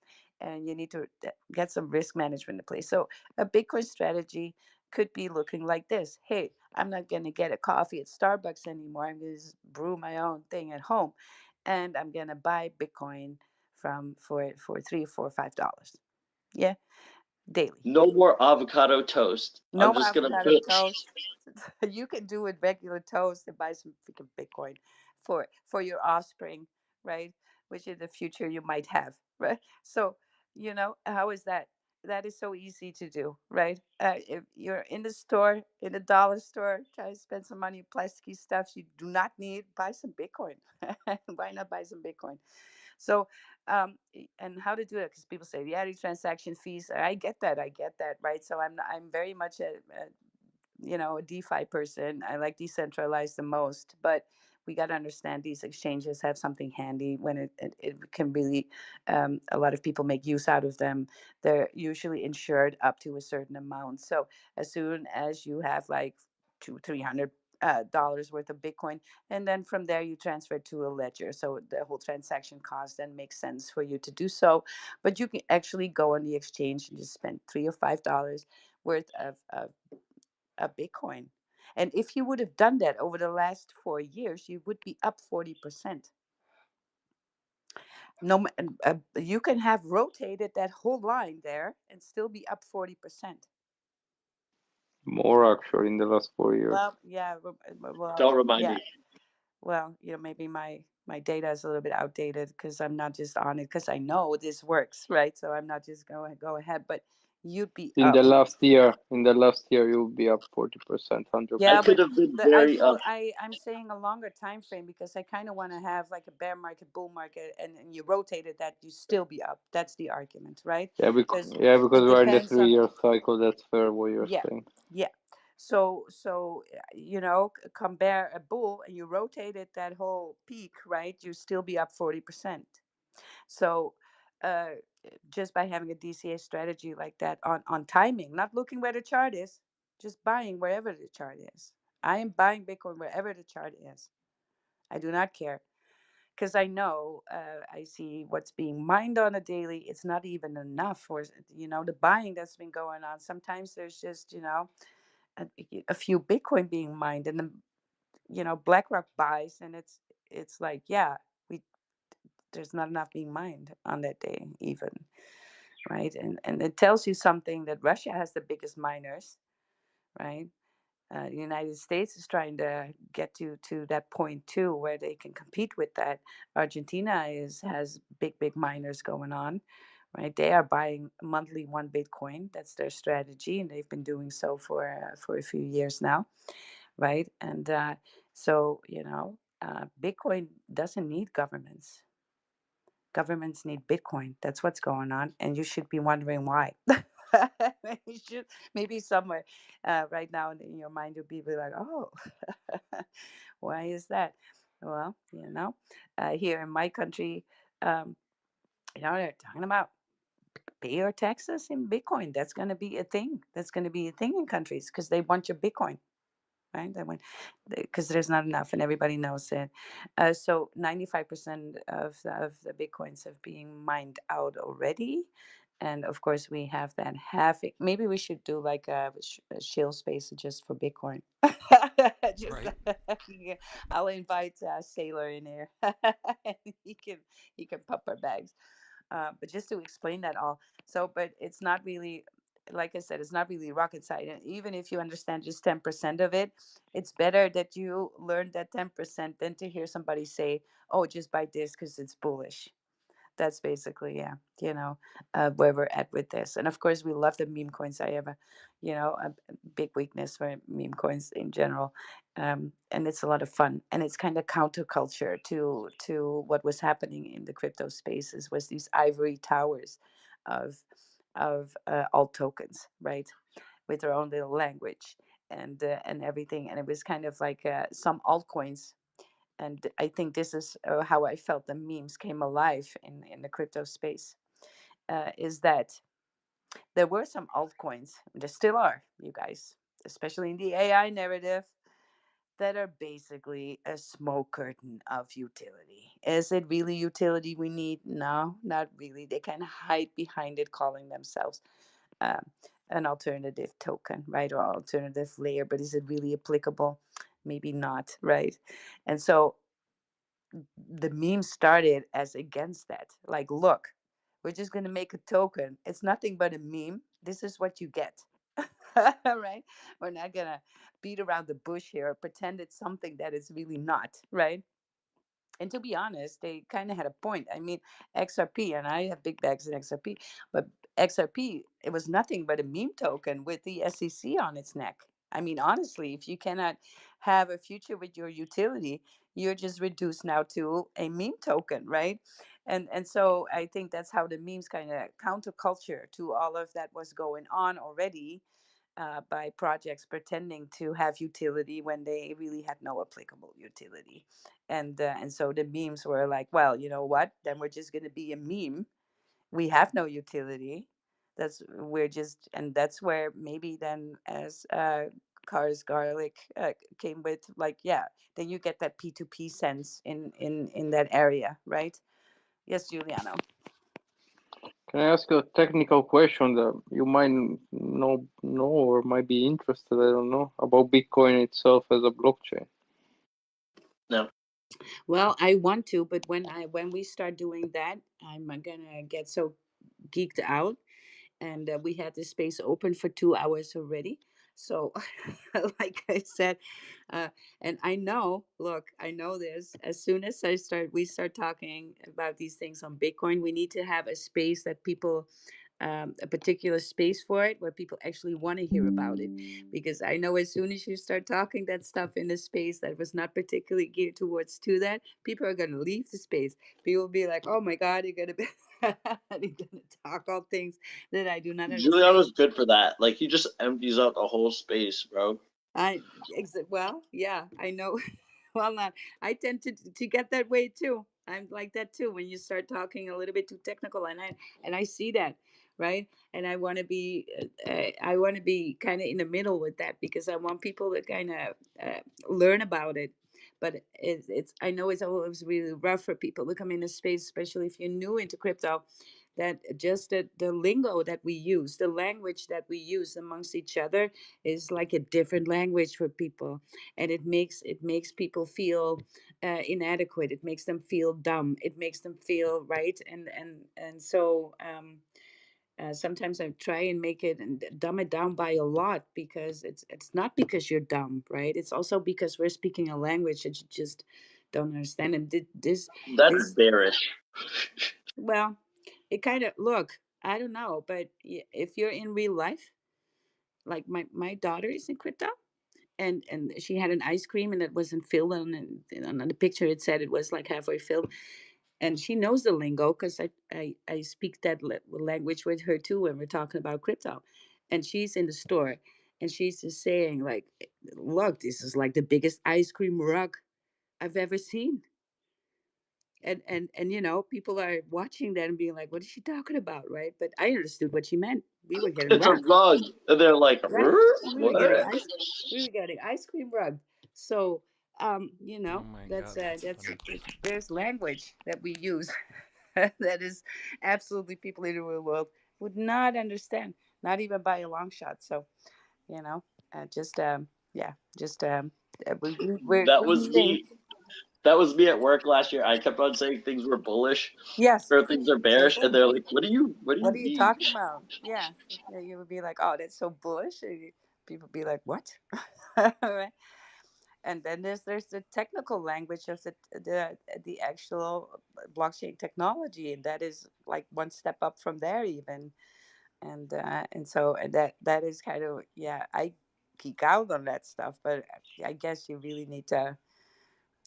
Speaker 1: and you need to get some risk management in place. So a Bitcoin strategy could be looking like this. Hey, I'm not going to get a coffee at Starbucks anymore. I'm going to just brew my own thing at home, and I'm going to buy Bitcoin for $3, $4, $5. Yeah, daily.
Speaker 8: No more avocado toast.
Speaker 1: No
Speaker 8: I'm
Speaker 1: more
Speaker 8: just gonna
Speaker 1: avocado
Speaker 8: put
Speaker 1: toast. You can do it regular toast and buy some freaking Bitcoin for your offspring, right? Which in the future you might have, right? So, how is that? That is so easy to do, right? If you're in the store, in a dollar store, try to spend some money on plasticky stuff you do not need, buy some Bitcoin. Why not buy some Bitcoin? So, and how to do it? Because people say, yeah, the transaction fees. I get that, right? So I'm very much a DeFi person. I like decentralized the most, but we got to understand these exchanges have something handy when it can really, a lot of people make use out of them. They're usually insured up to a certain amount. So as soon as you have like two, $300 worth of Bitcoin, and then from there you transfer to a ledger. So the whole transaction cost then makes sense for you to do so. But you can actually go on the exchange and just spend $3 or $5 worth of a Bitcoin. And if you would have done that over the last 4 years, you would be up 40%. No, you can have rotated that whole line there and still be up 40%.
Speaker 7: More actually in the last 4 years.
Speaker 1: Well, yeah, well,
Speaker 8: don't remind
Speaker 1: yeah.
Speaker 8: me.
Speaker 1: Well, maybe my data is a little bit outdated because I'm not just on it because I know this works, right? So I'm not just going to go ahead, but you'd be
Speaker 7: In
Speaker 1: up.
Speaker 7: the last year, you'll be up 40%,
Speaker 8: I
Speaker 1: Yeah,
Speaker 7: 100%.
Speaker 8: could
Speaker 1: but
Speaker 8: have been very
Speaker 1: I'm saying a longer time frame because I kind of want to have like a bear market, bull market, and you rotated that, you still be up. That's the argument, right? Because
Speaker 7: Because
Speaker 1: it
Speaker 7: we're in the
Speaker 1: depends on,
Speaker 7: 3 year cycle. That's fair what you're
Speaker 1: yeah,
Speaker 7: saying.
Speaker 1: yeah. So compare a bull and you rotated that whole peak, right? You still be up 40%. So uh, just by having a DCA strategy like that on timing, not looking where the chart is, just buying wherever the chart is. I am buying Bitcoin wherever the chart is. I do not care because I know I see what's being mined on a daily. It's not even enough for the buying that's been going on. Sometimes there's just a few Bitcoin being mined, and then BlackRock buys, and it's like, yeah, we there's not enough being mined on that day even, right? And it tells you something that Russia has the biggest miners, right? The United States is trying to get to that point too, where they can compete with that. Argentina has big miners going on, right? They are buying monthly 1 Bitcoin. That's their strategy, and they've been doing so for a few years now, right? And so Bitcoin doesn't need governments. Governments need Bitcoin. That's what's going on, and you should be wondering why. You should maybe somewhere right now in your mind you'll be like, oh, why is that? Well, here in my country, um, they're talking about pay your taxes in Bitcoin. That's going to be a thing. That's going to be a thing in countries because they want your Bitcoin, right? That went because there's not enough, and everybody knows it. So 95% of the Bitcoins have been mined out already. And of course we have that half. Maybe we should do like a chill space just for Bitcoin. Just
Speaker 3: Right.
Speaker 1: yeah, I'll invite Sailor in here, and he can pop our bags. But just to explain that all. So, but it's not really, like I said, it's not really rocket science. And even if you understand just 10% of it, it's better that you learn that 10% than to hear somebody say, "Oh, just buy this because it's bullish." That's basically, yeah, where we're at with this. And of course we love the meme coins. I have a big weakness for meme coins in general. And it's a lot of fun, and it's kind of counterculture to what was happening in the crypto spaces, was these ivory towers of alt tokens, right, with their own little language and everything. And it was kind of like some altcoins, and I think this is how I felt the memes came alive in the crypto space. Is that there were some altcoins, there still are, you guys, especially in the AI narrative, that are basically a smoke curtain of utility. Is it really utility we need? No, not really. They can hide behind it, calling themselves um, an alternative token, right, or alternative layer. But is it really applicable? Maybe not, right? And so the meme started as against that. Like, look, we're just going to make a token. It's nothing but a meme. This is what you get. Right? We're not going to beat around the bush here or pretend it's something that it's really not, right? And to be honest, they kind of had a point. I mean, XRP, and I have big bags in XRP, but XRP, it was nothing but a meme token with the SEC on its neck. I mean, honestly, if you cannot have a future with your utility, you're just reduced now to a meme token, right? And so I think that's how the memes kind of counterculture to all of that was going on already, by projects pretending to have utility when they really had no applicable utility. And so the memes were like, well, you know what? Then we're just going to be a meme. We have no utility. And that's where maybe then, as Cars Garlic came with, like, yeah, then you get that P2P sense in that area, right? Yes, Giuliano.
Speaker 7: Can I ask a technical question that you might know or might be interested? I don't know about Bitcoin itself as a blockchain.
Speaker 8: No.
Speaker 1: Well, I want to, but when we start doing that, I'm gonna get so geeked out. And we had this space open for 2 hours already. So, like I said, uh, and I know, look, I know this. As soon as we start talking about these things on Bitcoin, we need to have a space that people, a particular space for it, where people actually want to hear about it. Because I know as soon as you start talking that stuff in a space that was not particularly geared towards to that, people are going to leave the space. People will be like, "Oh my God, you're going to be, you're going to talk all things that I do not understand."
Speaker 8: Giuliano's good for that. Like he just empties out the whole space, bro.
Speaker 1: Well, yeah, I know. Well, not. I tend to get that way too. I'm like that too. When you start talking a little bit too technical, and I see that, right? And I want to be kind of in the middle with that, because I want people to kind of learn about it. But it's I know it's always really rough for people to come in a space, especially if you're new into crypto. That just the lingo that we use, the language that we use amongst each other, is like a different language for people, and it makes people feel inadequate. It makes them feel dumb. It makes them feel right. And so sometimes I try and make it and dumb it down by a lot, because it's not because you're dumb, right? It's also because we're speaking a language that you just don't understand. And
Speaker 8: That's
Speaker 1: this
Speaker 8: bearish.
Speaker 1: well, it kind of, look, I don't know, but if you're in real life, like my daughter is in crypto, and she had an ice cream and it wasn't filled, and on the picture it said it was like halfway filled, and she knows the lingo because I speak that language with her too when we're talking about crypto. And she's in the store, and she's just saying like, look, this is like the biggest ice cream rug I've ever seen. And people are watching that and being like, what is she talking about, right? But I understood what she meant. We were getting
Speaker 8: It's a
Speaker 1: rugged,
Speaker 8: rug. And they're like,
Speaker 1: right? We were getting
Speaker 8: what?
Speaker 1: ice cream rugged. So
Speaker 3: Oh my
Speaker 1: that's
Speaker 3: god, that's
Speaker 1: that's
Speaker 3: funny.
Speaker 1: there's language that we use that is absolutely people in the real world would not understand, not even by a long shot. So, you know, just yeah, just
Speaker 8: That
Speaker 1: we
Speaker 8: was
Speaker 1: needing.
Speaker 8: me. That was me at work last year. I kept on saying things were bullish
Speaker 1: Yes,
Speaker 8: or things are
Speaker 1: same
Speaker 8: bearish, and
Speaker 1: thing.
Speaker 8: they're like, what do
Speaker 1: What
Speaker 8: you
Speaker 1: are you
Speaker 8: mean?"
Speaker 1: talking about? Yeah, yeah, you would be like, oh, that's so bullish. And people be like, what? Right? And then there's the technical language of the actual blockchain technology, and that is like one step up from there even. And so that is kind of, yeah, I geek out on that stuff, but I guess you really need to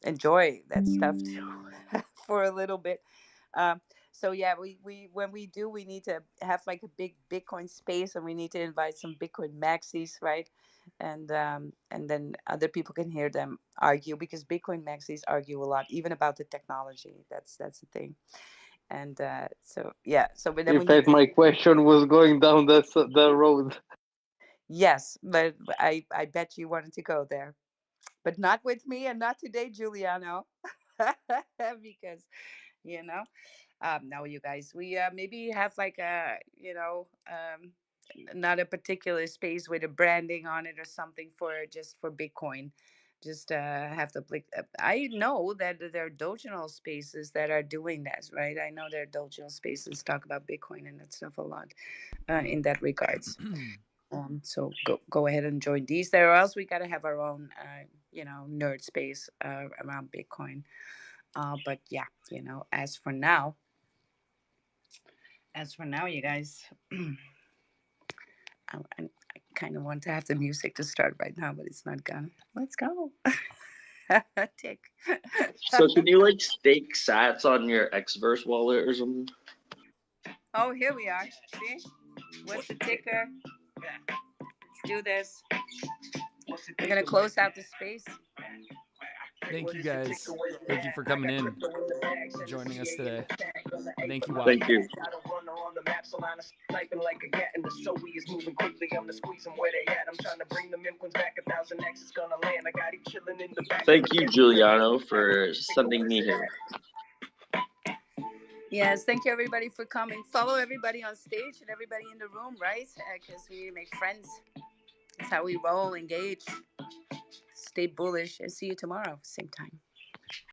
Speaker 1: enjoy that stuff too for a little bit. Um, so yeah, we when we do, we need to have like a big Bitcoin space, and we need to invite some Bitcoin maxis, right? And then other people can hear them argue, because Bitcoin maxis argue a lot, even about the technology. That's the thing. And so yeah, so but then
Speaker 7: In
Speaker 1: we need
Speaker 7: fact,
Speaker 1: to.
Speaker 7: my question was going down the road.
Speaker 1: Yes, but I bet you wanted to go there, but not with me, and not today, Giuliano, because you know. No, you guys, we maybe have like a, not a particular space with a branding on it or something for just for Bitcoin. Just have to like. I know that there are dojo spaces that are doing that, right? I know there are dojo spaces talk about Bitcoin and that stuff a lot in that regards. So go ahead and join these. There, or else we gotta have our own, nerd space around Bitcoin. But yeah, as for now, you guys, I kind of want to have the music to start right now, but it's not gonna. Let's go. Tick.
Speaker 8: So can you like stake Sats on your Xverse wallet or something?
Speaker 1: Oh, here we are. See? What's the ticker? Let's do this. We're gonna close out the space.
Speaker 3: Thank you guys. Thank you for coming in, joining us today. Thank you, Wild.
Speaker 8: Thank you.
Speaker 2: Sniping like a cat, and the Zoe is moving quickly. I'm the squeeze them where they at. I'm trying to bring them infants back. 1,000x is gonna land. I got him chilling in the back.
Speaker 8: Thank you, Giuliano, for sending me here.
Speaker 1: Yes, thank you everybody for coming. Follow everybody on stage and everybody in the room, right? Because we make friends. That's how we roll, engage, stay bullish, and see you tomorrow, same time.